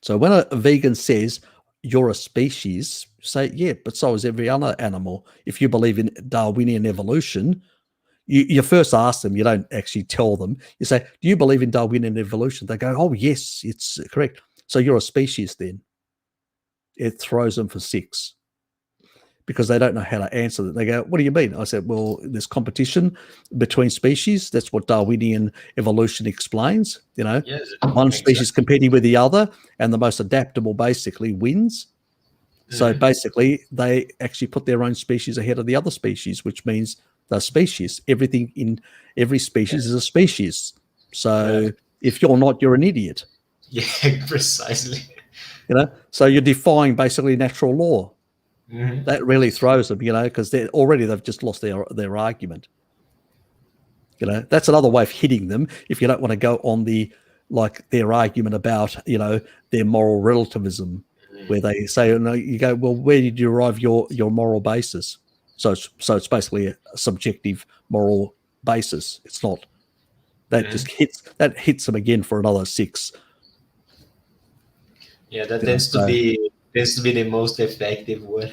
[SPEAKER 1] So when a vegan says you're a species, say, yeah, but so is every other animal. If you believe in Darwinian evolution, you first ask them, you don't actually tell them. You say, do you believe in Darwinian evolution? They go, oh, yes, it's correct. So you're a species then. It throws them for six, because they don't know how to answer that. They go, what do you mean? I said, well, there's competition between species. That's what Darwinian evolution explains.
[SPEAKER 3] yes,
[SPEAKER 1] one species competing with the other, and the most adaptable basically wins. So basically, they actually put their own species ahead of the other species, which means they're species. Everything in every species is a species. So if you're not, you're an idiot.
[SPEAKER 3] Yeah, precisely.
[SPEAKER 1] So you're defying basically natural law. That really throws them, because they've just lost their argument. That's another way of hitting them. If you don't want to go on their argument about, their moral relativism, where they say, no, you go, well, where did you derive your moral basis? So it's basically a subjective moral basis. It's not. That just hits them again for another six.
[SPEAKER 3] Yeah, that tends to be the most effective one.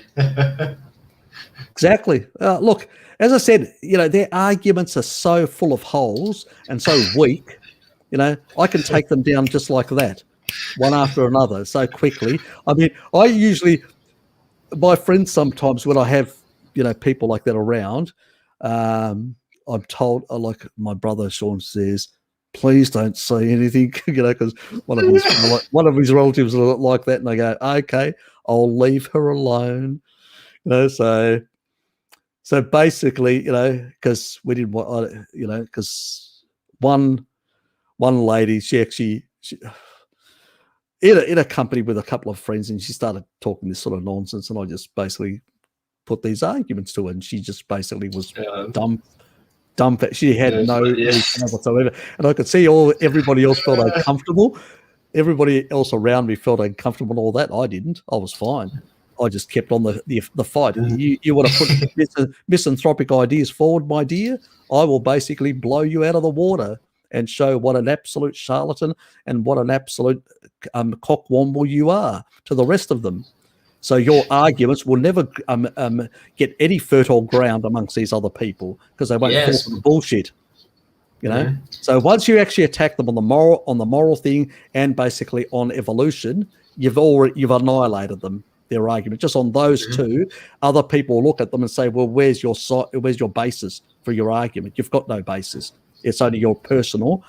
[SPEAKER 1] Exactly. Look, as I said, their arguments are so full of holes and so weak. I can take them down just like that, one after another, so quickly. I mean, my friends sometimes, when I have, people like that around, I'm told, like my brother Sean says, please don't say anything, because one of his relatives are like that, and they go, okay, I'll leave her alone. So basically, because we didn't want, because one lady, she in a company with a couple of friends, and she started talking this sort of nonsense, and I just basically put these arguments to her, and she just basically was dumb. She had no reason whatsoever, and I could see everybody else felt uncomfortable, everybody else around me felt uncomfortable and all that. I didn't. I was fine. I just kept on the fight. You want to put misanthropic ideas forward, my dear? I will basically blow you out of the water and show what an absolute charlatan and what an absolute cockwomble you are to the rest of them. So your arguments will never get any fertile ground amongst these other people because they won't fall for the bullshit. You know. So once you actually attack them on the moral thing and basically on evolution, you've annihilated them. Their argument just on those two. Other people will look at them and say, "Well, where's your basis for your argument? You've got no basis. It's only your personal,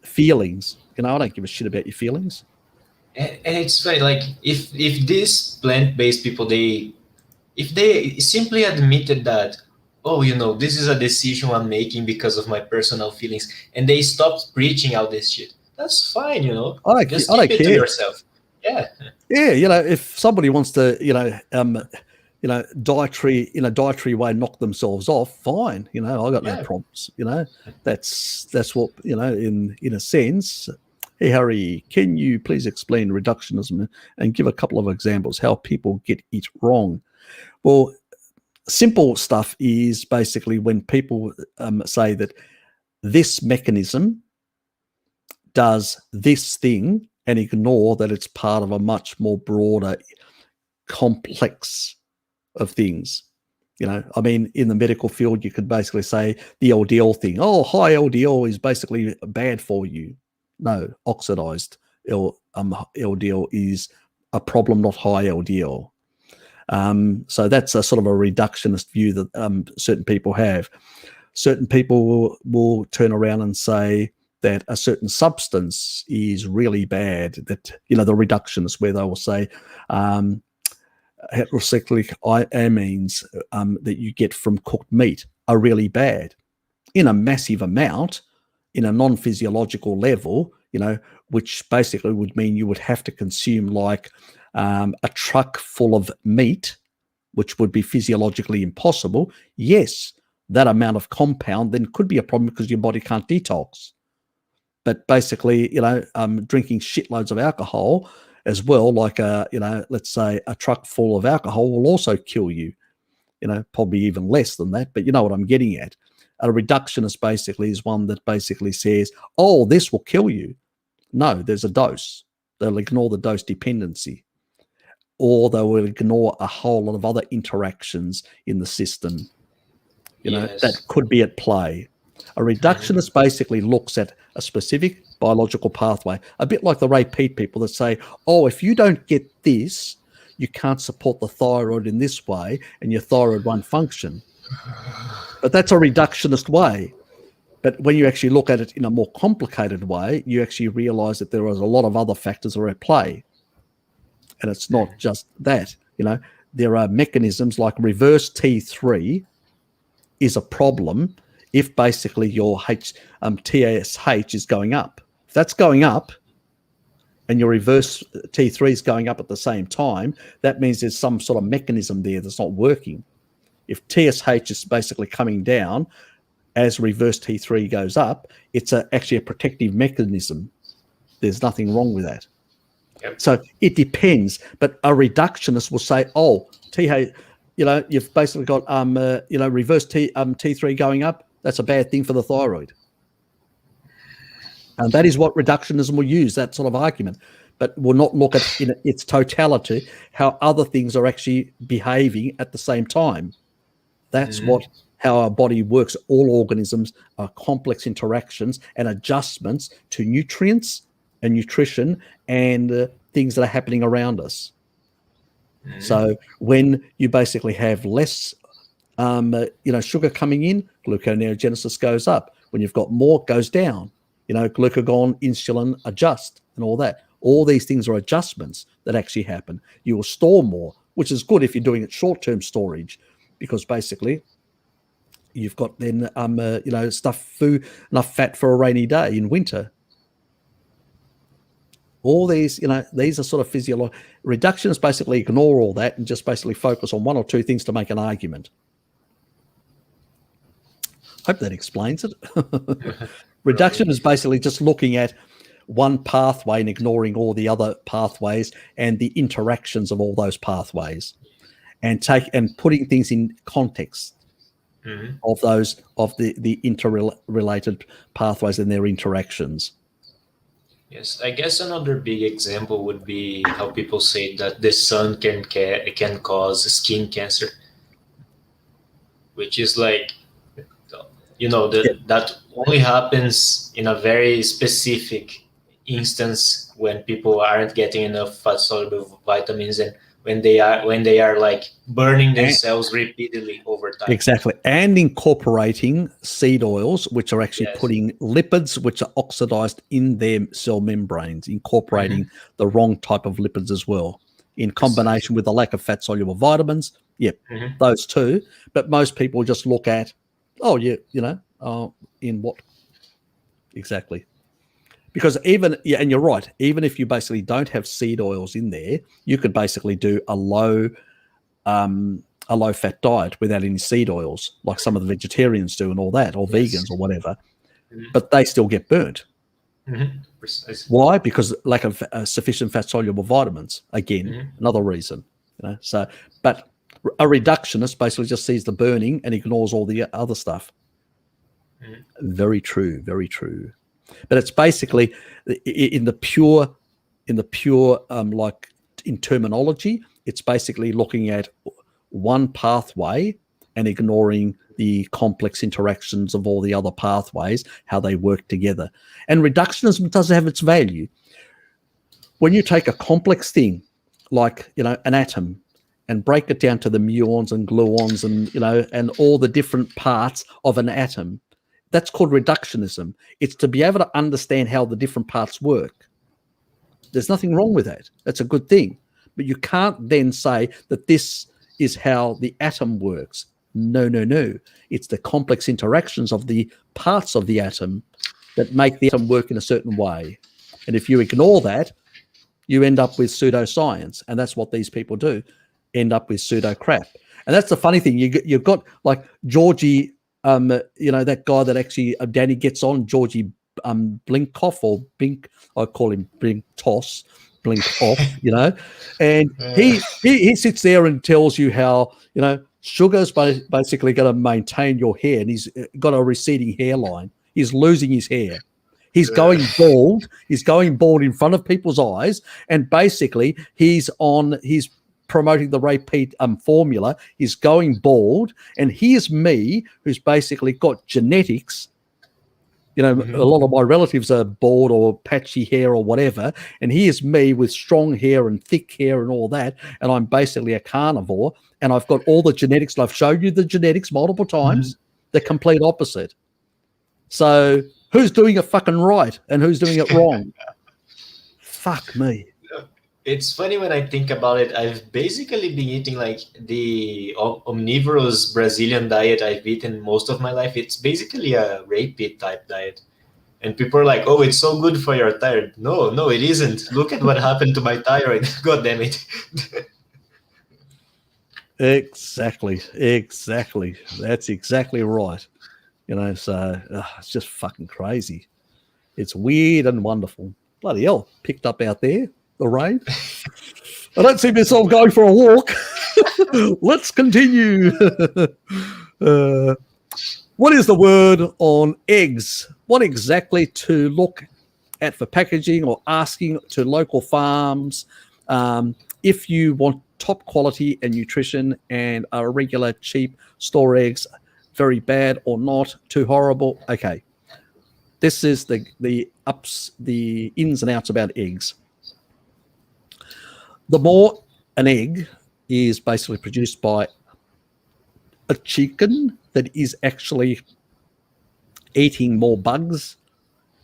[SPEAKER 1] feelings. You know, I don't give a shit about your feelings."
[SPEAKER 3] And it's funny, like if these plant-based people, if they simply admitted that, oh, you know, this is a decision I'm making because of my personal feelings, and they stopped preaching out this shit, that's fine, you know.
[SPEAKER 1] I don't care.
[SPEAKER 3] To yourself. Yeah, you
[SPEAKER 1] know, if somebody wants to, dietary way knock themselves off, fine. You know, I got no problems. You know, that's what, you know, in a sense. Hey, Harry, can you please explain reductionism and give a couple of examples how people get it wrong? Well, simple stuff is basically when people say that this mechanism does this thing and ignore that it's part of a much more broader complex of things. You know, I mean, in the medical field, you could basically say the LDL thing. Oh, high LDL is basically bad for you. No, oxidized LDL is a problem, not high LDL. So that's a sort of a reductionist view that certain people have. Certain people will turn around and say that a certain substance is really bad, that, you know, the reductionists, where they will say heterocyclic amines that you get from cooked meat are really bad in a massive amount, in a non-physiological level, you know, which basically would mean you would have to consume like a truck full of meat, which would be physiologically impossible. Yes, that amount of compound then could be a problem because your body can't detox. But basically, you know, drinking shitloads of alcohol as well, like let's say a truck full of alcohol will also kill you. You know, probably even less than that, but you know what I'm getting at. A reductionist basically is one that basically says, "Oh, this will kill you." No, there's a dose. They'll ignore the dose dependency, or they will ignore a whole lot of other interactions in the system. You know, that could be at play. A reductionist basically looks at a specific biological pathway, a bit like the repeat people that say, "Oh, if you don't get this, you can't support the thyroid in this way, and your thyroid won't function." But that's a reductionist way. But when you actually look at it in a more complicated way, you actually realize that there is a lot of other factors that are at play. And it's not just that. You know, there are mechanisms like reverse T3 is a problem if basically your TSH is going up. If that's going up and your reverse T3 is going up at the same time, that means there's some sort of mechanism there that's not working. If TSH is basically coming down as reverse T3 goes up, it's actually a protective mechanism. There's nothing wrong with that. Yep. So it depends. But a reductionist will say, "Oh, you've basically got reverse T3 going up. That's a bad thing for the thyroid." And that is what reductionism will use, that sort of argument, but will not look at in its totality how other things are actually behaving at the same time. That's how our body works. All organisms are complex interactions and adjustments to nutrients and nutrition and things that are happening around us. So when you basically have less sugar coming in, gluconeogenesis goes up. When you've got more, it goes down. You know, glucagon, insulin adjust and all that. All these things are adjustments that actually happen. You will store more, which is good if you're doing it short-term storage, because basically you've got then food, enough fat for a rainy day in winter. All these, these are sort of physiological. Reductionists basically ignore all that and just basically focus on one or two things to make an argument. Hope that explains it. Reduction is basically just looking at one pathway and ignoring all the other pathways and the interactions of all those pathways, and putting things in context of the interrelated pathways and their interactions.
[SPEAKER 3] Yes, I guess another big example would be how people say that the sun can cause skin cancer, which is like, that only happens in a very specific instance when people aren't getting enough fat soluble vitamins, and when they are like burning themselves repeatedly over time.
[SPEAKER 1] Exactly. And incorporating seed oils, which are actually putting lipids which are oxidized in their cell membranes, incorporating the wrong type of lipids as well, in combination with the lack of fat soluble vitamins. Those two. But most people just look at, in what exactly? Because and you're right, even if you basically don't have seed oils in there, you could basically do a low fat diet without any seed oils, like some of the vegetarians do and all that, or vegans or whatever, but they still get burnt. Why? Because lack of sufficient fat soluble vitamins. Again, another reason. So, but a reductionist basically just sees the burning and ignores all the other stuff. Very true, very true. But it's basically in terminology, it's basically looking at one pathway and ignoring the complex interactions of all the other pathways, how they work together. And reductionism does have its value. When you take a complex thing like, an atom, and break it down to the muons and gluons and all the different parts of an atom, that's called reductionism. It's to be able to understand how the different parts work. There's nothing wrong with that. That's a good thing. But you can't then say that this is how the atom works. No. It's the complex interactions of the parts of the atom that make the atom work in a certain way. And if you ignore that, you end up with pseudoscience. And that's what these people do, end up with pseudo crap. And that's the funny thing. You've got like Georgie, that guy that actually Danny gets on, Georgie Blinkoff or Bink, I call him Blinkoff, and he sits there and tells you how, sugar's basically going to maintain your hair, and he's got a receding hairline. He's losing his hair. He's going bald. He's going bald in front of people's eyes, and basically he's promoting the repeat formula. He's going bald, and here's me, who's basically got genetics. A lot of my relatives are bald or patchy hair or whatever, and here's me with strong hair and thick hair and all that, and I'm basically a carnivore, and I've got all the genetics, and I've showed you the genetics multiple times. The complete opposite. So who's doing it fucking right and who's doing it wrong? Fuck me.
[SPEAKER 3] It's funny when I think about it. I've basically been eating like the omnivorous Brazilian diet I've eaten most of my life. It's basically a repeat type diet. And people are like, oh, it's so good for your thyroid. No, it isn't. Look at what happened to my thyroid. God damn it.
[SPEAKER 1] Exactly. That's exactly right. So it's just fucking crazy. It's weird and wonderful. Bloody hell, picked up out there. The rain. I don't see myself going for a walk. Let's continue. What is the word on eggs? What exactly to look at for packaging, or asking to local farms if you want top quality and nutrition and a regular cheap store eggs, very bad or not, too horrible? Okay. This is the ins and outs about eggs. The more an egg is basically produced by a chicken that is actually eating more bugs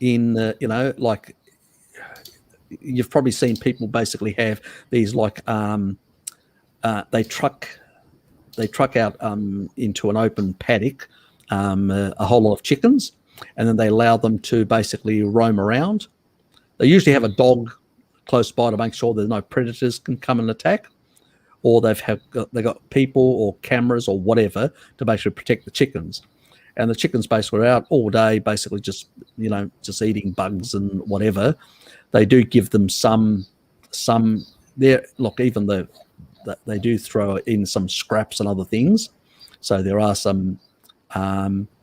[SPEAKER 1] in, like you've probably seen people basically have these like they truck out into an open paddock a whole lot of chickens, and then they allow them to basically roam around. They usually have a dog close by to make sure that no predators can come and attack, or they've got people or cameras or whatever to basically protect the chickens. and the chickens basically are out all day, basically just eating bugs and whatever. They do give them some there. Look, even though they do throw in some scraps and other things, so there are some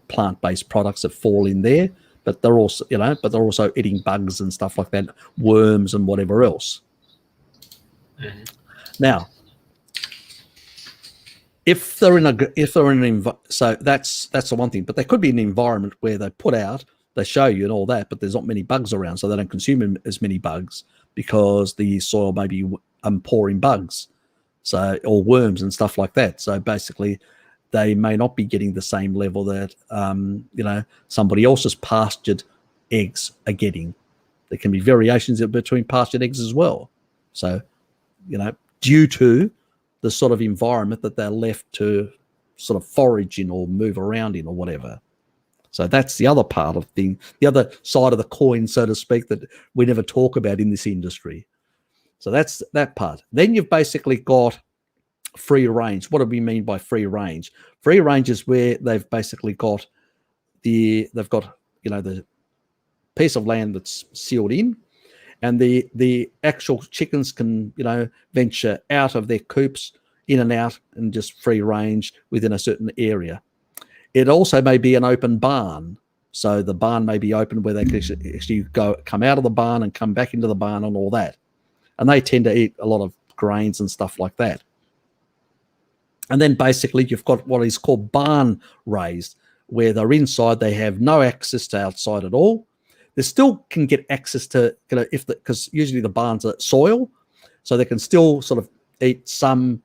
[SPEAKER 1] plant-based products that fall in there, but they're also eating bugs and stuff like that, worms and whatever else.
[SPEAKER 3] Mhm.
[SPEAKER 1] Now, if they're in an so that's the one thing, but they could be in an environment where they show you and all that, but there's not many bugs around, so they don't consume as many bugs because the soil may be pouring bugs, so, or worms and stuff like that. So basically, they may not be getting the same level that somebody else's pastured eggs are getting. There can be variations between pastured eggs as well. So, due to the sort of environment that they're left to sort of forage in or move around in or whatever. So that's the other part of the other side of the coin, so to speak, that we never talk about in this industry. So that's that part. Then you've basically got free range. What do we mean by free range? Free range is where they've basically got the piece of land that's sealed in, and the actual chickens can venture out of their coops, in and out, and just free range within a certain area. It also may be an open barn, so the barn may be open where they can actually come out of the barn and come back into the barn and all that. And they tend to eat a lot of grains and stuff like that. And then basically you've got what is called barn raised, where they're inside, they have no access to outside at all. They still can get access to, because usually the barns are soil, so they can still sort of eat some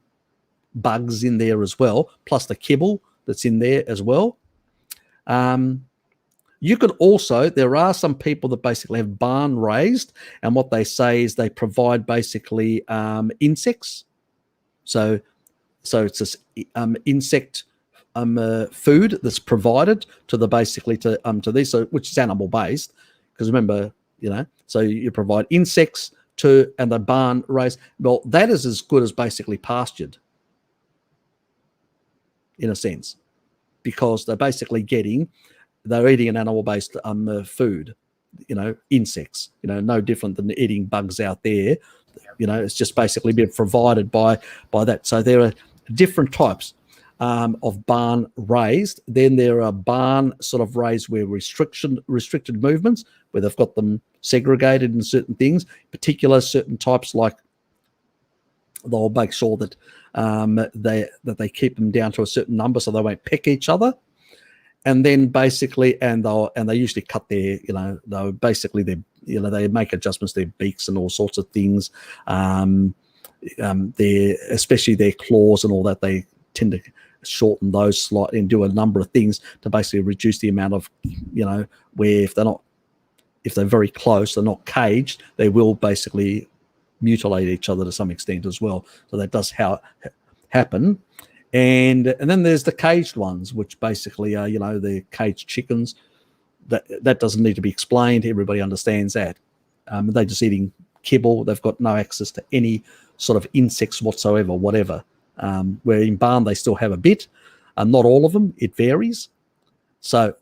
[SPEAKER 1] bugs in there as well, plus the kibble that's in there as well. You could also, there are some people that basically have barn raised, and what they say is they provide basically insects. So it's this insect food that's provided to these, so which is animal based. Because remember, so you provide insects and the barn raised. Well, that is as good as basically pastured, in a sense, because they're basically they're eating an animal-based food, insects, no different than eating bugs out there. It's just basically being provided by that. So there are different types of barn raised. Then there are barn sort of raised where restricted movements, where they've got them segregated in certain things, particular certain types, like they'll make sure that they keep them down to a certain number so they won't peck each other. And then basically, they usually cut their, they make adjustments to their beaks and all sorts of things. Especially their claws and all that, they tend to shorten those slightly and do a number of things to basically reduce the amount of, where if they're very close, they're not caged, they will basically mutilate each other to some extent as well. So that does happen. And then there's the caged ones, which basically are, the caged chickens. That doesn't need to be explained. Everybody understands that. They're just eating kibble. They've got no access to any sort of insects whatsoever, whatever. Where in barn they still have a bit, not all of them. It varies. So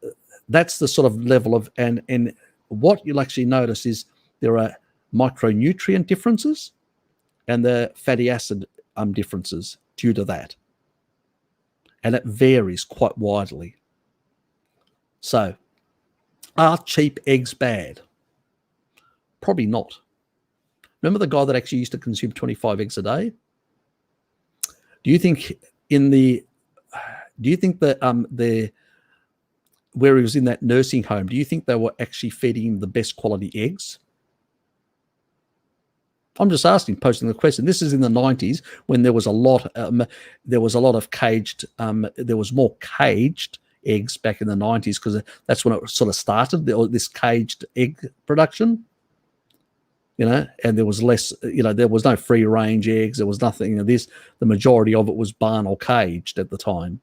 [SPEAKER 1] that's the sort of level of, and what you'll actually notice is there are micronutrient differences and the fatty acid differences due to that. And it varies quite widely. So, are cheap eggs bad? Probably not. Remember the guy that actually used to consume 25 eggs a day? Do you think that where he was in that nursing home, do you think they were actually feeding him the best quality eggs? I'm just asking, posting the question. This is in the 90s when there was a lot of caged, there was more caged eggs back in the 90s, because that's when it sort of started, this caged egg production, and there was less, there was no free range eggs. There was nothing of this. The majority of it was barn or caged at the time.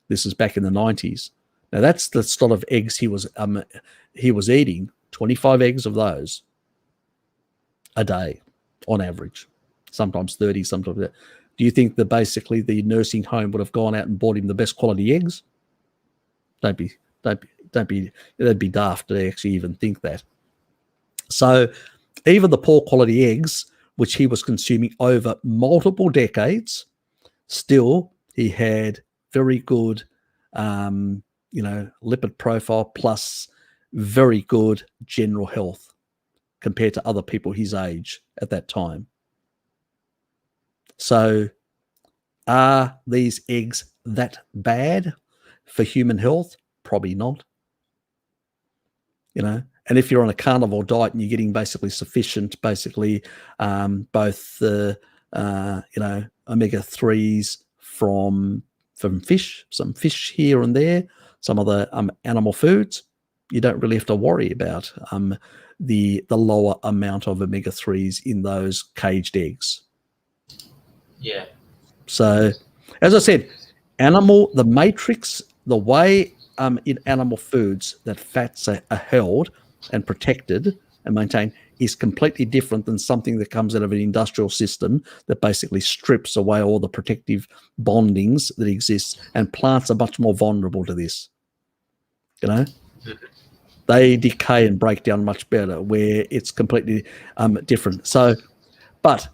[SPEAKER 1] This is back in the 90s. Now that's the sort of eggs he was eating, 25 eggs of those a day on average, sometimes 30, sometimes that. Do you think that basically the nursing home would have gone out and bought him the best quality eggs? Don't be. That'd be daft to actually even think that. So, even the poor quality eggs, which he was consuming over multiple decades, still he had very good, lipid profile plus very good general health compared to other people his age at that time. So, are these eggs that bad for human health? Probably not. And if you're on a carnivore diet and you're getting basically sufficient, both omega-3s from fish, some fish here and there, some other animal foods, you don't really have to worry about the lower amount of omega-3s in those caged eggs.
[SPEAKER 3] Yeah.
[SPEAKER 1] So, as I said, the matrix, the way in animal foods that fats are held and protected and maintained is completely different than something that comes out of an industrial system that basically strips away all the protective bondings that exist, and plants are much more vulnerable to this. They decay and break down much better where it's completely different. So, but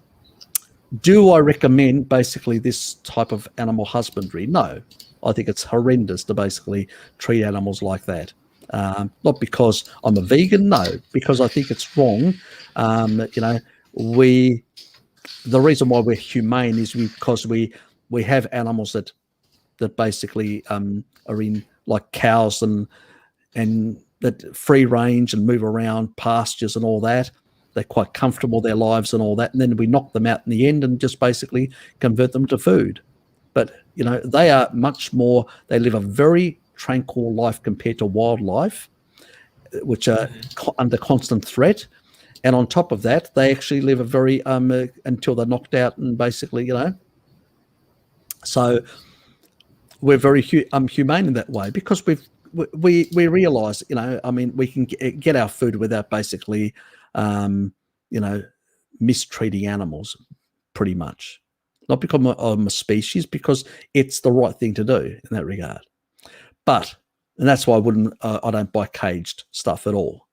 [SPEAKER 1] do I recommend basically this type of animal husbandry? No. I think it's horrendous to basically treat animals like that. Not because I'm a vegan, no, because I think it's wrong. The reason why we're humane is because we have animals that basically are in, like cows and that free range and move around pastures and all that. They're quite comfortable, their lives and all that, and then we knock them out in the end and just basically convert them to food. But they are much more. They live a very tranquil life compared to wildlife, which are under constant threat. And on top of that, they actually live a very until they're knocked out, and basically, So we're very humane in that way, because we realise, we can get our food without basically, mistreating animals, pretty much. Not because I'm a species, because it's the right thing to do in that regard. And that's why I don't buy caged stuff at all.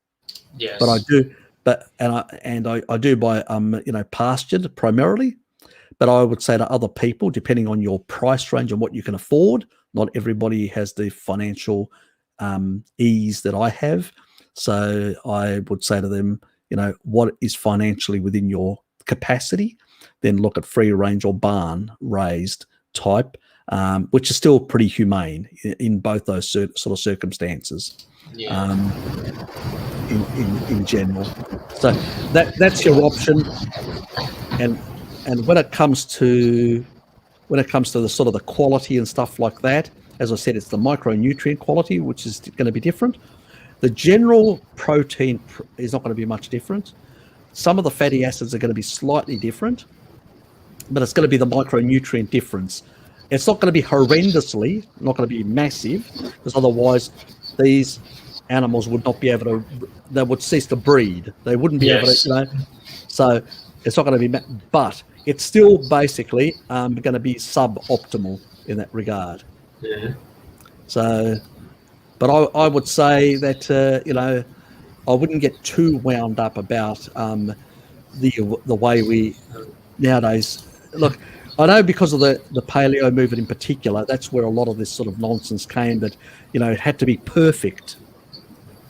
[SPEAKER 3] Yes.
[SPEAKER 1] But I do, I do buy pastured primarily. But I would say to other people, depending on your price range and what you can afford, not everybody has the financial ease that I have. So I would say to them, what is financially within your capacity, then look at free range or barn raised type, which is still pretty humane in both those sort of circumstances.
[SPEAKER 3] Yeah.
[SPEAKER 1] In general. So that's your option. And when it comes to the sort of the quality and stuff like that, as I said, it's the micronutrient quality, which is going to be different. The general protein is not going to be much different. Some of the fatty acids are going to be slightly different, but it's going to be the micronutrient difference. It's not going to be horrendously, not going to be massive, because otherwise these animals would not be able to, they would cease to breed. They wouldn't be able to, so it's not going to be, but it's still basically going to be suboptimal in that regard.
[SPEAKER 3] Yeah.
[SPEAKER 1] So, but I would say that, I wouldn't get too wound up about the way we nowadays look. I know because of the paleo movement in particular, that's where a lot of this sort of nonsense came, that it had to be perfect.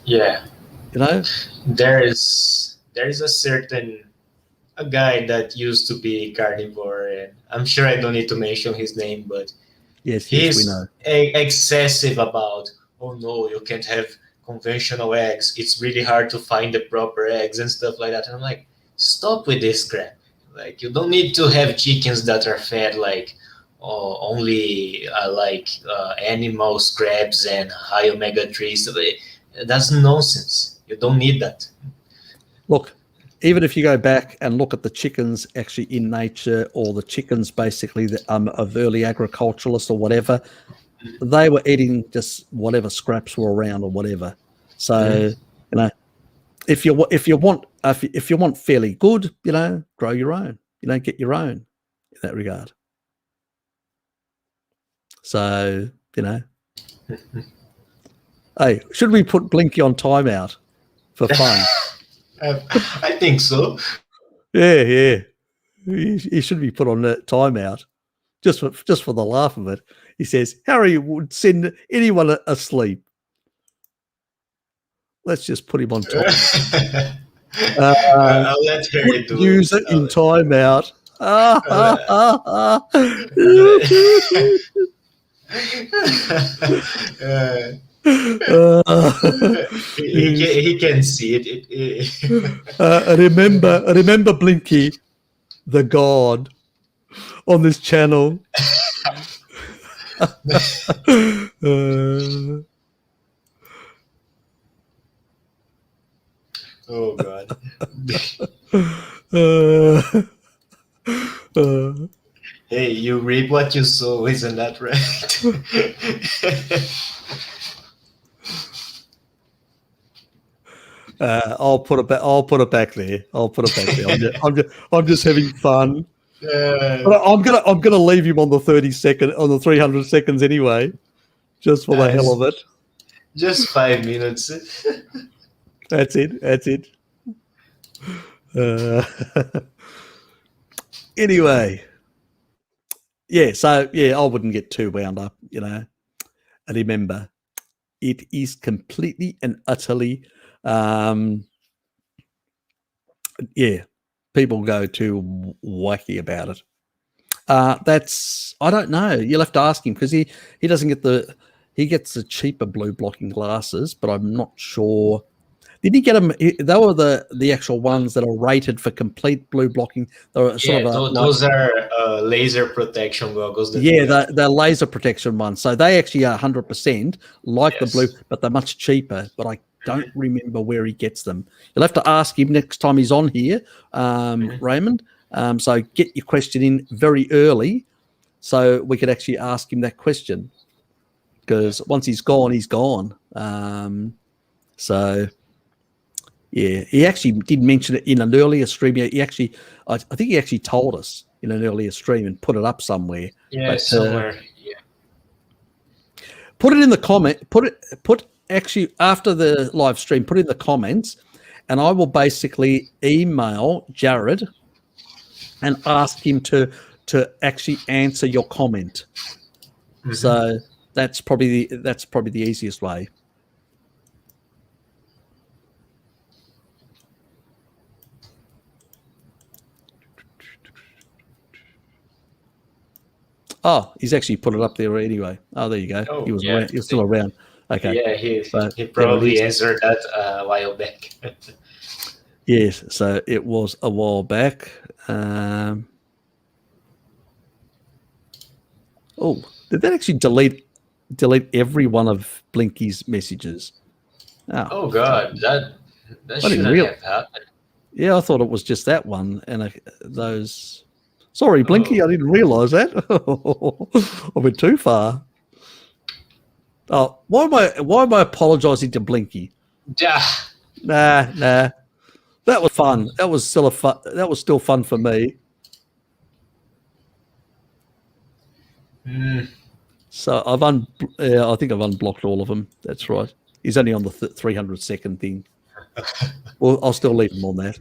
[SPEAKER 3] Yeah.
[SPEAKER 1] There
[SPEAKER 3] is a guy that used to be carnivore, and I'm sure I don't need to mention his name, but
[SPEAKER 1] yes,
[SPEAKER 3] he's
[SPEAKER 1] we know.
[SPEAKER 3] Excessive about, oh no, you can't have conventional eggs. It's really hard to find the proper eggs and stuff like that. And I'm like, stop with this crap. Like, you don't need to have chickens that are fed only animal scraps and high omega-3s. That's nonsense. You don't need that.
[SPEAKER 1] Look, even if you go back and look at the chickens actually in nature, or the chickens basically of early agriculturalists or whatever, they were eating just whatever scraps were around or whatever. So, if you want fairly good, grow your own. Get your own in that regard. So, Hey, should we put Blinky on timeout for fun?
[SPEAKER 3] I think so.
[SPEAKER 1] Yeah. He should be put on timeout just for the laugh of it. He says Harry would send anyone asleep. Let's just put him on timeout.
[SPEAKER 3] I'll let Harry do
[SPEAKER 1] Use it in timeout.
[SPEAKER 3] He can see it.
[SPEAKER 1] Remember Blinky, the god on this channel.
[SPEAKER 3] Oh God. Hey, you reap what you sow, isn't that right?
[SPEAKER 1] I'll put it back. I'll put it back there. I'm just having fun. But I'm gonna leave him on the 300 seconds anyway, just for the hell of it.
[SPEAKER 3] Just 5 minutes.
[SPEAKER 1] That's it. Anyway, yeah. So yeah, I wouldn't get too wound up, And remember, it is completely and utterly, people go too wacky about it. I don't know. You'll have to ask him because he doesn't get he gets the cheaper blue blocking glasses, but I'm not sure. Did he get them? They were the actual ones that are rated for complete blue blocking. They were
[SPEAKER 3] those are laser protection goggles.
[SPEAKER 1] They're laser protection ones. So they actually are 100% like the blue, but they're much cheaper. But I don't remember where he gets them. You'll have to ask him next time he's on here, Raymond. So get your question in very early so we could actually ask him that question. Because once he's gone, he's gone. Yeah, he actually did mention it in an earlier stream. I think he actually told us in an earlier stream and put it up somewhere.
[SPEAKER 3] Yeah, somewhere.
[SPEAKER 1] Put it in the comment. Put actually after the live stream. Put it in the comments, and I will basically email Jared and ask him to actually answer your comment. Mm-hmm. So that's probably the easiest way. Oh, he's actually put it up there anyway. Oh, there you go.
[SPEAKER 3] Oh,
[SPEAKER 1] he was around. He was still around. Okay.
[SPEAKER 3] Yeah, he probably answered that a while back.
[SPEAKER 1] Yes, so it was a while back. Did that actually delete every one of Blinky's messages?
[SPEAKER 3] Oh God, that shouldn't have happened.
[SPEAKER 1] Yeah, I thought it was just that one and those. Sorry, Blinky, I didn't realise that. I went too far. Oh, why am I apologising to Blinky?
[SPEAKER 3] Yeah.
[SPEAKER 1] Nah. That was fun. That was still fun for me. So I think I've unblocked all of them. That's right. He's only on the 300-second thing. Well, I'll still leave him on that.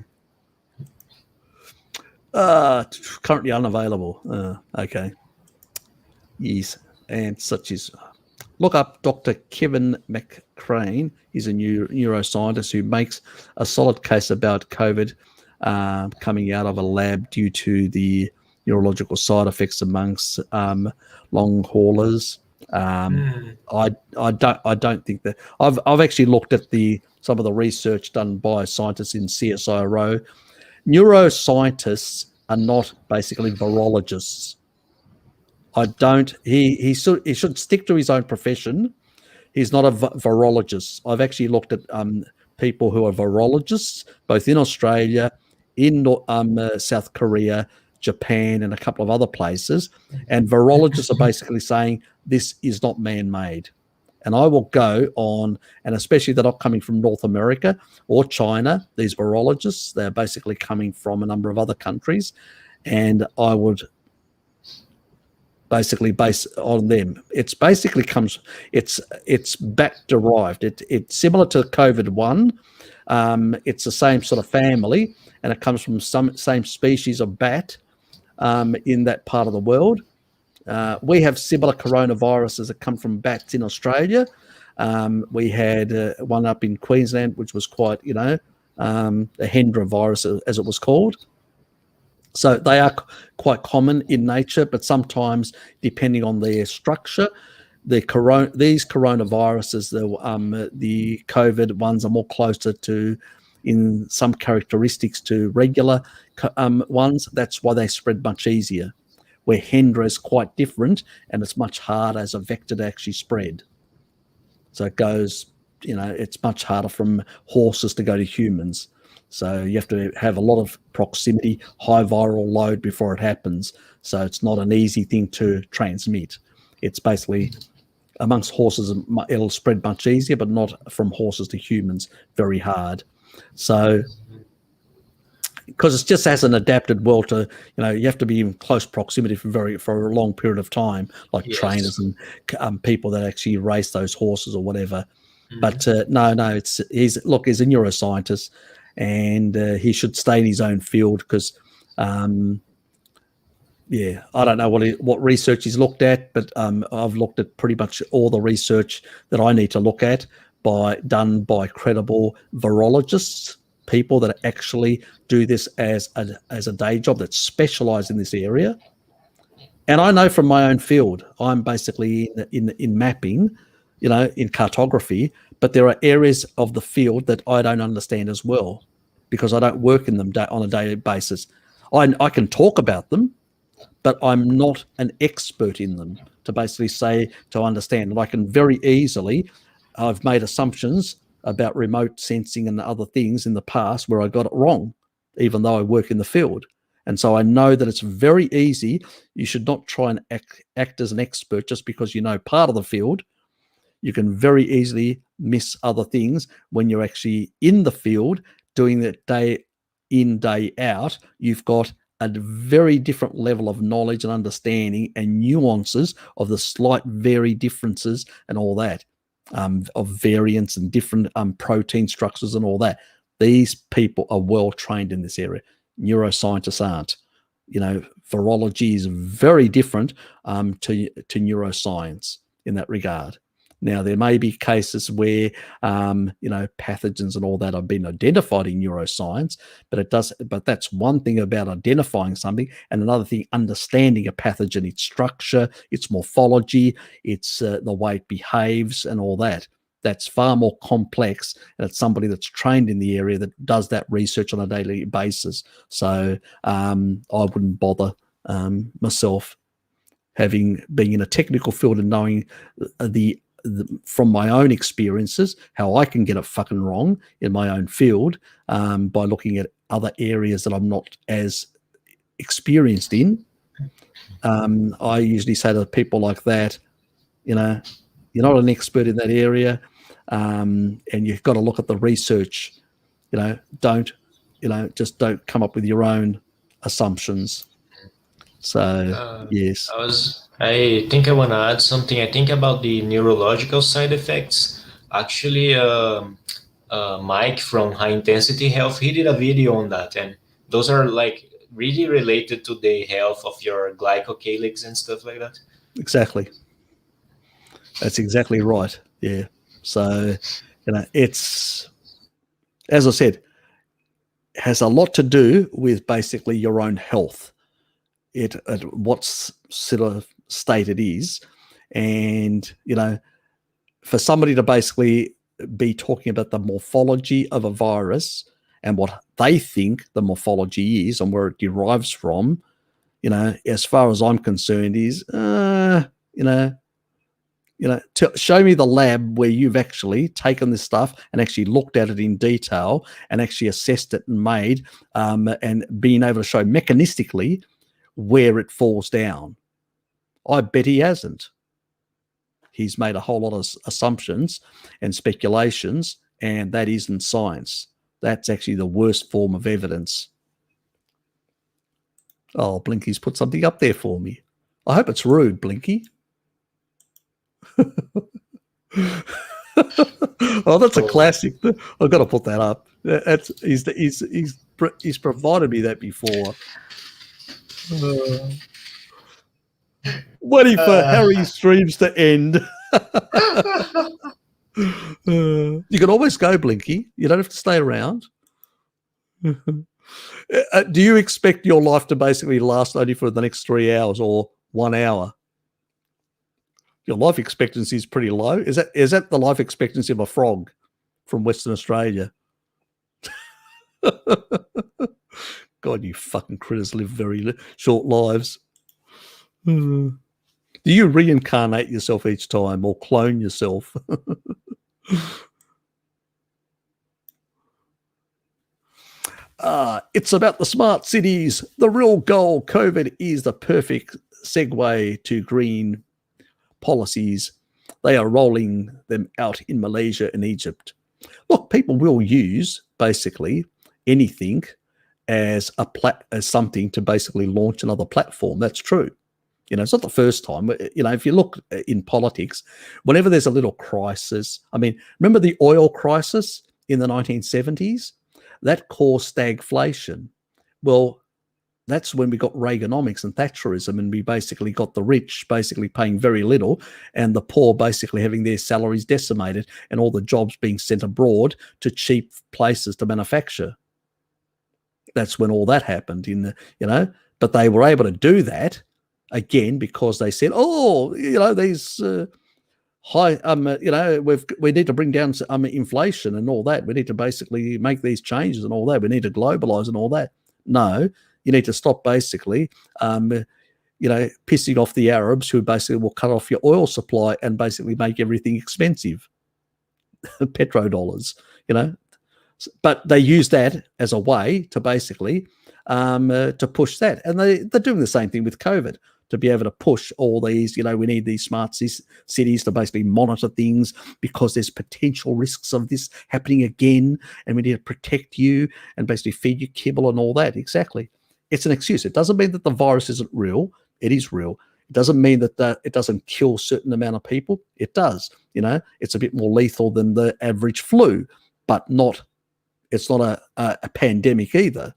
[SPEAKER 1] Currently unavailable. Okay. Yes, and such is. Look up Dr. Kevin McCrane. He's a neuroscientist who makes a solid case about COVID coming out of a lab due to the neurological side effects amongst long haulers. I don't think that I've actually looked at some of the research done by scientists in CSIRO. Neuroscientists are not basically virologists. He should stick to his own profession. He's not a virologist. I've actually looked at people who are virologists, both in Australia, in South Korea, Japan, and a couple of other places. And virologists are basically saying this is not man-made. And I will go on, and especially they're not coming from North America or China, these virologists, they're basically coming from a number of other countries. And I would basically based on them. It's basically it's bat derived. It's similar to COVID-1. It's the same sort of family, and it comes from some same species of bat in that part of the world. We have similar coronaviruses that come from bats in Australia. We had one up in Queensland, which was quite, a Hendra virus, as it was called. So they are quite common in nature, but sometimes, depending on their structure, these coronaviruses, the COVID ones, are more closer to, in some characteristics, to regular ones. That's why they spread much easier. Where Hendra is quite different, and it's much harder as a vector to actually spread. So it goes, it's much harder from horses to go to humans. So you have to have a lot of proximity, high viral load before it happens. So it's not an easy thing to transmit. It's basically amongst horses, it'll spread much easier, but not from horses to humans, very hard. So because it just hasn't adapted well to, you have to be in close proximity for a long period of time, like trainers and people that actually race those horses or whatever. But no, he's a neuroscientist, and he should stay in his own field because, I don't know what research he's looked at, but I've looked at pretty much all the research that I need to look at done by credible virologists, people that actually do this as a day job, that specialize in this area. And I know from my own field, I'm basically in mapping, in cartography, but there are areas of the field that I don't understand as well, because I don't work in them on a daily basis. I can talk about them, but I'm not an expert in them to basically say, to understand. And I can very easily, I've made assumptions about remote sensing and other things in the past where I got it wrong, even though I work in the field. And so I know that it's very easy. You should not try and act as an expert just because you know part of the field. You can very easily miss other things when you're actually in the field doing it day in, day out. You've got a very different level of knowledge and understanding and nuances of the slight differences and all that. Of variants and different protein structures and all that. These people are well trained in this area. Neuroscientists aren't. Virology is very different to neuroscience in that regard. Now, there may be cases where, pathogens and all that have been identified in neuroscience, but that's one thing about identifying something, and another thing, understanding a pathogen, its structure, its morphology, its the way it behaves and all that. That's far more complex, and it's somebody that's trained in the area that does that research on a daily basis. So I wouldn't bother myself being in a technical field and knowing from my own experiences how I can get it fucking wrong in my own field by looking at other areas that I'm not as experienced in. I usually say to people like that, you're not an expert in that area, and you've got to look at the research. Don't come up with your own assumptions. So yes.
[SPEAKER 3] I think I want to add something. I think about the neurological side effects. Actually, Mike from High Intensity Health, he did a video on that, and those are like really related to the health of your glycocalyx and stuff like that.
[SPEAKER 1] Exactly. That's exactly right. Yeah. So, it's, as I said, has a lot to do with basically your own health. What sort of state it is, and for somebody to basically be talking about the morphology of a virus and what they think the morphology is and where it derives from, as far as I'm concerned, is to show me the lab where you've actually taken this stuff and actually looked at it in detail and actually assessed it and made and being able to show mechanistically where it falls down. I bet he hasn't. He's made a whole lot of assumptions and speculations, and that isn't science. That's actually the worst form of evidence. Oh, Blinky's put something up there for me. I hope it's rude, Blinky. Oh, that's a classic. I've got to put that up. He's provided me that before. Waiting for Harry's streams to end. You can always go, Blinky. You don't have to stay around. Do you expect your life to basically last only for the next 3 hours or 1 hour? Your life expectancy is pretty low. Is that the life expectancy of a frog from Western Australia? God, you fucking critters live very short lives. Do you reincarnate yourself each time or clone yourself? It's about the smart cities. The real goal. COVID is the perfect segue to green policies. They are rolling them out in Malaysia and Egypt. Look, people will use basically anything as something to basically launch another platform. That's true. It's not the first time. If you look in politics, whenever there's a little crisis, I mean, remember the oil crisis in the 1970s? That caused stagflation. Well, that's when we got Reaganomics and Thatcherism, and we basically got the rich basically paying very little and the poor basically having their salaries decimated and all the jobs being sent abroad to cheap places to manufacture. That's when all that happened but they were able to do that again because they said, these high, we need to bring down inflation and all that. We need to basically make these changes and all that. We need to globalize and all that. No, you need to stop basically, pissing off the Arabs who basically will cut off your oil supply and basically make everything expensive. Petrodollars, But they use that as a way to basically to push that. And they're doing the same thing with COVID, to be able to push all these, we need these smart cities to basically monitor things because there's potential risks of this happening again, and we need to protect you and basically feed you kibble and all that. Exactly. It's an excuse. It doesn't mean that the virus isn't real. It is real. It doesn't mean that it doesn't kill a certain amount of people. It does. It's a bit more lethal than the average flu, but it's not a pandemic either.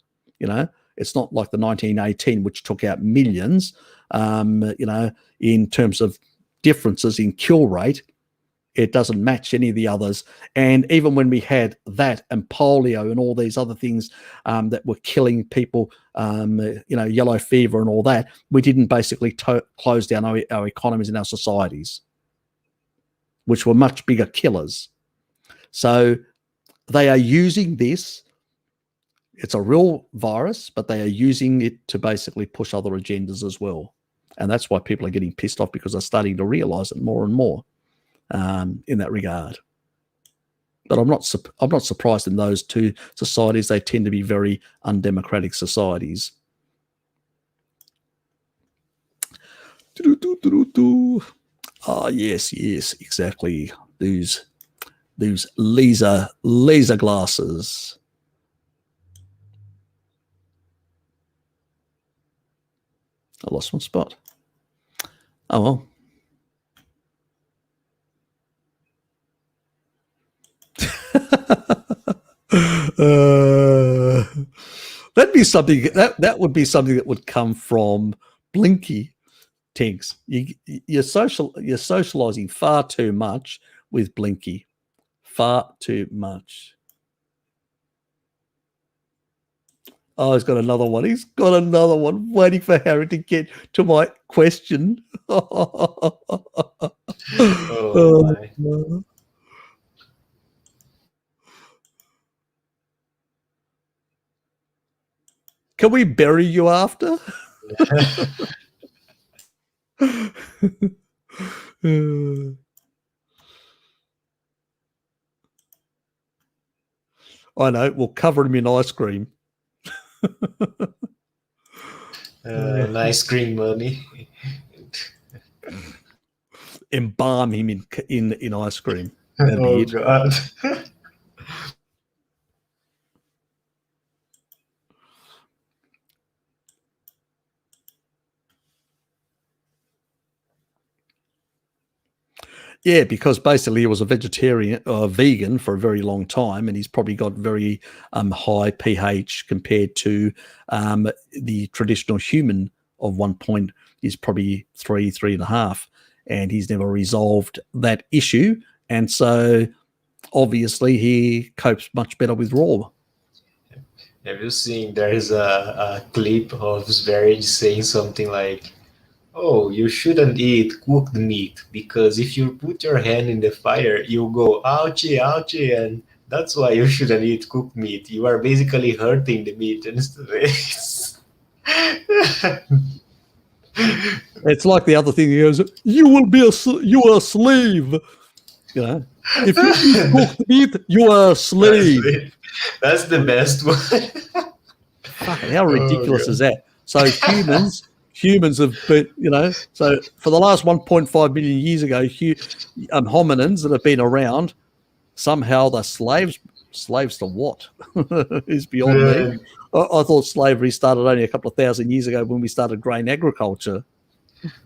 [SPEAKER 1] It's not like the 1918, which took out millions. In terms of differences in kill rate, it doesn't match any of the others. And even when we had that and polio and all these other things that were killing people, yellow fever and all that, we didn't basically close down our economies and our societies, which were much bigger killers. So they are using this. It's a real virus, but they are using it to basically push other agendas as well. And that's why people are getting pissed off, because they're starting to realize it more and more in that regard. But I'm not surprised in those two societies. They tend to be very undemocratic societies. Yes, exactly. These laser glasses. I lost my spot. Oh, well. That'd be something that would be something that would come from Blinky. Tiggs, you're socializing far too much with Blinky. Far too much. Oh, he's got another one. He's got another one waiting for Harry to get to my question. Can we bury you after? I know. We'll cover him in ice cream.
[SPEAKER 3] Nice green money.
[SPEAKER 1] Embalm him in ice cream.
[SPEAKER 3] Oh God.
[SPEAKER 1] Yeah, because basically he was a vegetarian or vegan for a very long time, and he's probably got very high pH compared to the traditional human of 1 point is probably 3.5, and he's never resolved that issue, and so obviously he copes much better with raw.
[SPEAKER 3] Have you seen there is a clip of Sverige saying something like, "Oh, you shouldn't eat cooked meat because if you put your hand in the fire, you go ouchie, ouchie, and that's why you shouldn't eat cooked meat. You are basically hurting the meat." And
[SPEAKER 1] It's like the other thing. He goes, "You will be you are a slave." You know, if you eat cooked meat, you are a slave.
[SPEAKER 3] That's the best one.
[SPEAKER 1] Fucking how ridiculous is that? So humans have been, so for the last 1.5 million years ago, hominins that have been around, somehow they're slaves. Slaves to what? Is beyond me. I thought slavery started only a couple of thousand years ago when we started grain agriculture.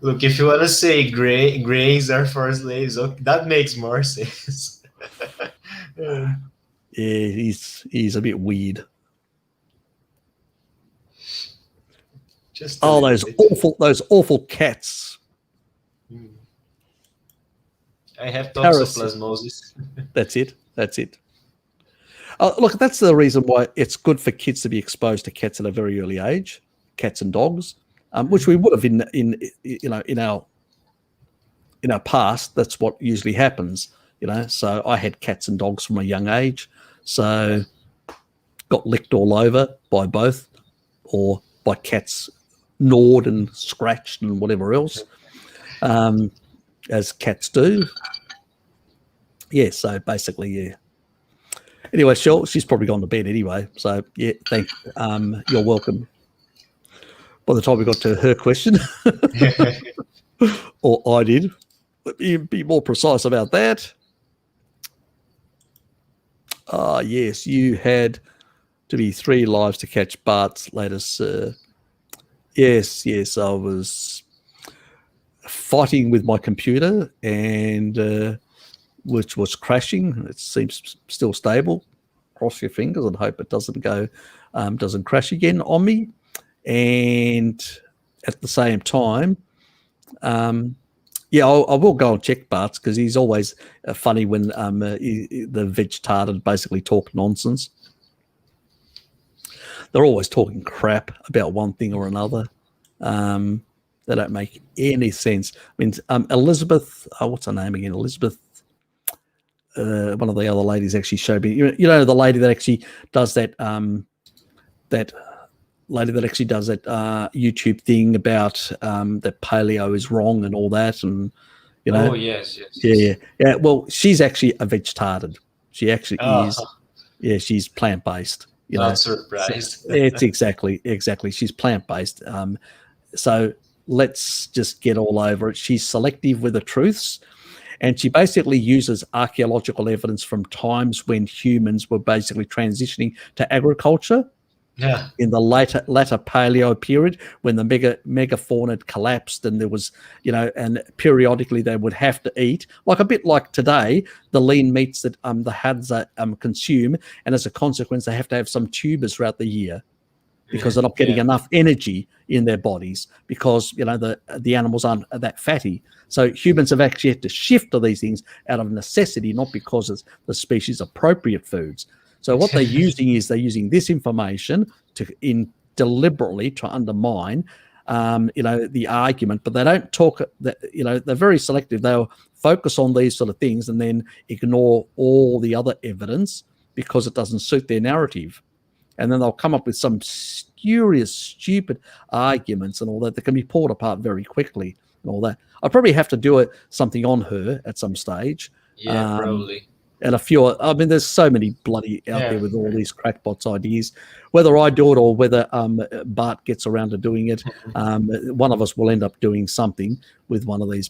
[SPEAKER 3] Look, if you want to say grains are for slaves, okay, that makes more sense.
[SPEAKER 1] Yeah, he's a bit weird.
[SPEAKER 3] Just
[SPEAKER 1] those awful cats.
[SPEAKER 3] I have toxoplasmosis.
[SPEAKER 1] That's it. Look, that's the reason why it's good for kids to be exposed to cats at a very early age, cats and dogs, which we would have in our past. That's what usually happens, So I had cats and dogs from a young age, so got licked all over by both, or by cats, gnawed and scratched and whatever else, as cats do. Yeah, so basically, yeah. Anyway, she's probably gone to bed anyway. So yeah, you're welcome. By the time we got to her question, or I did, let me be more precise about that. Yes, you had to be 3 lives to catch Bart's latest. Yes, I was fighting with my computer and which was crashing. It seems still stable. Cross your fingers and hope it doesn't crash again on me. And at the same time, I will go and check Bart's because he's always funny when the vegetarian basically talk nonsense. They're always talking crap about one thing or another. They don't make any sense. I mean, Elizabeth, what's her name again? Elizabeth. One of the other ladies actually showed me. The lady that actually does that. That lady that actually does that YouTube thing about that paleo is wrong and all that, and
[SPEAKER 3] Oh yes.
[SPEAKER 1] Yeah. Well, she's actually a vegetarian. She actually is. Yeah, she's plant based.
[SPEAKER 3] Not surprised.
[SPEAKER 1] It's exactly. She's plant based. So let's just get all over it. She's selective with the truths. And she basically uses archaeological evidence from times when humans were basically transitioning to agriculture.
[SPEAKER 3] Yeah.
[SPEAKER 1] In the latter paleo period, when the megafauna had collapsed, and there was, and periodically they would have to eat, like a bit like today, the lean meats that the Hadza consume, and as a consequence, they have to have some tubers throughout the year because they're not getting enough energy in their bodies because the animals aren't that fatty. So humans have actually had to shift to these things out of necessity, not because it's the species appropriate foods. So what they're using is this information deliberately to undermine, the argument, but they don't talk. They're very selective. They'll focus on these sort of things and then ignore all the other evidence because it doesn't suit their narrative. And then they'll come up with some spurious, stupid arguments and all that can be pulled apart very quickly and all that. I probably have to do something on her at some stage.
[SPEAKER 3] Yeah, probably.
[SPEAKER 1] And a few, there's so many bloody out there with all these crackpots ideas. Whether I do it or whether Bart gets around to doing it, one of us will end up doing something with one of these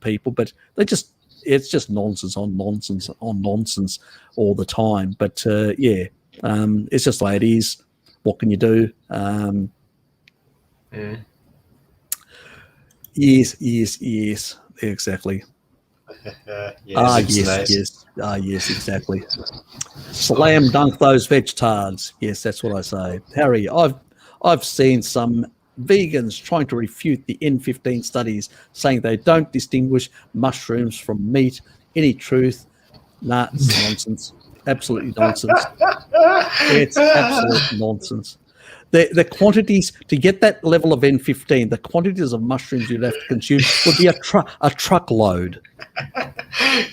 [SPEAKER 1] people. But it's just nonsense on nonsense on nonsense all the time. But it's just the way it is. What can you do? Yes, exactly.
[SPEAKER 3] Yes, it's
[SPEAKER 1] yes,
[SPEAKER 3] nice.
[SPEAKER 1] yes. Yes, exactly. Slam dunk those veg tards. Yes, that's what I say. Harry, I've seen some vegans trying to refute the N15 studies, saying they don't distinguish mushrooms from meat. Any truth? Nah, it's nonsense. Absolutely nonsense. It's absolute nonsense. The quantities to get that level of N15, the quantities of mushrooms you'd have to consume would be a truckload.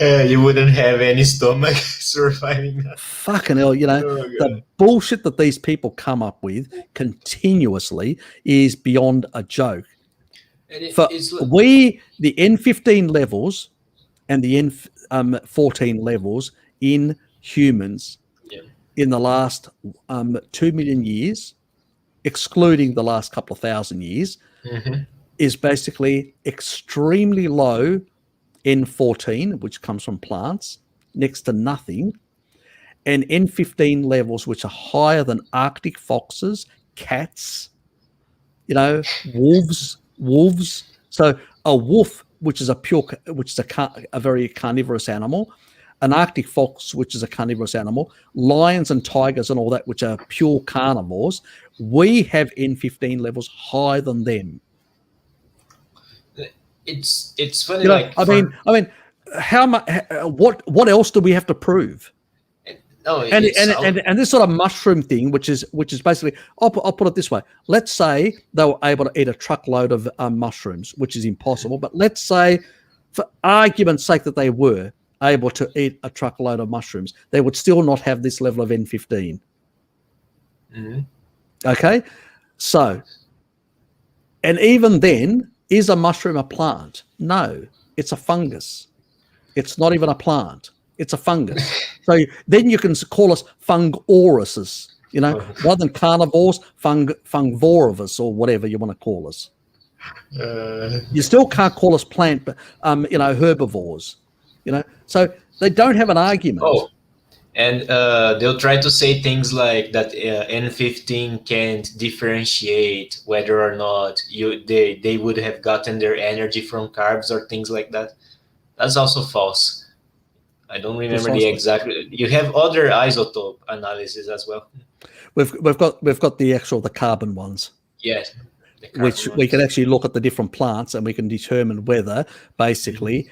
[SPEAKER 3] You wouldn't have any stomach surviving that.
[SPEAKER 1] Fucking hell,
[SPEAKER 3] Oh,
[SPEAKER 1] the
[SPEAKER 3] God.
[SPEAKER 1] bullshit that these people come up with continuously is beyond a joke.
[SPEAKER 3] And
[SPEAKER 1] For
[SPEAKER 3] it's
[SPEAKER 1] the N15 levels and the N14 levels in humans
[SPEAKER 3] yeah.
[SPEAKER 1] in the last 2 million years, excluding the last couple of thousand years, is basically extremely low N14, which comes from plants, next to nothing, and N15 levels, which are higher than Arctic foxes, cats, wolves. So a wolf, which is a very carnivorous animal, an Arctic fox, which is a carnivorous animal, lions and tigers and all that, which are pure carnivores, we have N15 levels higher than them.
[SPEAKER 3] It's funny, like
[SPEAKER 1] I mean, how much? What else do we have to prove?
[SPEAKER 3] no,
[SPEAKER 1] And
[SPEAKER 3] it's
[SPEAKER 1] and this sort of mushroom thing, which is basically, I'll put it this way. Let's say they were able to eat a truckload of mushrooms, which is impossible. But let's say, for argument's sake, that they were able to eat a truckload of mushrooms, they would still not have this level of N15. Okay, so, and even then, is a mushroom a plant? No, it's a fungus. It's not even a plant. It's a fungus. So then you can call us fungoruses, rather than carnivores, fungivorivus, or whatever you want to call us. You still can't call us plant, herbivores. So they don't have an argument.
[SPEAKER 3] Oh, and they'll try to say things like that N15 can't differentiate whether or not they would have gotten their energy from carbs or things like that. That's also false. I don't remember the exact. You have other isotope analysis as well.
[SPEAKER 1] We've got the carbon ones.
[SPEAKER 3] Yes.
[SPEAKER 1] Which we can actually look at the different plants and we can determine whether basically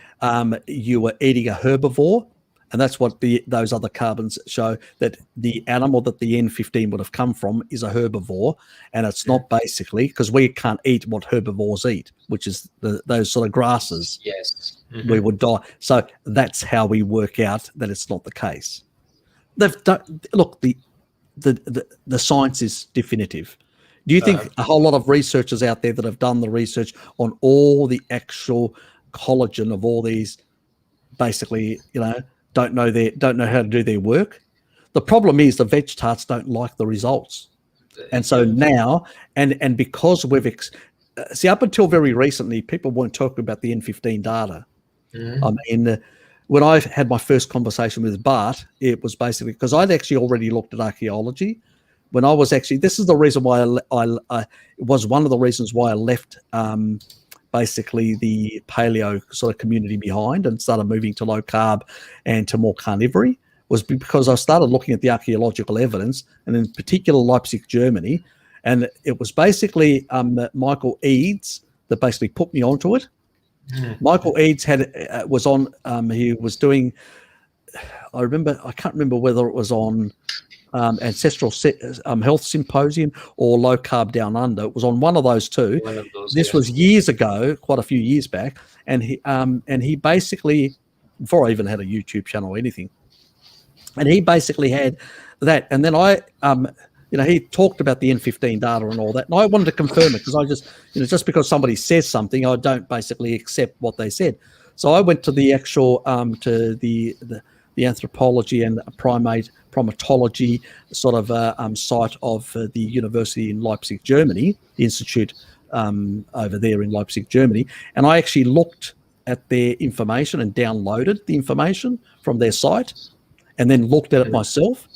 [SPEAKER 1] you were eating a herbivore, and that's what those other carbons show, that the animal that the N15 would have come from is a herbivore, and it's not basically, because we can't eat what herbivores eat, which is those sort of grasses.
[SPEAKER 3] Yes.
[SPEAKER 1] We would die. So that's how we work out that it's not the case. Look, the science is definitive. Do you think a whole lot of researchers out there that have done the research on all the actual collagen of all these, basically, don't know how to do their work? The problem is the veg tarts don't like the results, and so now, and because we've see, up until very recently, people weren't talking about the N15 data. I mean, when I had my first conversation with Bart, it was basically because I'd actually already looked at archaeology. When I was actually, this is the reason why it was one of the reasons why I left basically the paleo sort of community behind and started moving to low carb and to more carnivory, was because I started looking at the archaeological evidence, and in particular Leipzig, Germany. And it was basically Michael Eads that basically put me onto it. Michael Eads was on, he was doing, I can't remember whether it was on Ancestral Health Symposium or Low Carb Down Under. It was on one of those two. This was years ago, quite a few years back, and he basically, before I even had a YouTube channel or anything, and he basically had that. And then he talked about the N15 data and all that, and I wanted to confirm it because I just, just because somebody says something, I don't basically accept what they said. So I went to the actual to the anthropology and primatology sort of site of the university in Leipzig, Germany, the institute over there in Leipzig, Germany, and I actually looked at their information and downloaded the information from their site, and then looked at it myself,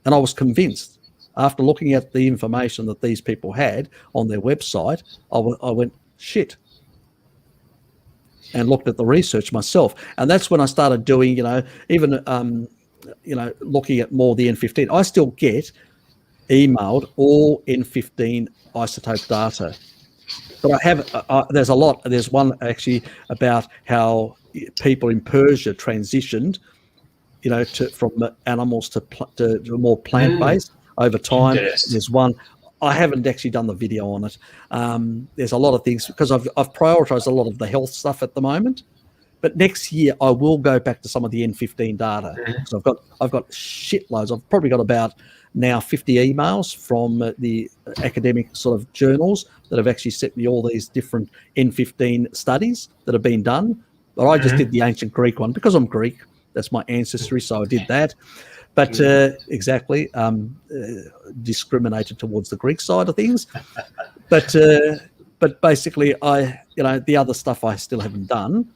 [SPEAKER 1] and I was convinced. After looking at the information that these people had on their website, I went, shit. and looked at the research myself. And that's when I started doing, even, looking at more the N15. I still get emailed all N15 isotope data. But I have, there's a lot. There's one actually about how people in Persia transitioned, from animals to more plant-based over time. There's one. I haven't actually done the video on it. There's a lot of things because I've prioritized a lot of the health stuff at the moment. But next year I will go back to some of the N15 data. So I've got shitloads. I've probably got about now 50 emails from the academic sort of journals that have actually sent me all these different N15 studies that have been done. But I just did the ancient Greek one because I'm Greek. That's my ancestry, so I did that. But exactly, discriminated towards the Greek side of things. But basically, the other stuff I still haven't done.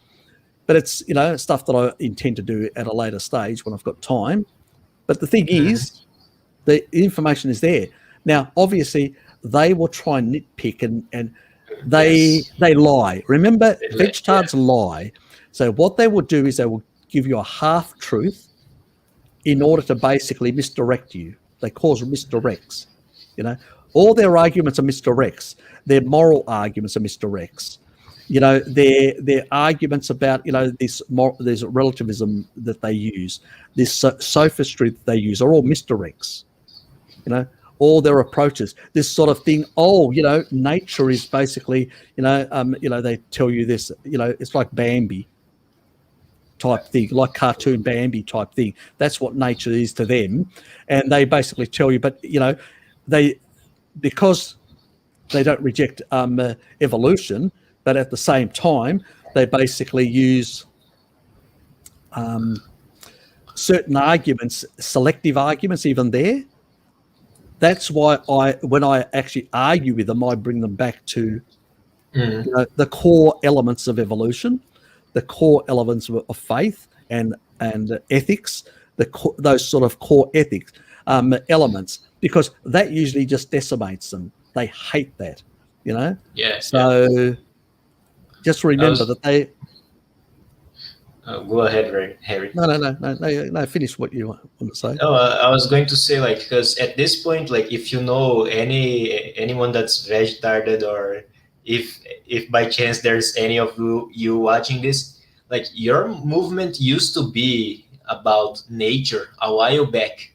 [SPEAKER 1] But it's, stuff that I intend to do at a later stage when I've got time. But the thing is, the information is there. Now, obviously, they will try and nitpick and they lie. Remember, vegetards lie. So what they will do is they will give you a half truth in order to basically misdirect you. They cause misdirects. All their arguments are misdirects. Their moral arguments are misdirects. Their arguments about this relativism that they use, this sophistry that they use, are all misdirects. All their approaches, this sort of thing. Nature is basically, they tell you this. It's like Bambi type thing, like cartoon Bambi type thing. That's what nature is to them, and they basically tell you. But because they don't reject evolution, but at the same time they basically use certain arguments, selective arguments, even there. That's why when I actually argue with them, I bring them back to the core elements of evolution, the core elements of faith and ethics, those sort of core ethics elements, because that usually just decimates them. They hate that,
[SPEAKER 3] Yes.
[SPEAKER 1] So just remember that they.
[SPEAKER 3] Go ahead, Harry.
[SPEAKER 1] No. Finish what you want to say.
[SPEAKER 3] No, I was going to say, because at this point, if you know anyone that's vegetarian, or if by chance there's any of you watching this, your movement used to be about nature a while back.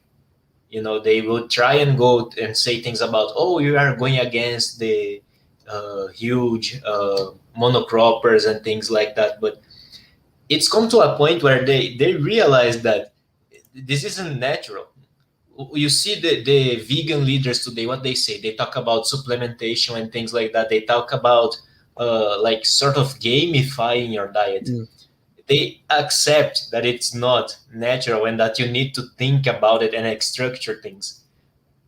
[SPEAKER 3] They will try and go and say things about, you are going against the huge monocroppers and things like that, but it's come to a point where they realize that this isn't natural. You see the vegan leaders today, what they say, they talk about supplementation and things like that. They talk about sort of gamifying your diet. They accept that it's not natural and that you need to think about it and structure things.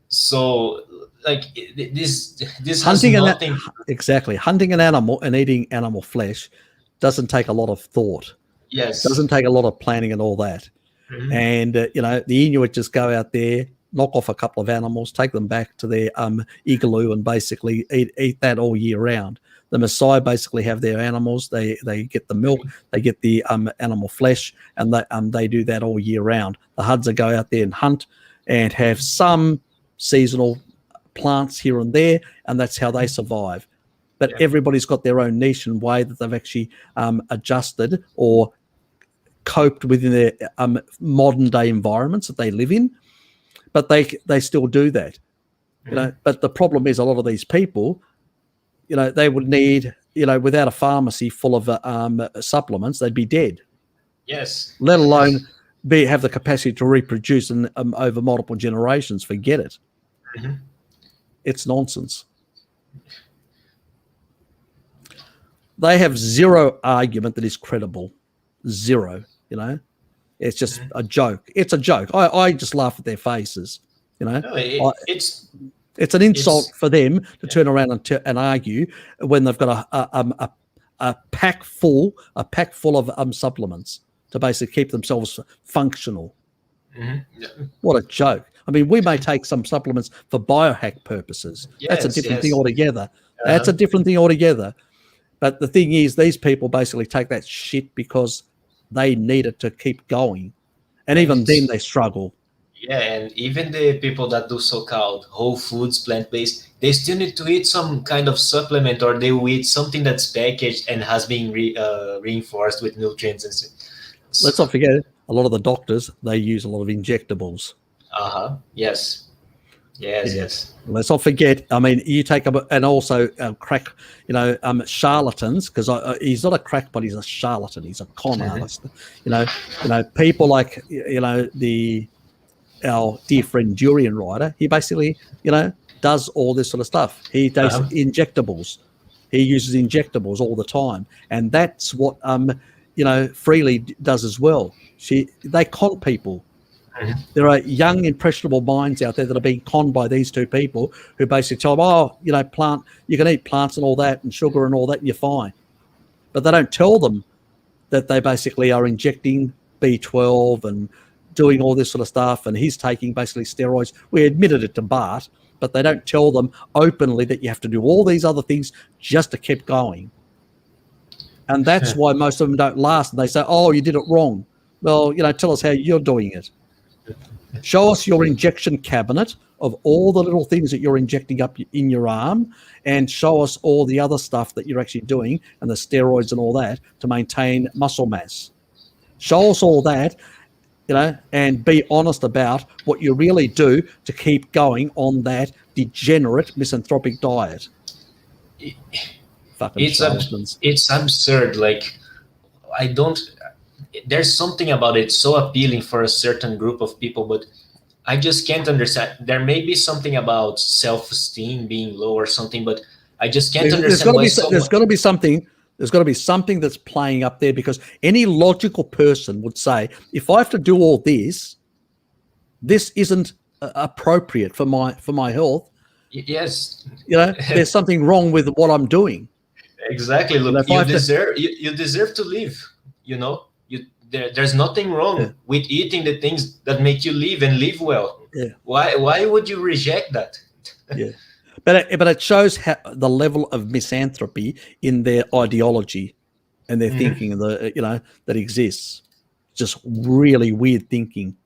[SPEAKER 3] So this has nothing.
[SPEAKER 1] Exactly. Hunting an animal and eating animal flesh doesn't take a lot of thought.
[SPEAKER 3] Yes.
[SPEAKER 1] Doesn't take a lot of planning and all that. And, the Inuit just go out there, knock off a couple of animals, take them back to their igloo and basically eat that all year round. The Maasai basically have their animals. They get the milk, they get the animal flesh, and they do that all year round. The Hadza go out there and hunt and have some seasonal plants here and there, and that's how they survive. But everybody's got their own niche and way that they've actually adjusted or coped within their modern day environments that they live in. But they still do that, But the problem is a lot of these people, they would need, without a pharmacy full of supplements, they'd be dead.
[SPEAKER 3] Yes.
[SPEAKER 1] Let alone have the capacity to reproduce and over multiple generations. Forget it. It's nonsense. They have zero argument that is credible. Zero, It's just a joke. It's a joke. I just laugh at their faces,
[SPEAKER 3] No,
[SPEAKER 1] it's an insult for them to turn around and argue when they've got a pack full of supplements to basically keep themselves functional. What a joke. I mean, we may take some supplements for biohack purposes. That's a different thing altogether. That's a different thing altogether. But the thing is, these people basically take that shit because they need it to keep going. And even then they struggle.
[SPEAKER 3] Yeah, and even the people that do so-called whole foods, plant-based, they still need to eat some kind of supplement, or they will eat something that's packaged and has been reinforced with nutrients and stuff.
[SPEAKER 1] Let's not forget, a lot of the doctors, they use a lot of injectables.
[SPEAKER 3] Yes. Yes.
[SPEAKER 1] Let's not forget. I mean, you take and also crack, charlatans, because he's not a crack, but he's a charlatan. He's a con artist. People like our dear friend Durian Rider. He basically, does all this sort of stuff. He does injectables. He uses injectables all the time, and that's what Freely does as well. They con people. There are young, impressionable minds out there that are being conned by these two people who basically tell them, plant, you can eat plants and all that and sugar and all that, and you're fine. But they don't tell them that they basically are injecting B12 and doing all this sort of stuff, and he's taking basically steroids. We admitted it to Bart, but they don't tell them openly that you have to do all these other things just to keep going. And that's why most of them don't last. And they say, oh, you did it wrong. Well, tell us how you're doing it. Show us your injection cabinet of all the little things that you're injecting up in your arm, and show us all the other stuff that you're actually doing and the steroids and all that to maintain muscle mass. Show us all that, and be honest about what you really do to keep going on that degenerate misanthropic diet. Fucking charlatans.
[SPEAKER 3] It's absurd. Like, there's something about it so appealing for a certain group of people, but I just can't understand. There may be something about self-esteem being low or something, but I just can't understand why
[SPEAKER 1] there's got to be something. There's got to be something that's playing up there, because any logical person would say, if I have to do all this, this isn't appropriate for my health.
[SPEAKER 3] Yes.
[SPEAKER 1] There's something wrong with what I'm doing.
[SPEAKER 3] Exactly. Look, you deserve to live. There's nothing wrong with eating the things that make you live and live well.
[SPEAKER 1] Yeah.
[SPEAKER 3] Why would you reject that?
[SPEAKER 1] Yeah. But it shows the level of misanthropy in their ideology and their thinking that exists. Just really weird thinking.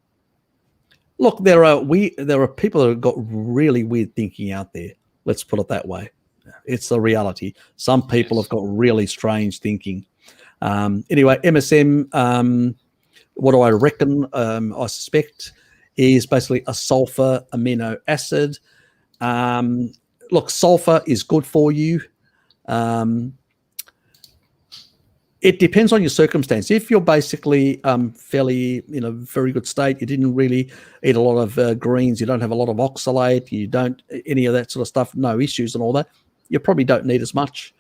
[SPEAKER 1] Look, there are people that have got really weird thinking out there. Let's put it that way. It's the reality. Some people have got really strange thinking. Anyway, MSM, what do I reckon? I suspect is basically a sulfur amino acid. Look, sulfur is good for you. It depends on your circumstance. If you're basically fairly in a very good state, you didn't really eat a lot of greens, you don't have a lot of oxalate, you don't any of that sort of stuff, no issues and all that, you probably don't need as much.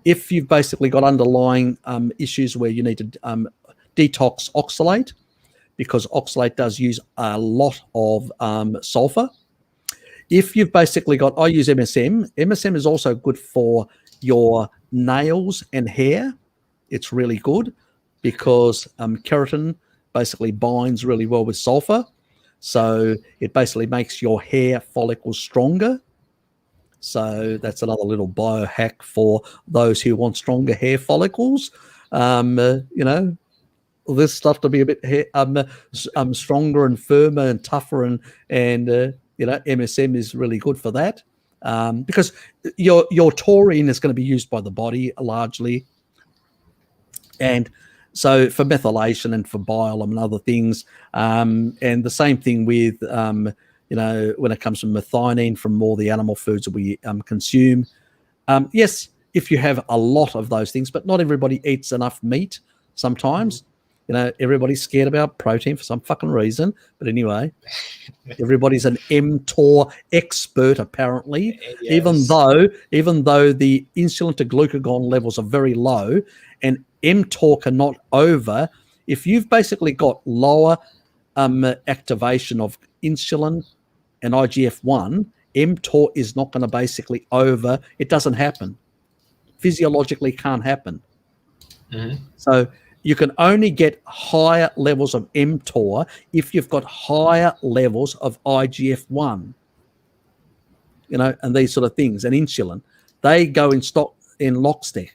[SPEAKER 1] If you've basically got underlying issues where you need to detox oxalate, because oxalate does use a lot of sulfur. If you've basically got, I use MSM. MSM is also good for your nails and hair. It's really good because keratin basically binds really well with sulfur. So it basically makes your hair follicles stronger. So that's another little biohack for those who want stronger hair follicles. This stuff to be a bit stronger and firmer and tougher, and MSM is really good for that, because your taurine is going to be used by the body largely, and so for methylation and for bile and other things, and the same thing with when it comes to methionine from all the animal foods that we consume. Yes, if you have a lot of those things, but not everybody eats enough meat sometimes. Everybody's scared about protein for some fucking reason. But anyway, everybody's an mTOR expert apparently. Yes. Even though the insulin to glucagon levels are very low and mTOR cannot over, if you've basically got lower activation of insulin and IGF-1, mTOR is not going to basically over. It doesn't happen. Physiologically can't happen. Mm-hmm. So you can only get higher levels of mTOR if you've got higher levels of IGF-1, and these sort of things, and insulin. They go in lockstep.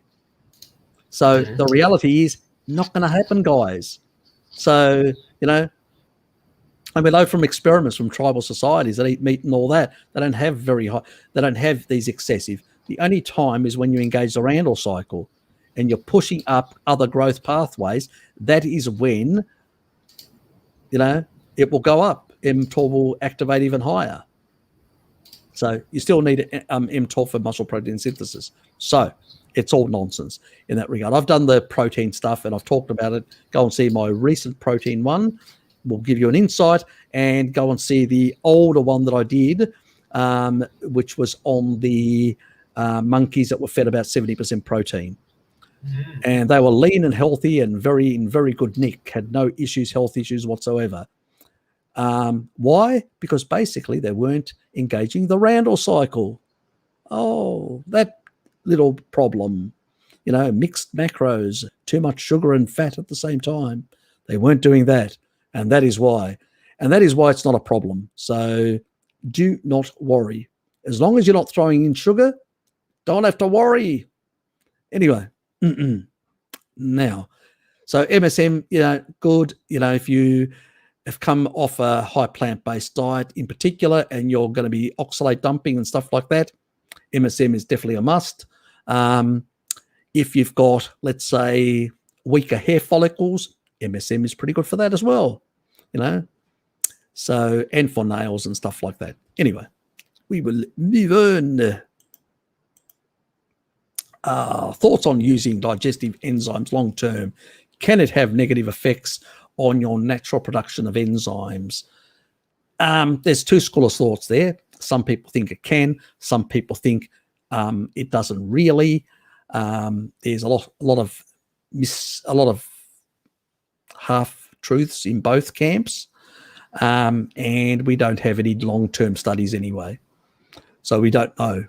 [SPEAKER 1] So the reality is not going to happen, guys. So, and we know from experiments from tribal societies that eat meat and all that, they don't have they don't have these excessive. The only time is when you engage the Randall cycle and you're pushing up other growth pathways. That is when, it will go up. mTOR will activate even higher. So you still need mTOR for muscle protein synthesis. So it's all nonsense in that regard. I've done the protein stuff and I've talked about it. Go and see my recent protein one. Will give you an insight, and go and see the older one that I did, which was on the monkeys that were fed about 70% protein. And they were lean and healthy and in very good nick, had no health issues whatsoever. Why? Because basically they weren't engaging the Randall cycle. Oh, that little problem, mixed macros, too much sugar and fat at the same time. They weren't doing that. And that is why. And that is why it's not a problem. So do not worry. As long as you're not throwing in sugar, don't have to worry. Anyway, now, so MSM, good. If you have come off a high plant-based diet in particular and you're going to be oxalate dumping and stuff like that, MSM is definitely a must. If you've got, let's say, weaker hair follicles, MSM is pretty good for that as well, so, and for nails and stuff like that. Anyway, we will move on. Thoughts on using digestive enzymes long term. Can it have negative effects on your natural production of enzymes? There's two schools of thoughts there. Some people think it can. Some people think it doesn't really. There's a lot of half truths in both camps, and we don't have any long-term studies anyway, so we don't know.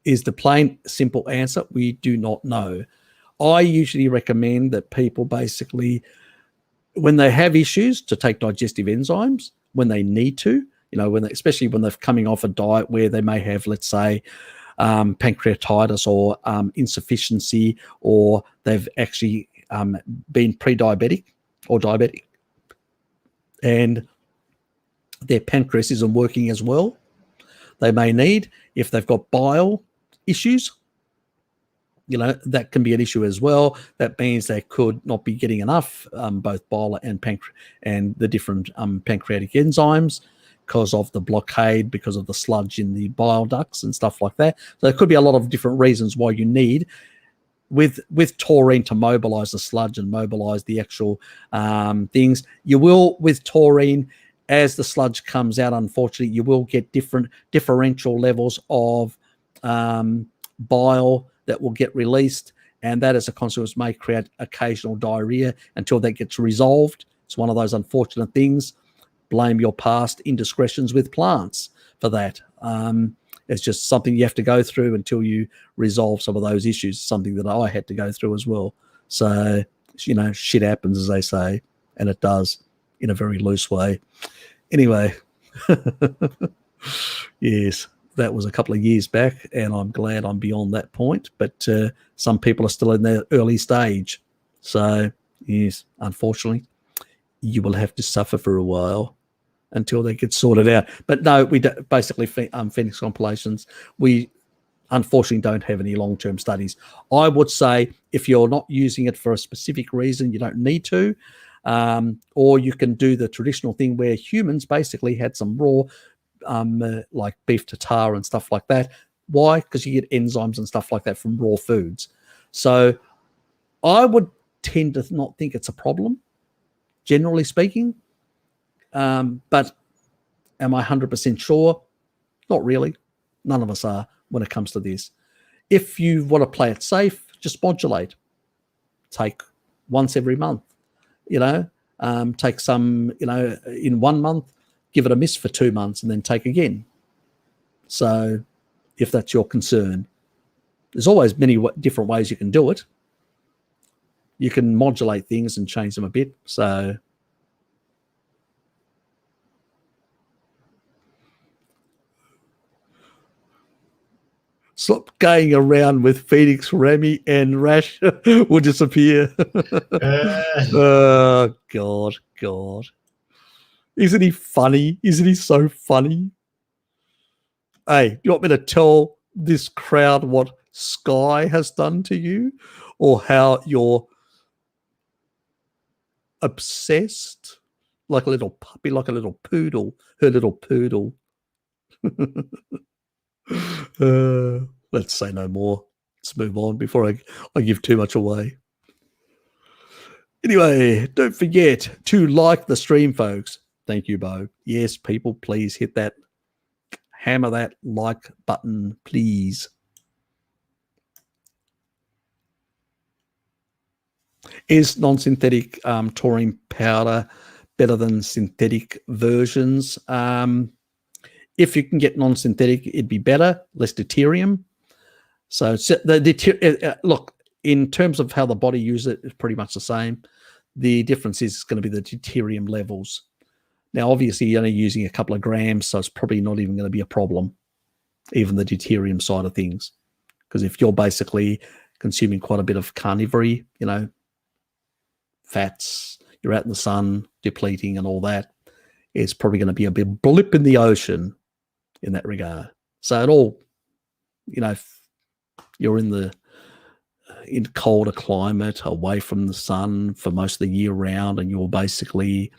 [SPEAKER 1] Is the plain simple answer? We do not know. I usually recommend that people basically, when they have issues, to take digestive enzymes when they need to, especially when they're coming off a diet where they may have, let's say, pancreatitis or insufficiency, or they've actually been pre-diabetic or diabetic, and their pancreas isn't working as well. They may need, if they've got bile issues, that can be an issue as well. That means they could not be getting enough, both bile and the different pancreatic enzymes, because of the blockade, because of the sludge in the bile ducts and stuff like that. So there could be a lot of different reasons why you need with taurine to mobilize the sludge and mobilize the actual things. You will, with taurine, as the sludge comes out, unfortunately, you will get different differential levels of bile that will get released, and that as a consequence may create occasional diarrhea until that gets resolved. It's one of those unfortunate things. Blame your past indiscretions with plants for that. It's just something you have to go through until you resolve some of those issues, something that I had to go through as well. So, shit happens, as they say, and it does in a very loose way. Anyway, yes, that was a couple of years back, and I'm glad I'm beyond that point. But some people are still in their early stage. So, yes, unfortunately, you will have to suffer for a while until they get sorted out. But no, we don't, basically, Phoenix compilations, we unfortunately don't have any long-term studies. I would say if you're not using it for a specific reason, you don't need to. Or you can do the traditional thing where humans basically had some raw, like beef tartare and stuff like that. Why? Because you get enzymes and stuff like that from raw foods. So I would tend to not think it's a problem, generally speaking. But am I 100% sure? Not really. None of us are when it comes to this. If you want to play it safe, just modulate. Take once every month. Take some, in 1 month, give it a miss for 2 months, and then take again. So if that's your concern, there's always many different ways you can do it. You can modulate things and change them a bit. Stop going around with Phoenix, Remy, and Rash will disappear. Oh, God. Isn't he funny? Isn't he so funny? Hey, you want me to tell this crowd what Sky has done to you, or how you're obsessed like a little puppy, like a little poodle, her little poodle? Let's say no more. Let's move on before I give too much away. Anyway, don't forget to like the stream, folks. Thank you, Bo. Yes, people, please hit that, hammer that like button, please. Is non-synthetic taurine powder better than synthetic versions? If you can get non-synthetic, it'd be better, less deuterium. So look, in terms of how the body uses it, it's pretty much the same. The difference is going to be the deuterium levels. Now, obviously, you're only using a couple of grams, so it's probably not even going to be a problem, even the deuterium side of things. Because if you're basically consuming quite a bit of carnivore, fats, you're out in the sun, depleting and all that, it's probably going to be a big blip in the ocean in that regard. So it all, if you're in colder climate, away from the sun for most of the year round, and you're basically,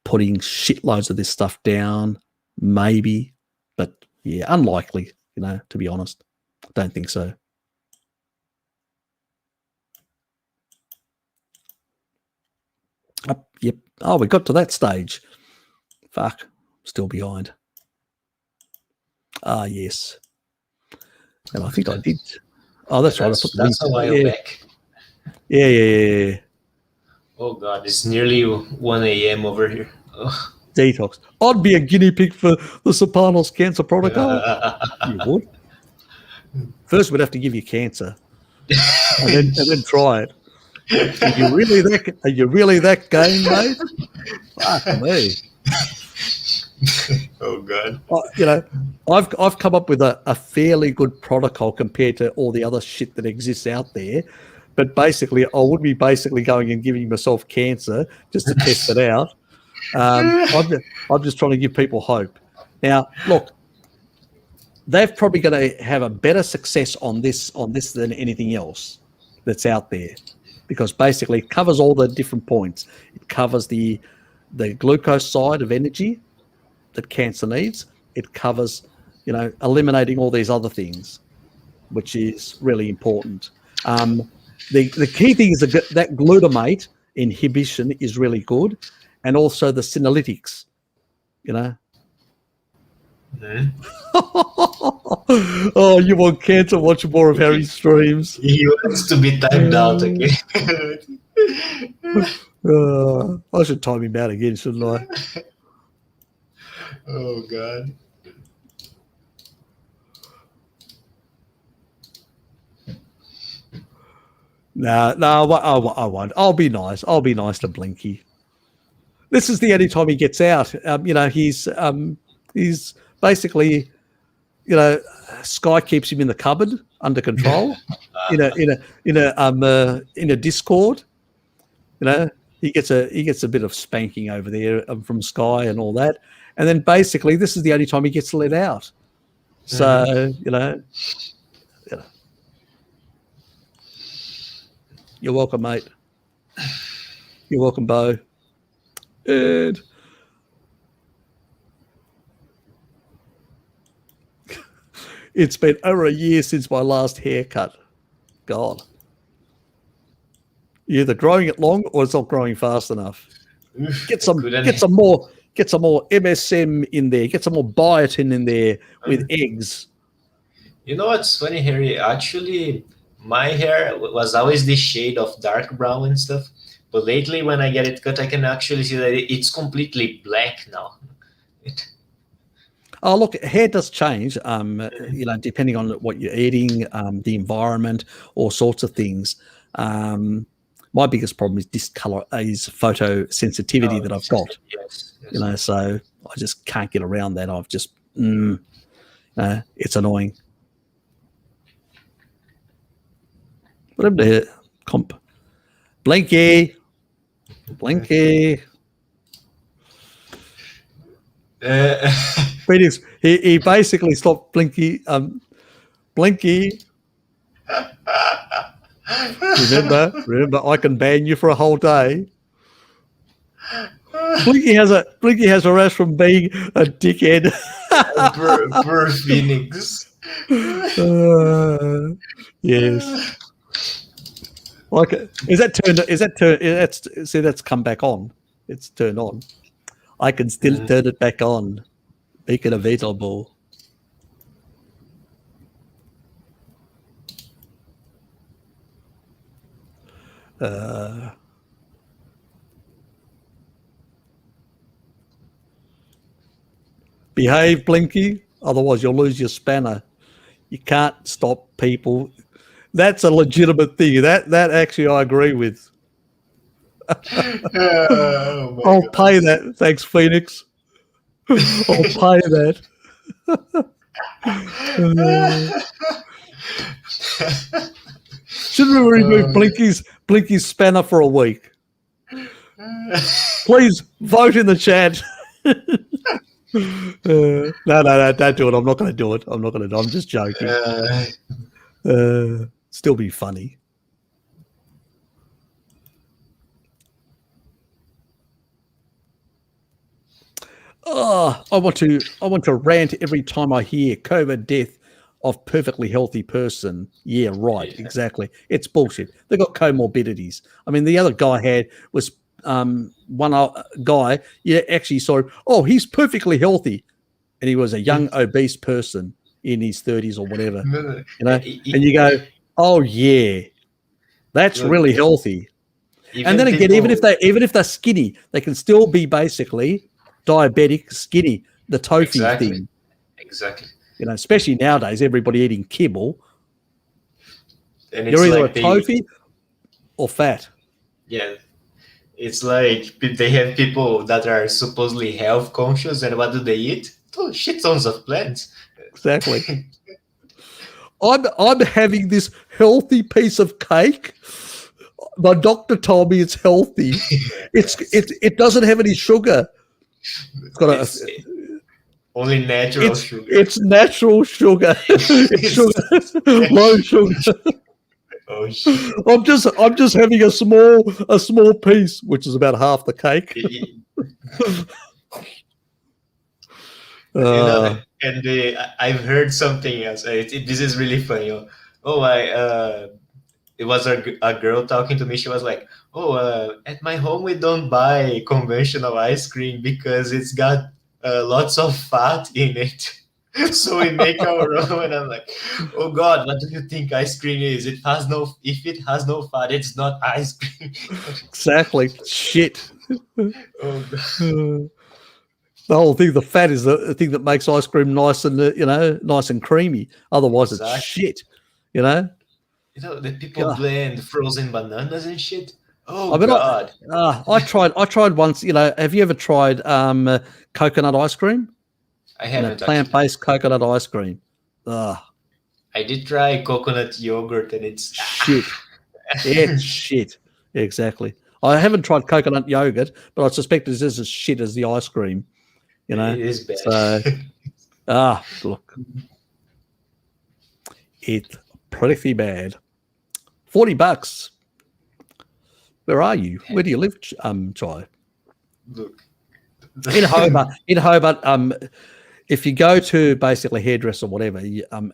[SPEAKER 1] putting shitloads of this stuff down, maybe, but yeah, unlikely, to be honest. I don't think so. Yep. Oh, we got to that stage. Fuck. Still behind. Ah, yes. And I think I did. Oh, that's right.
[SPEAKER 3] That's a while back.
[SPEAKER 1] Yeah.
[SPEAKER 3] Oh, God. It's nearly 1 a.m. over here. Oh.
[SPEAKER 1] Detox. I'd be a guinea pig for the Serpanos cancer protocol. You would. First, we'd have to give you cancer. and then try it. Are you really that game, mate? Fuck me.
[SPEAKER 3] Oh God.
[SPEAKER 1] I've come up with a fairly good protocol compared to all the other shit that exists out there. But basically, I would be going and giving myself cancer just to test it out. I'm just trying to give people hope. Now, look, they're probably going to have a better success on this than anything else that's out there. Because basically it covers all the different points. It covers the glucose side of energy that cancer needs. It covers, eliminating all these other things, which is really important. The key thing is that glutamate inhibition is really good, and also the senolytics, Oh, you want cancer? Watch more of Harry's streams.
[SPEAKER 3] He wants to be timed out again.
[SPEAKER 1] I should time him out again, shouldn't I?
[SPEAKER 3] Oh God.
[SPEAKER 1] No, I won't. I'll be nice. I'll be nice to Blinky. This is the only time he gets out. He's basically, Sky keeps him in the cupboard under control. in a Discord. He gets a bit of spanking over there from Sky and all that. And then basically this is the only time he gets let out. So, you're welcome, mate. You're welcome, Bo. And it's been over a year since my last haircut. God. You're either growing it long or it's not growing fast enough. Get some more MSM in there. Get some more biotin in there with eggs.
[SPEAKER 3] You know what's funny, Harry? Actually, my hair was always this shade of dark brown and stuff. But lately, when I get it cut, I can actually see that it's completely black now.
[SPEAKER 1] Oh, look, hair does change, depending on what you're eating, the environment, all sorts of things. My biggest problem is photosensitivity that I've got.
[SPEAKER 3] Yes.
[SPEAKER 1] So I just can't get around that. I've just, It's annoying. Put him there. Comp. Blinky. Phoenix, he basically stopped Blinky. Blinky. Remember, I can ban you for a whole day. Blinky has a rash from being a dickhead.
[SPEAKER 3] Poor Phoenix.
[SPEAKER 1] Yes. Like, is that turned? See, that's come back on. It's turned on. I can still turn it back on. Make it available. Behave, Blinky, otherwise you'll lose your spanner. You can't stop people. That's a legitimate thing. That actually I agree with. I'll pay that. Thanks, Phoenix. I'll pay that. Shouldn't we remove Blinky's spanner for a week? Please vote in the chat. No, don't do it. I'm not going to do it. I'm just joking. Still be funny. Oh, I want to rant every time I hear COVID death of perfectly healthy person. Yeah, right, exactly. It's bullshit. They've got comorbidities. I mean, the other guy was one guy. Yeah, actually saw him. Oh, he's perfectly healthy, and he was a young obese person in his 30s or whatever. You know, and you go, oh yeah, that's really healthy. And then again, even if they're skinny, they can still be basically diabetic skinny, the tofu thing.
[SPEAKER 3] Exactly.
[SPEAKER 1] You know, especially nowadays, everybody eating kibble.
[SPEAKER 3] And
[SPEAKER 1] you're either a tofu or fat.
[SPEAKER 3] Yeah. It's like they have people that are supposedly health conscious, and what do they eat? Oh, shit tons of plants.
[SPEAKER 1] Exactly. I'm having this healthy piece of cake. My doctor told me it's healthy. It doesn't have any sugar. It's got
[SPEAKER 3] only natural sugar.
[SPEAKER 1] It's natural sugar. It's sugar, low sugar.
[SPEAKER 3] Oh shit!
[SPEAKER 1] I'm just having a small piece, which is about half the cake.
[SPEAKER 3] And I've heard something else. This is really funny. It was a girl talking to me. She was like, at my home we don't buy conventional ice cream because it's got lots of fat in it. So we make our own. And I'm like, oh God, what do you think ice cream is? If it has no fat, it's not ice cream.
[SPEAKER 1] Exactly. Shit.
[SPEAKER 3] Oh God.
[SPEAKER 1] The whole thing, the fat is the thing that makes ice cream nice and nice and creamy. Otherwise, it's shit. You know.
[SPEAKER 3] You know, the people blend frozen bananas and shit. Oh God!
[SPEAKER 1] I tried once. You know, have you ever tried coconut ice cream?
[SPEAKER 3] I haven't.
[SPEAKER 1] Plant-based coconut ice cream.
[SPEAKER 3] I did try coconut yogurt, and it's
[SPEAKER 1] shit. It's shit. Exactly. I haven't tried coconut yogurt, but I suspect it's as shit as the ice cream. You know,
[SPEAKER 3] it is bad.
[SPEAKER 1] So, look, it's pretty bad. $40. Where are you? Where do you live, Chai?
[SPEAKER 3] Look,
[SPEAKER 1] in Hobart. If you go to basically hairdresser or whatever,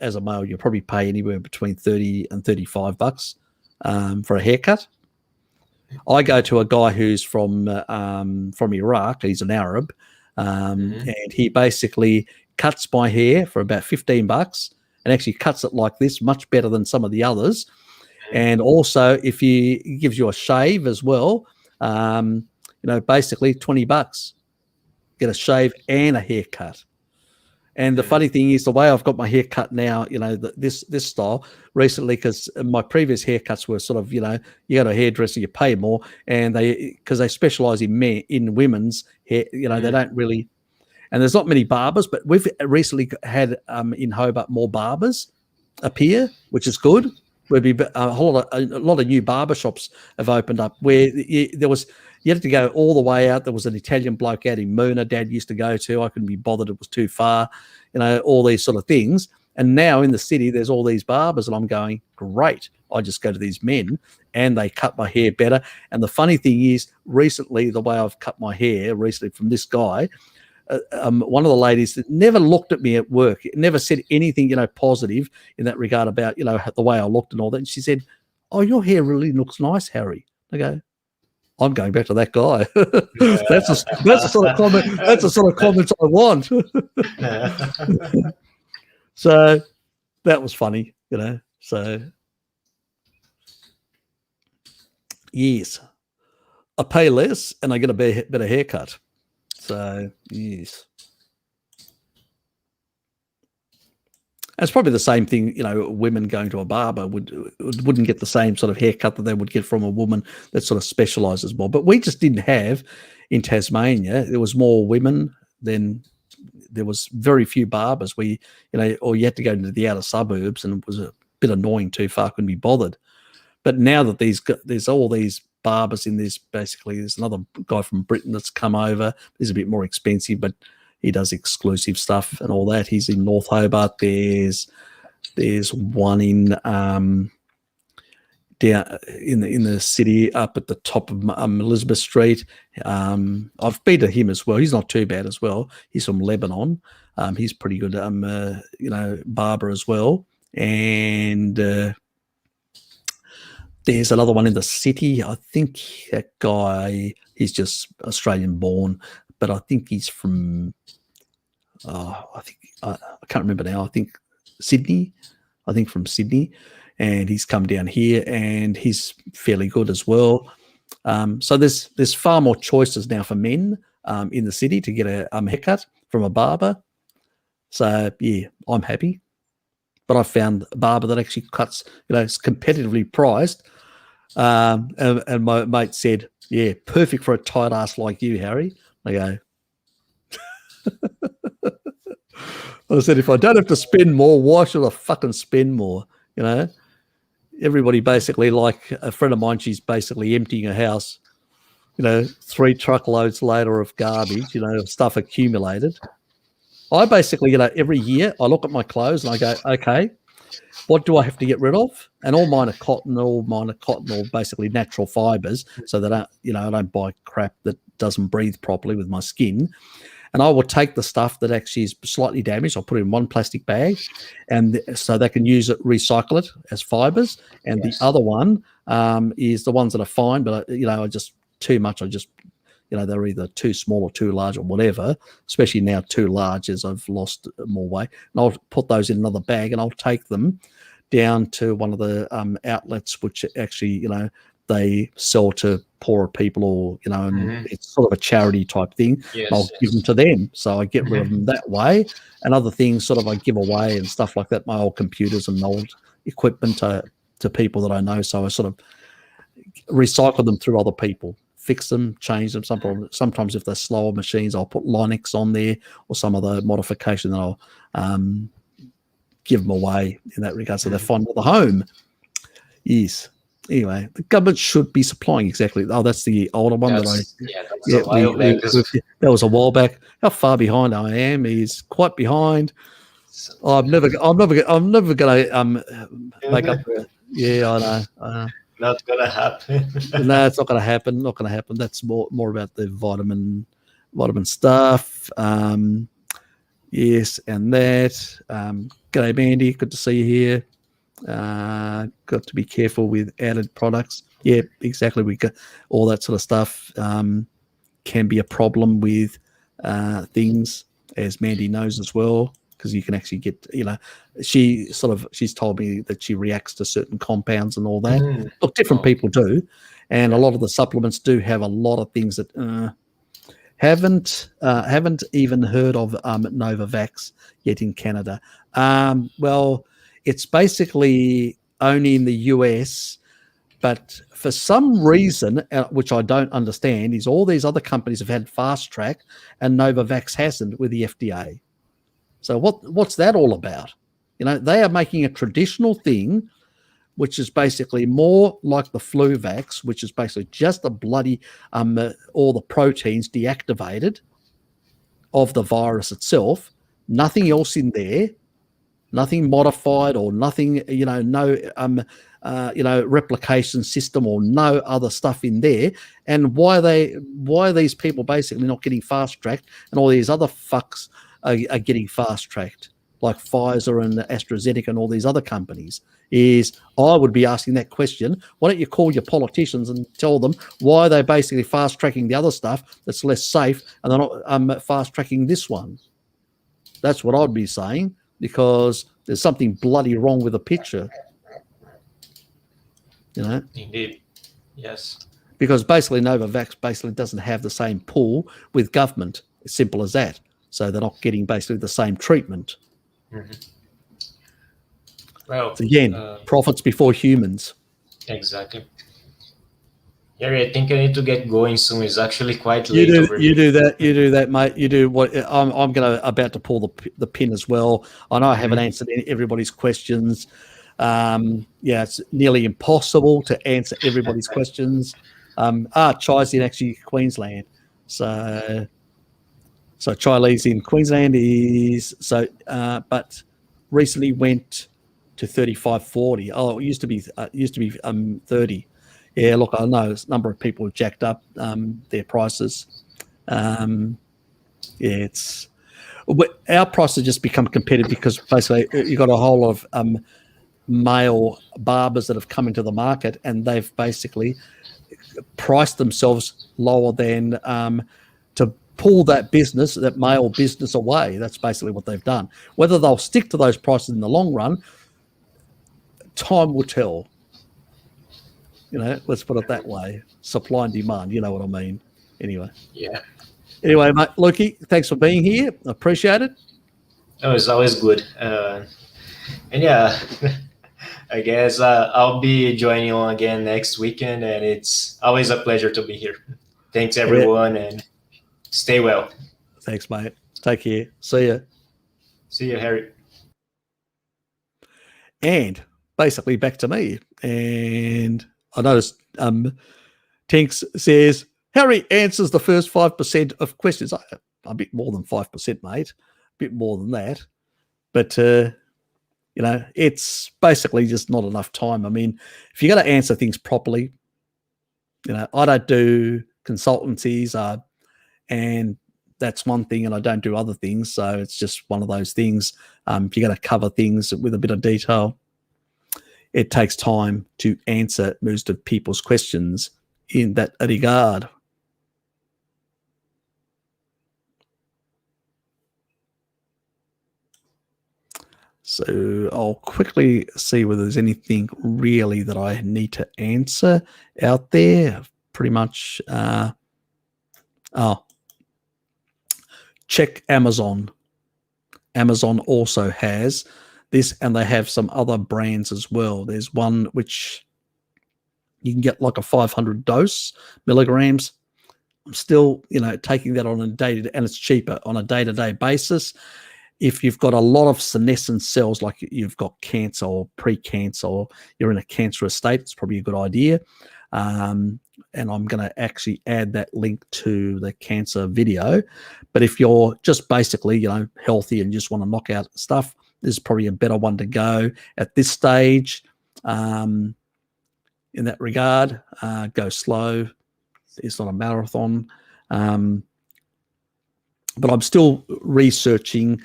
[SPEAKER 1] as a male, you'll probably pay anywhere between $30 and $35 for a haircut. I go to a guy who's from Iraq. He's an Arab, and he basically cuts my hair for about $15, and actually cuts it like this, much better than some of the others. And also, if he gives you a shave as well, basically $20, get a shave and a haircut. And the funny thing is, the way I've got my hair cut now, this style recently, because my previous haircuts were sort of, you go to a hairdresser, you pay more, and because they specialize in women's hair, they don't really. and there's not many barbers, but we've recently had in Hobart more barbers appear, which is good. We'll be a lot of new barber shops have opened up where you had to go all the way out. There was an Italian bloke out in Moona Dad used to go to. I couldn't be bothered; it was too far. All these sort of things. And now in the city, there's all these barbers, and I'm going, great. I just go to these men, and they cut my hair better. And the funny thing is, recently, the way I've cut my hair recently from this guy. One of the ladies that never looked at me at work, never said anything, positive in that regard about, the way I looked and all that. And she said, "Oh, your hair really looks nice, Harry." I go, "I'm going back to that guy." That's the sort of comment. That's the sort of comments I want. So that was funny, So yes, I pay less and I get a better haircut. So yes, it's probably the same thing. Women going to a barber wouldn't get the same sort of haircut that they would get from a woman that sort of specialises more. But we just didn't have in Tasmania. There was more women than there was very few barbers. Or you had to go into the outer suburbs, and it was a bit annoying. Too far, couldn't be bothered. But now that there's all these barbers in this, basically there's another guy from Britain that's come over. He's a bit more expensive, but he does exclusive stuff and all that. He's in North Hobart. There's one in down in the city up at the top of Elizabeth Street. I've been to him as well. He's not too bad as well. He's from Lebanon. He's pretty good barber as well. And there's another one in the city. I think that guy, he's just Australian born, but I think he's from, I can't remember now. I think Sydney. From Sydney. And he's come down here and he's fairly good as well. So there's far more choices now for men in the city to get a haircut from a barber. So, yeah, I'm happy. But I found a barber that actually cuts, it's competitively priced. And my mate said, "Yeah, perfect for a tight ass like you, Harry." I go, I said, if I don't have to spend more, why should I fucking spend more? Everybody basically, like a friend of mine, she's basically emptying her house, 3 truckloads later of garbage, stuff accumulated. I basically, every year I look at my clothes and I go, okay, what do I have to get rid of? And all mine are cotton, or basically natural fibers, so that I don't buy crap that doesn't breathe properly with my skin. And I will take the stuff that actually is slightly damaged. I'll put it in one plastic bag, and so they can recycle it as fibers. And The other one is the ones that are fine, but I just too much. I just they're either too small or too large or whatever. Especially now, too large as I've lost more weight. And I'll put those in another bag, and I'll take them down to one of the outlets, which actually they sell to poorer people, or and it's sort of a charity type thing.
[SPEAKER 3] Yes,
[SPEAKER 1] I'll give them to them, so I get rid of them that way. And other things sort of I give away and stuff like that, my old computers and old equipment to people that I know. So I sort of recycle them through other people, fix them, change them. Sometimes if they're slower machines, I'll put Linux on there or some other modification that I'll give them away in that regard, so they find the home. Yes. Anyway, the government should be supplying exactly. Oh, that's the older one that was a while back. How far behind I am is quite behind. I'm never going to make up for it. Yeah, I know.
[SPEAKER 3] Not gonna happen.
[SPEAKER 1] No, it's not going to happen. Not going to happen. That's more about the vitamin stuff. Yes, and that. G'day, Mandy. Good to see you here. Got to be careful with added products. Yeah, exactly. We got all that sort of stuff. Can be a problem with things, as Mandy knows as well, because you can actually get, she's told me that she reacts to certain compounds and all that. Look, different people do, and a lot of the supplements do have a lot of things that haven't even heard of Novavax yet in Canada. Well, it's basically only in the US But for some reason, which I don't understand, is all these other companies have had fast track and Novavax hasn't with the FDA. So what's that all about? They are making a traditional thing, which is basically more like the flu vax, which is basically just the bloody all the proteins deactivated of the virus itself, nothing else in there, nothing modified or nothing, no replication system or no other stuff in there. And why are these people basically not getting fast tracked and all these other fucks are getting fast tracked, like Pfizer and AstraZeneca and all these other companies? Is I would be asking that question. Why don't you call your politicians and tell them why they're basically fast tracking the other stuff that's less safe and they're not fast tracking this one? That's what I'd be saying, because there's something bloody wrong with the picture.
[SPEAKER 3] Indeed. Yes.
[SPEAKER 1] Because basically Novavax basically doesn't have the same pull with government. As simple as that. So they're not getting basically the same treatment.
[SPEAKER 3] Mm-hmm. Well,
[SPEAKER 1] so again, profits before humans.
[SPEAKER 3] Exactly. Harry, I think I need to get going soon. It's actually quite late.
[SPEAKER 1] You do that, mate. You do what I'm about to pull the pin as well. I know I haven't answered everybody's questions. It's nearly impossible to answer everybody's questions. Chai's in actually Queensland, so Charlie's in Queensland but recently went to 35.40. Oh, it used to be 30. Yeah, look, I know a number of people have jacked up their prices. It's our prices just become competitive because basically you've got a whole lot of male barbers that have come into the market and they've basically priced themselves lower than to pull that male business away. That's basically what they've done. Whether they'll stick to those prices in the long run, time will tell. Let's put it that way. Supply and demand, you know what I mean. Anyway.
[SPEAKER 3] Yeah.
[SPEAKER 1] Anyway, mate, Loki, thanks for being here. I appreciate it.
[SPEAKER 3] Oh, it's always good. And yeah, I guess I'll be joining you again next weekend, and it's always a pleasure to be here. Thanks, everyone, and stay well.
[SPEAKER 1] Thanks, mate. Take care. See ya.
[SPEAKER 3] See you, Harry.
[SPEAKER 1] And basically back to me. And I noticed Tinks says, Harry answers the first 5% of questions. A bit more than 5%, mate. A bit more than that. But, it's basically just not enough time. I mean, if you're going to answer things properly, I don't do consultancies and that's one thing, and I don't do other things. So it's just one of those things. If you're going to cover things with a bit of detail, it takes time to answer most of people's questions in that regard. So I'll quickly see whether there's anything really that I need to answer out there. Pretty much, check Amazon. Amazon also has this, and they have some other brands as well. There's one which you can get like a 500 milligrams. I'm still, taking that on a day-to-day, and it's cheaper on a day-to-day basis. If you've got a lot of senescent cells, like you've got cancer or pre-cancer, or you're in a cancerous state, it's probably a good idea. And I'm going to actually add that link to the cancer video. But if you're just basically, healthy and just want to knock out stuff, this is probably a better one to go at this stage. In that regard, go slow. It's not a marathon. But I'm still researching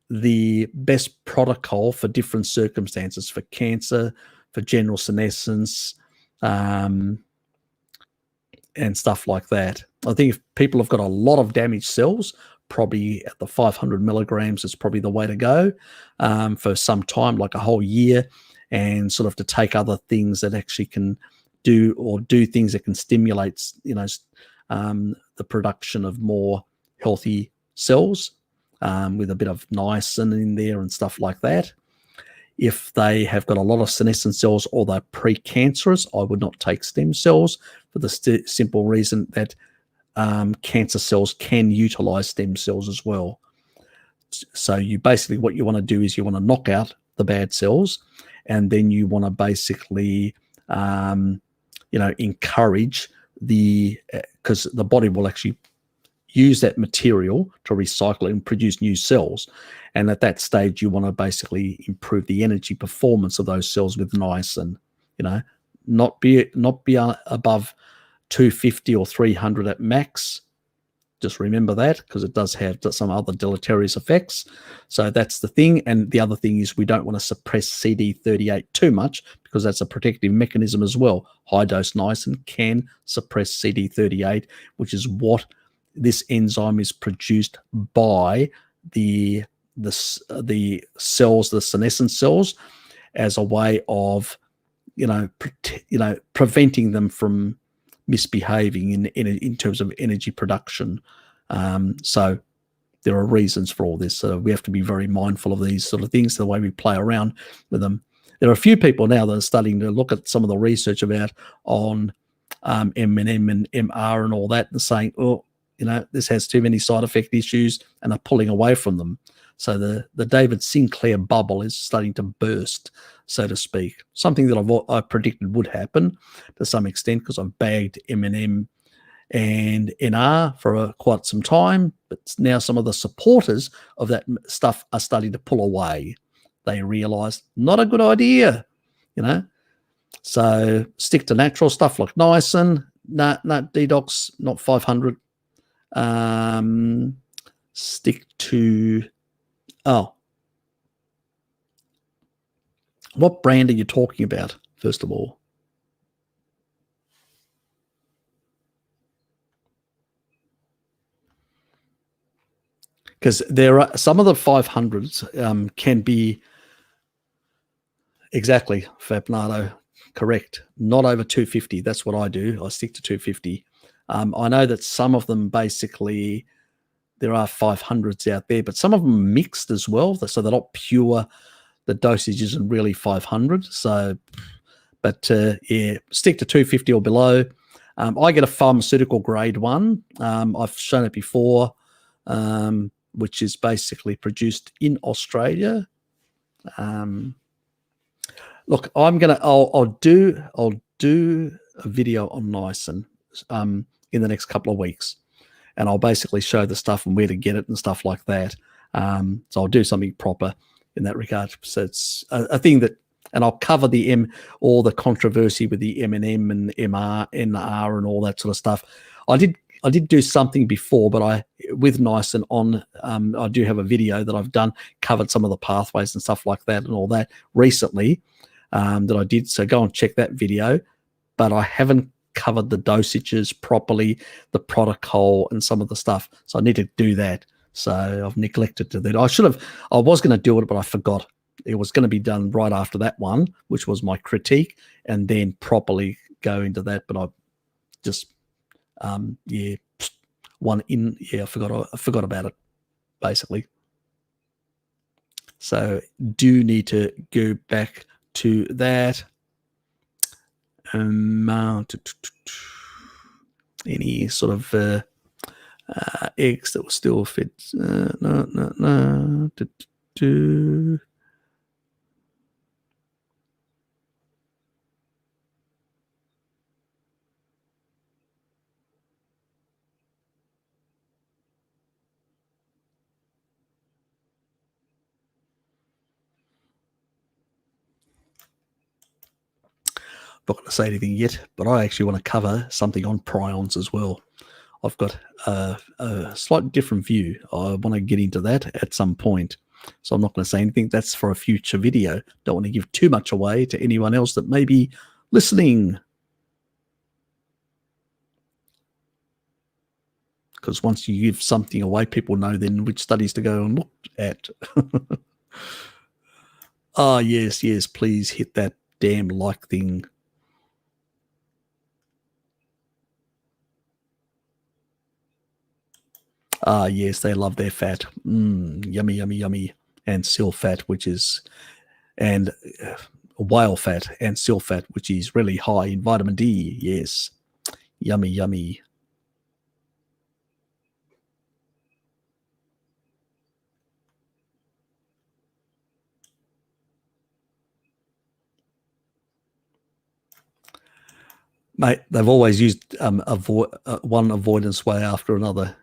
[SPEAKER 1] the best protocol for different circumstances, for cancer, for general senescence, and stuff like that. I think if people have got a lot of damaged cells, probably at the 500 milligrams is probably the way to go for some time, like a whole year, and sort of to take other things that actually can do things that can stimulate, the production of more healthy cells with a bit of niacin in there and stuff like that. If they have got a lot of senescent cells or they're precancerous, I would not take stem cells for the simple reason that cancer cells can utilize stem cells as well. So you basically, what you want to do is you want to knock out the bad cells, and then you want to basically, encourage because the body will actually use that material to recycle it and produce new cells. And at that stage, you want to basically improve the energy performance of those cells with niacin. Not be above 250 or 300 at max. Just remember that, because it does have some other deleterious effects. So that's the thing. And the other thing is we don't want to suppress CD38 too much, because that's a protective mechanism as well. High dose niacin can suppress CD38, which is what this enzyme is produced by the cells, the senescent cells, as a way of preventing them from misbehaving in terms of energy production. So there are reasons for all this. So we have to be very mindful of these sort of things, the way we play around with them. There are a few people now that are starting to look at some of the research about on M&M and MR and all that, and saying, this has too many side effect issues, and are pulling away from them. So the David Sinclair bubble is starting to burst, so to speak. Something that I predicted would happen to some extent, because I've bagged M&M and NR for quite some time, but now some of the supporters of that stuff are starting to pull away. They realize not a good idea, So stick to natural stuff like niacin, nut detox, not 500. Stick to what brand are you talking about, first of all? Because there are some of the 500s can be exactly, Fabnado, correct, not over 250. That's what I do. I stick to 250. I know that some of them basically, there are 500s out there, but some of them are mixed as well. So they're not pure. The dosage isn't really 500. So, but stick to 250 or below. I get a pharmaceutical grade one. I've shown it before, which is basically produced in Australia. Look, I'll do a video on niacin in the next couple of weeks, and I'll basically show the stuff and where to get it and stuff like that. So I'll do something proper in that regard. So it's a thing that, and I'll cover all the controversy with the M&M and NR and all that sort of stuff. I did do something before, but with niacin on, I do have a video that I've done, covered some of the pathways and stuff like that and all that recently that I did. So go and check that video. But I haven't covered the dosages properly, the protocol and some of the stuff. So I need to do that. So I've neglected to do that. I was going to do it, but I forgot. It was going to be done right after that one, which was my critique, and then properly go into that. But I just, I forgot about it, basically. So do need to go back to that. Any sort of eggs that were still fed? No. Not going to say anything yet, but I actually want to cover something on prions as well. I've got a slightly different view. I want to get into that at some point. So I'm not going to say anything. That's for a future video. Don't want to give too much away to anyone else that may be listening. Because once you give something away, people know then which studies to go and look at. Yes, please hit that damn like thing. Yes, they love their fat. Yummy. And seal fat, which is and whale fat and seal fat, which is really high in vitamin D. Yes, yummy, yummy. Mate, they've always used one avoidance way after another.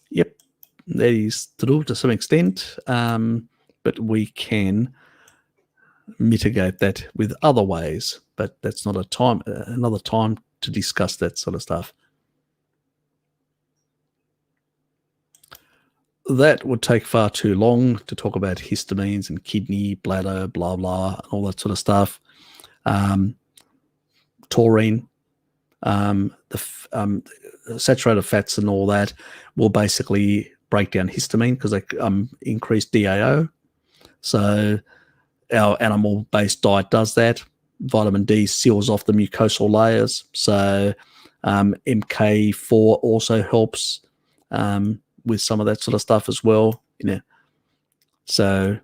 [SPEAKER 1] Yep, that is true to some extent, but we can mitigate that with other ways. But that's not another time to discuss that sort of stuff. That would take far too long to talk about histamines and kidney, bladder, blah, blah, and all that sort of stuff. Taurine, the saturated fats and all that will basically break down histamine because they increase DAO. So our animal-based diet does that. Vitamin D seals off the mucosal layers. So MK4 also helps with some of that sort of stuff as well. So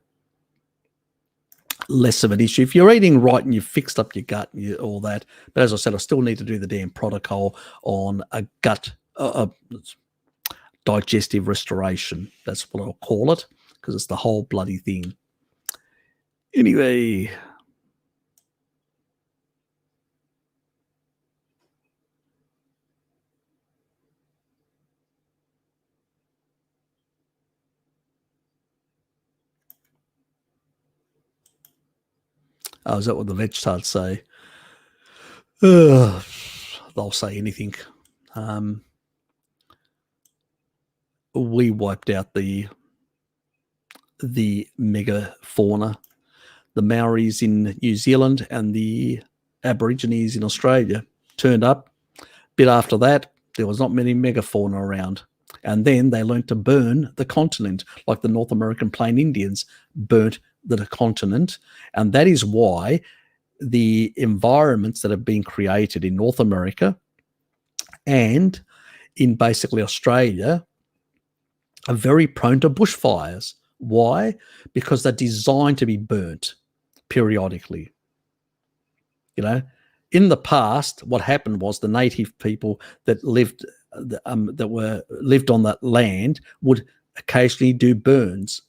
[SPEAKER 1] less of an issue if you're eating right and you've fixed up your gut and all that. But as I said, I still need to do the damn protocol on a gut digestive restoration. That's what I'll call it, because it's the whole bloody thing. Anyway. Oh, is that what the vegetards say? They'll say anything. We wiped out the megafauna. The Maoris in New Zealand and the Aborigines in Australia turned up. A bit after that, there was not many megafauna around. And then they learned to burn the continent, like the North American Plain Indians burnt the continent. And that is why the environments that have been created in North America and in basically Australia are very prone to bushfires. Why? Because they're designed to be burnt periodically. In the past, what happened was the native people that lived on that land would occasionally do burns,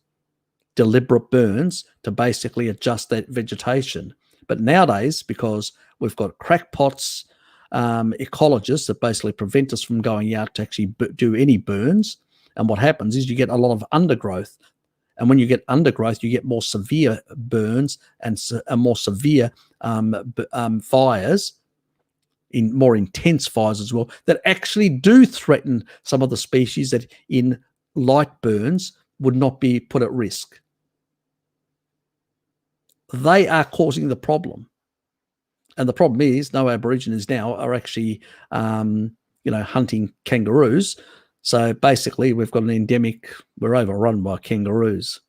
[SPEAKER 1] deliberate burns, to basically adjust that vegetation. But nowadays, because we've got crackpots, ecologists that basically prevent us from going out to actually do any burns, and what happens is you get a lot of undergrowth. And when you get undergrowth, you get more severe burns and more severe fires, in more intense fires as well, that actually do threaten some of the species that in light burns would not be put at risk. They are causing the problem. And the problem is no Aborigines now are actually, hunting kangaroos. So basically we've got an endemic, we're overrun by kangaroos.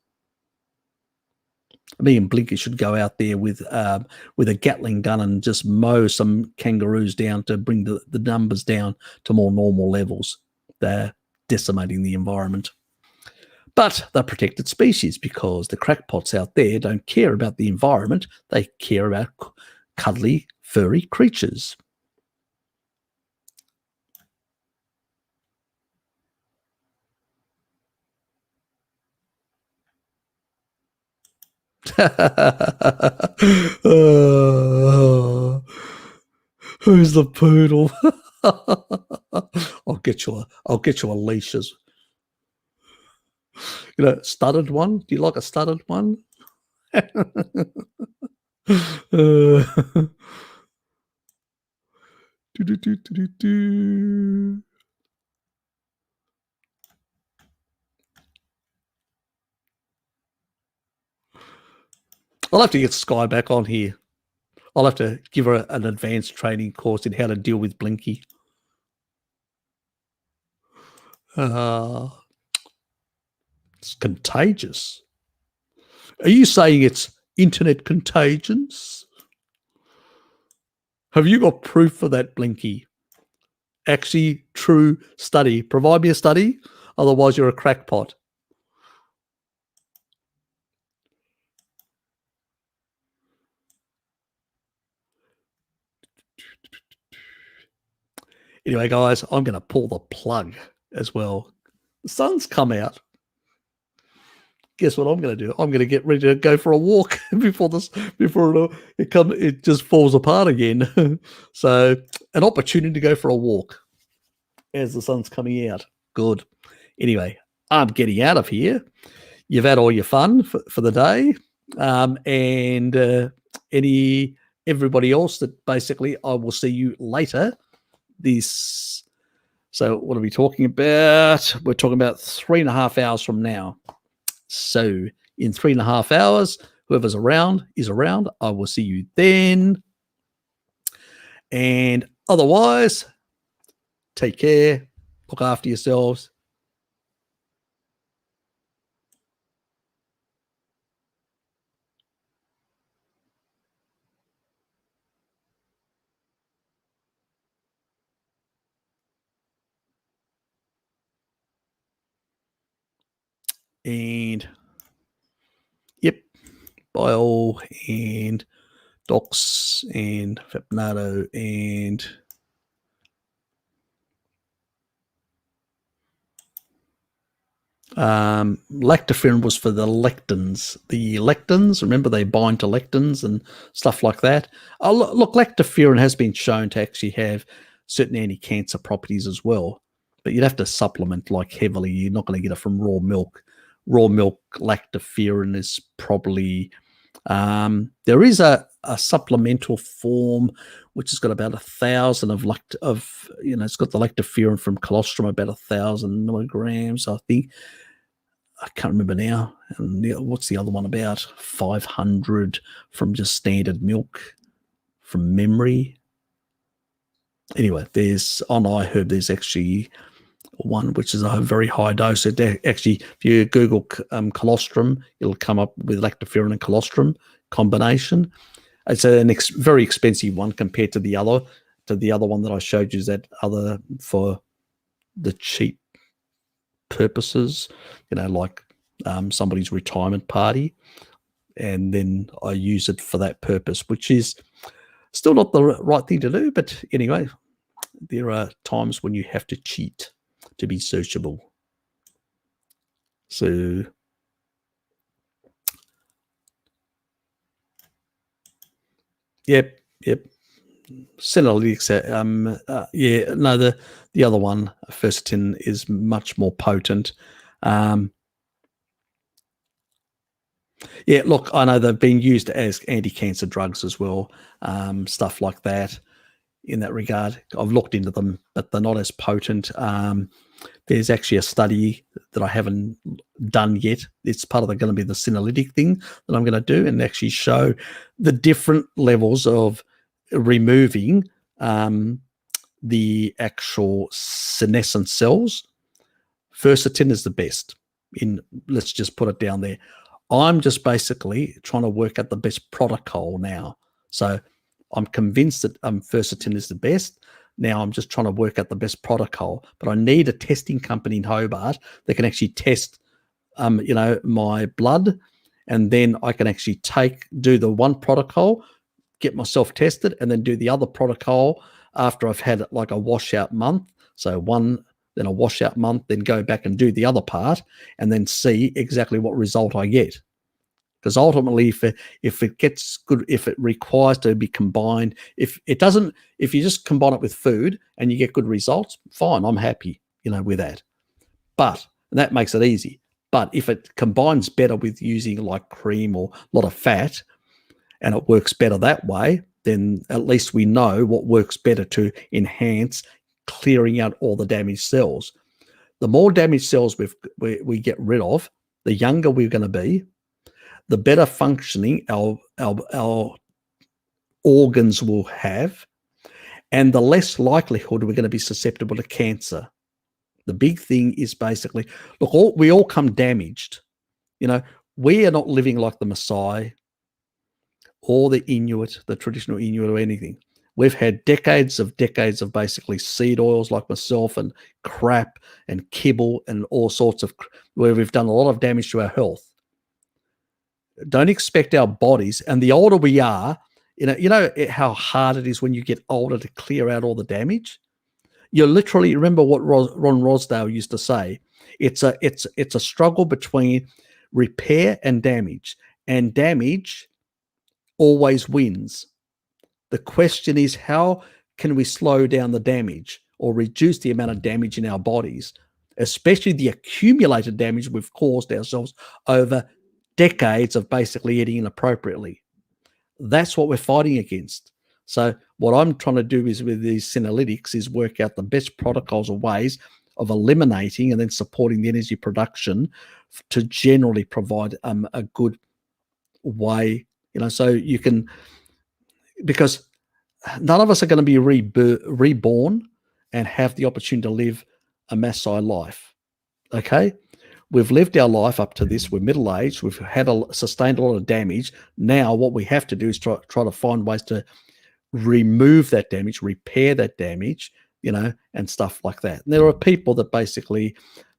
[SPEAKER 1] Me and Blinky should go out there with a Gatling gun and just mow some kangaroos down to bring the numbers down to more normal levels. They're decimating the environment. But they're protected species because the crackpots out there don't care about the environment. They care about cuddly, furry creatures. Who's the poodle? I'll get you a leashes. Studded one. Do you like a studded one? I'll have to get Sky back on here. I'll have to give her an advanced training course in how to deal with Blinky. It's contagious. Are you saying it's internet contagions? Have you got proof for that, Blinky? Actually, true study. Provide me a study. Otherwise, you're a crackpot. Anyway, guys, I'm going to pull the plug as well. The sun's come out. Guess what I'm going to do? I'm going to get ready to go for a walk before it just falls apart again. So, an opportunity to go for a walk as the sun's coming out. Good. Anyway, I'm getting out of here. You've had all your fun for the day, and everybody else that basically I will see you later. So what are we talking about? We're talking about 3.5 hours from now. So in 3.5 hours, whoever's around is around. I will see you then. And otherwise, take care. Look after yourselves. And yep, Bile and Dox and Fapnado and lactoferrin was for the lectins. The lectins, remember, they bind to lectins and stuff like that. Look, lactoferrin has been shown to actually have certain anti-cancer properties as well, but you'd have to supplement like heavily. You're not going to get it from raw milk. Raw milk lactoferrin is probably there is a supplemental form which has got about 1,000 of it's got the lactoferrin from colostrum, about 1,000 milligrams, I think. I can't remember now. And what's the other one about? 500 from just standard milk from memory. Anyway, there's on iHerb, there's actually one which is a very high dose. It actually, if you Google colostrum, it'll come up with lactoferrin and colostrum combination. It's a very expensive one compared to the other one that I showed you. That other for the cheap purposes, like somebody's retirement party, and then I use it for that purpose, which is still not the right thing to do. But anyway, there are times when you have to cheat to be sociable. So yep. Senolytics, the other one, Fercetin, is much more potent. Look, I know they've been used as anti-cancer drugs as well, stuff like that. In that regard, I've looked into them, but they're not as potent. There's actually a study that I haven't done yet. It's part of going to be the senolytic thing that I'm going to do and actually show the different levels of removing the actual senescent cells. Fercetin is the best. Let's just put it down there. I'm just basically trying to work out the best protocol now. So I'm convinced that Fercetin is the best. Now I'm just trying to work out the best protocol, but I need a testing company in Hobart that can actually test, my blood, and then I can actually do the one protocol, get myself tested, and then do the other protocol after I've had like a washout month. So then a washout month, then go back and do the other part, and then see exactly what result I get. Because ultimately, if it gets good, if it requires to be combined, if you just combine it with food and you get good results, fine, I'm happy, with that. And that makes it easy. But if it combines better with using like cream or a lot of fat, and it works better that way, then at least we know what works better to enhance clearing out all the damaged cells. The more damaged cells we get rid of, the younger we're going to be, the better functioning our organs will have, and the less likelihood we're going to be susceptible to cancer. The big thing is basically, look, we all come damaged. We are not living like the Maasai or the Inuit, the traditional Inuit or anything. We've had decades of basically seed oils like myself and crap and kibble and all sorts of, where we've done a lot of damage to our health. Don't expect our bodies, and the older we are, you know how hard it is when you get older to clear out all the damage. You literally remember what Ron Rosdale used to say. It's a struggle between repair and damage always wins. The question is, how can we slow down the damage or reduce the amount of damage in our bodies, especially the accumulated damage we've caused ourselves over decades of basically eating inappropriately? That's what we're fighting against. So what I'm trying to do is with these Senolytics is work out the best protocols or ways of eliminating and then supporting the energy production to generally provide a good way, so you can, because none of us are going to be reborn and have the opportunity to live a Maasai life. Okay? We've lived our life up to this. We're middle-aged. We've sustained a lot of damage. Now what we have to do is try to find ways to remove that damage, repair that damage, and stuff like that. And there are people that basically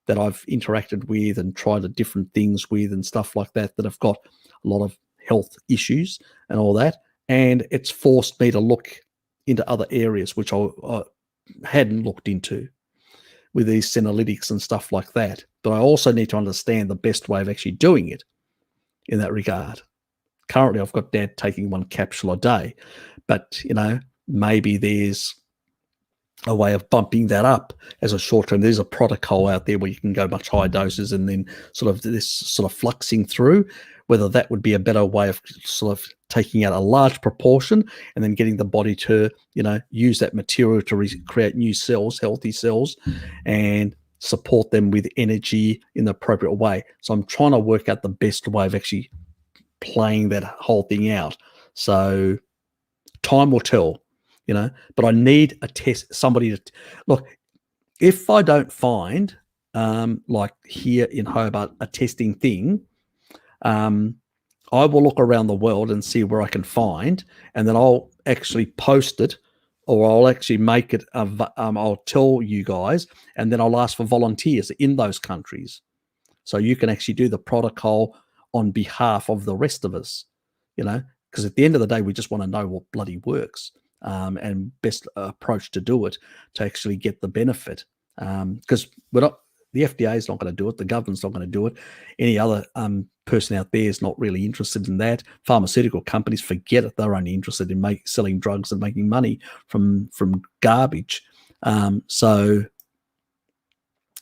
[SPEAKER 1] that I've interacted with and tried different things with and stuff like that have got a lot of health issues and all that. And it's forced me to look into other areas which I hadn't looked into with these Senolytics and stuff like that. But I also need to understand the best way of actually doing it in that regard. Currently, I've got Dad taking 1 capsule a day, but, maybe there's a way of bumping that up as a short term. There's a protocol out there where you can go much higher doses and then sort of fluxing through, whether that would be a better way of sort of taking out a large proportion and then getting the body to, use that material to create new cells, healthy cells, and support them with energy in the appropriate way. So I'm trying to work out the best way of actually playing that whole thing out. So time will tell, but I need somebody to look. If I don't find, like here in Hobart, a testing thing, I will look around the world and see where I can find, and then I'll actually post it, or I'll actually make it. I'll tell you guys, and then I'll ask for volunteers in those countries, so you can actually do the protocol on behalf of the rest of us. Because at the end of the day, we just want to know what bloody works, and best approach to do it to actually get the benefit. Because we're not. The FDA is not going to do it. The government's not going to do it. Any other person out there is not really interested in that. Pharmaceutical companies, forget it. They're only interested in selling drugs and making money from garbage. So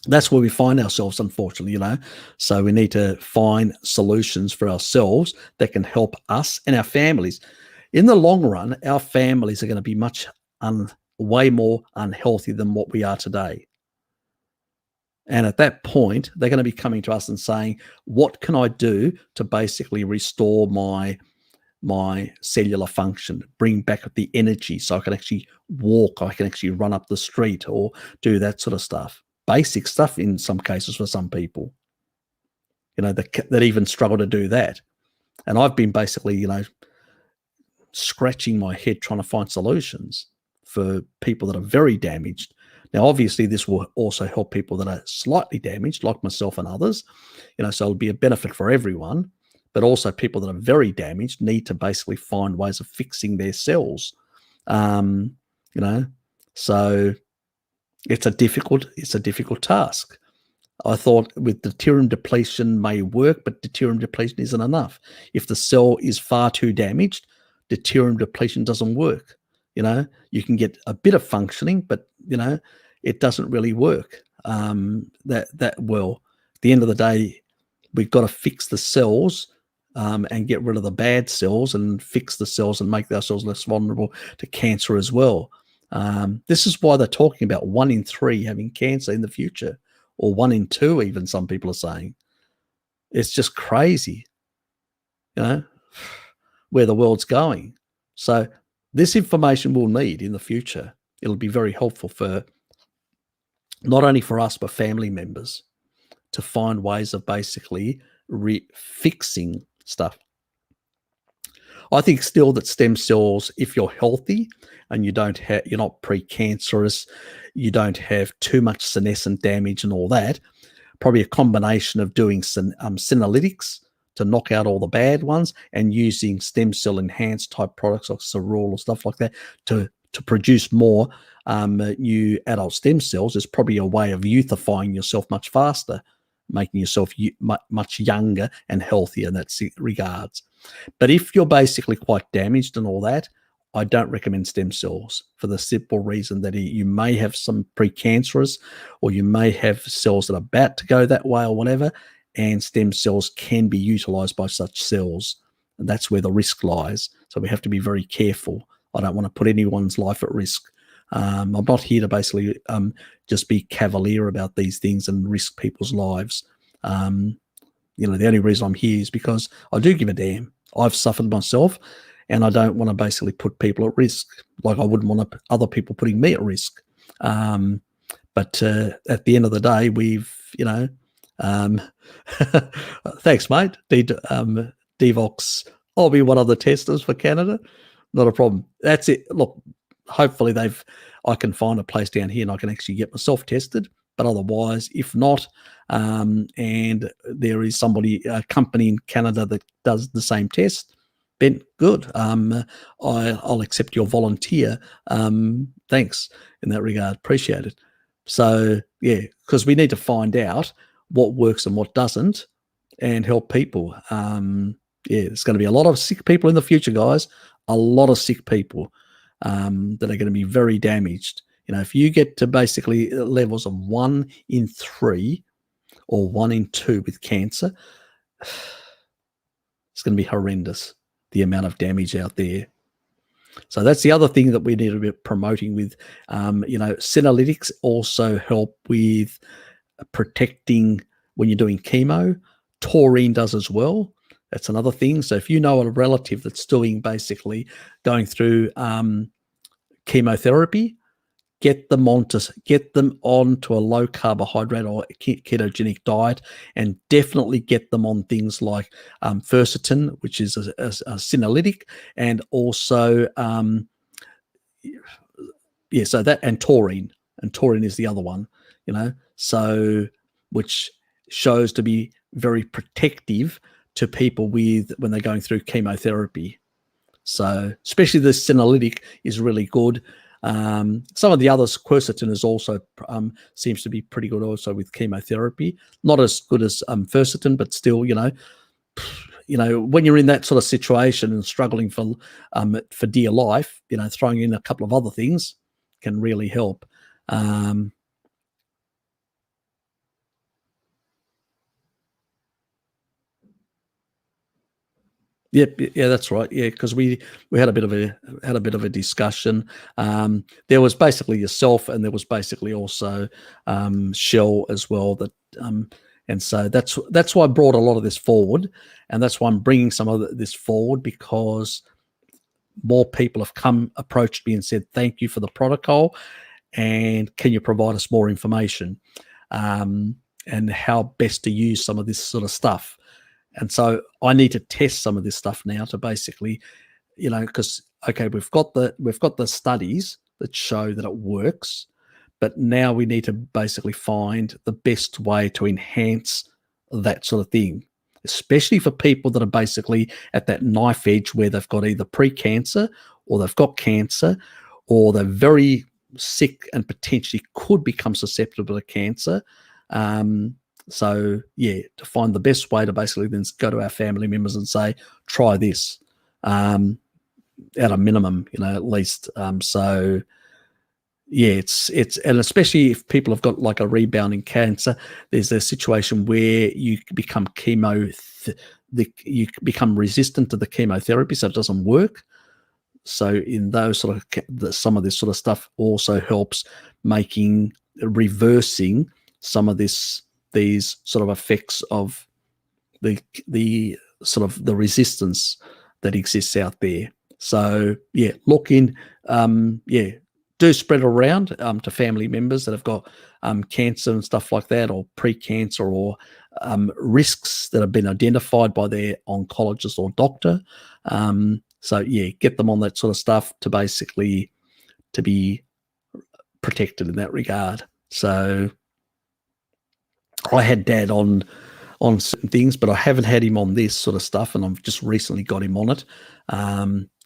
[SPEAKER 1] that's where we find ourselves, unfortunately, So we need to find solutions for ourselves that can help us and our families. In the long run, our families are going to be way more unhealthy than what we are today. And at that point, they're going to be coming to us and saying, what can I do to basically restore my cellular function, bring back the energy so I can actually walk, I can actually run up the street or do that sort of stuff. Basic stuff in some cases for some people, that even struggle to do that. And I've been basically, scratching my head trying to find solutions for people that are very damaged. Now, obviously, this will also help people that are slightly damaged, like myself and others, so it'll be a benefit for everyone. But also people that are very damaged need to basically find ways of fixing their cells, So it's a difficult task. I thought with deuterium depletion may work, but deuterium depletion isn't enough. If the cell is far too damaged, deuterium depletion doesn't work. You can get a bit of functioning, but it doesn't really work that well. At the end of the day, we've got to fix the cells and get rid of the bad cells and fix the cells and make ourselves less vulnerable to cancer as well. This is why they're talking about 1 in 3 having cancer in the future, or 1 in 2, even some people are saying. It's just crazy, where the world's going. So this information we'll need in the future. It'll be very helpful for not only for us, but family members to find ways of basically fixing stuff. I think still that stem cells, if you're healthy and you're not precancerous, you don't have too much senescent damage and all that, probably a combination of doing some senolytics to knock out all the bad ones and using stem cell enhanced type products like Cerule or stuff like that to produce more new adult stem cells is probably a way of youthifying yourself much faster, making yourself much younger and healthier in that regards. But if you're basically quite damaged and all that, I don't recommend stem cells for the simple reason that you may have some precancerous, or you may have cells that are about to go that way or whatever, and stem cells can be utilized by such cells. And that's where the risk lies. So we have to be very careful. I don't want to put anyone's life at risk. I'm not here to basically just be cavalier about these things and risk people's lives. The only reason I'm here is because I do give a damn. I've suffered myself, and I don't want to basically put people at risk like I wouldn't want other people putting me at risk. But at the end of the day, we've, thanks, mate. Devox, I'll be one of the testers for Canada. Not a problem. That's it. Look, hopefully I can find a place down here and I can actually get myself tested. But otherwise, if not, and there is a company in Canada that does the same test, then good. I'll accept your volunteer. Thanks in that regard. Appreciate it. So, yeah, because we need to find out what works and what doesn't and help people. There's going to be a lot of sick people in the future, guys. A lot of sick people that are going to be very damaged. If you get to basically levels of 1 in 3 or 1 in 2 with cancer, it's going to be horrendous, the amount of damage out there. So that's the other thing that we need to be promoting with, senolytics also help with protecting when you're doing chemo. Taurine does as well. That's another thing. So if you know a relative that's going through chemotherapy, get them onto a low carbohydrate or ketogenic diet, and definitely get them on things like quercetin, which is a senolytic, and also so that, and taurine is the other one, so which shows to be very protective to people when they're going through chemotherapy. So especially the senolytic is really good. Some of the others, quercetin is also seems to be pretty good also with chemotherapy. Not as good as quercetin, but still, when you're in that sort of situation and struggling for dear life, throwing in a couple of other things can really help. Yeah, that's right. Yeah, because we had a bit of a discussion. There was basically yourself, and there was basically also Shell as well. That and so that's why I brought a lot of this forward, and that's why I'm bringing some of this forward, because more people have approached me and said thank you for the protocol, and can you provide us more information, and how best to use some of this sort of stuff. And so I need to test some of this stuff now to basically, because we've got the studies that show that it works, but now we need to basically find the best way to enhance that sort of thing, especially for people that are basically at that knife edge where they've got either pre-cancer or they've got cancer, or they're very sick and potentially could become susceptible to cancer. So, yeah, to find the best way to basically then go to our family members and say, try this at a minimum, at least. So, yeah, it's and especially if people have got like a rebounding cancer, there's a situation where you become you become resistant to the chemotherapy, so it doesn't work. So in those sort of some of this sort of stuff also helps reversing some of these sort of effects of the sort of the resistance that exists out there. So yeah, do spread around to family members that have got cancer and stuff like that, or pre-cancer, or risks that have been identified by their oncologist or doctor. So yeah, get them on that sort of stuff to basically to be protected in that regard. So I had Dad on certain things, but I haven't had him on this sort of stuff, and I've just recently got him on it.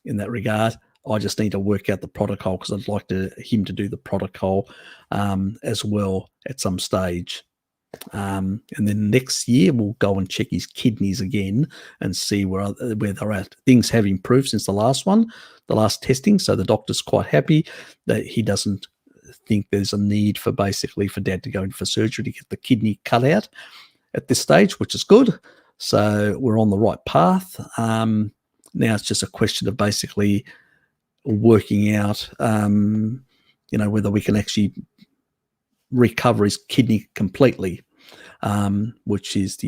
[SPEAKER 1] In that regard, I just need to work out the protocol, because I'd like him to do the protocol as well at some stage. And then next year we'll go and check his kidneys again and see where they're at. Things have improved since the last testing, so the doctor's quite happy that he doesn't think there's a need for Dad to go in for surgery to get the kidney cut out at this stage, which is good. So we're on the right path. Now it's just a question of basically working out, whether we can actually recover his kidney completely, which is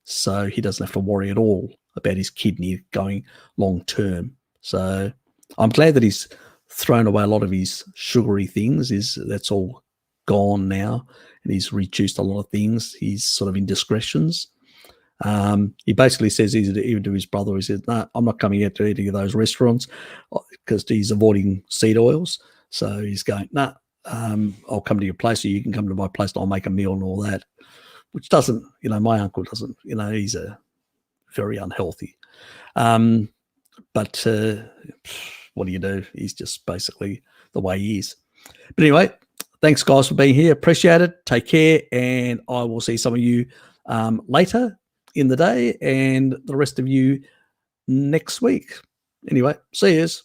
[SPEAKER 1] so he doesn't have to worry at all about his kidney going long term. So I'm glad that he's thrown away a lot of his sugary things. That's all gone now, and he's reduced a lot of things, his sort of indiscretions. He basically says even to his brother, he says, "No, I'm not coming out to any of those restaurants," because he's avoiding seed oils. So he's going, "No, I'll come to your place, or you can come to my place and I'll make a meal," and all that, which doesn't, my uncle doesn't, he's a very unhealthy. But what do you do? He's just basically the way he is. But anyway, thanks guys for being here. Appreciate it. Take care, and I will see some of you later in the day, and the rest of you next week. Anyway, see yous.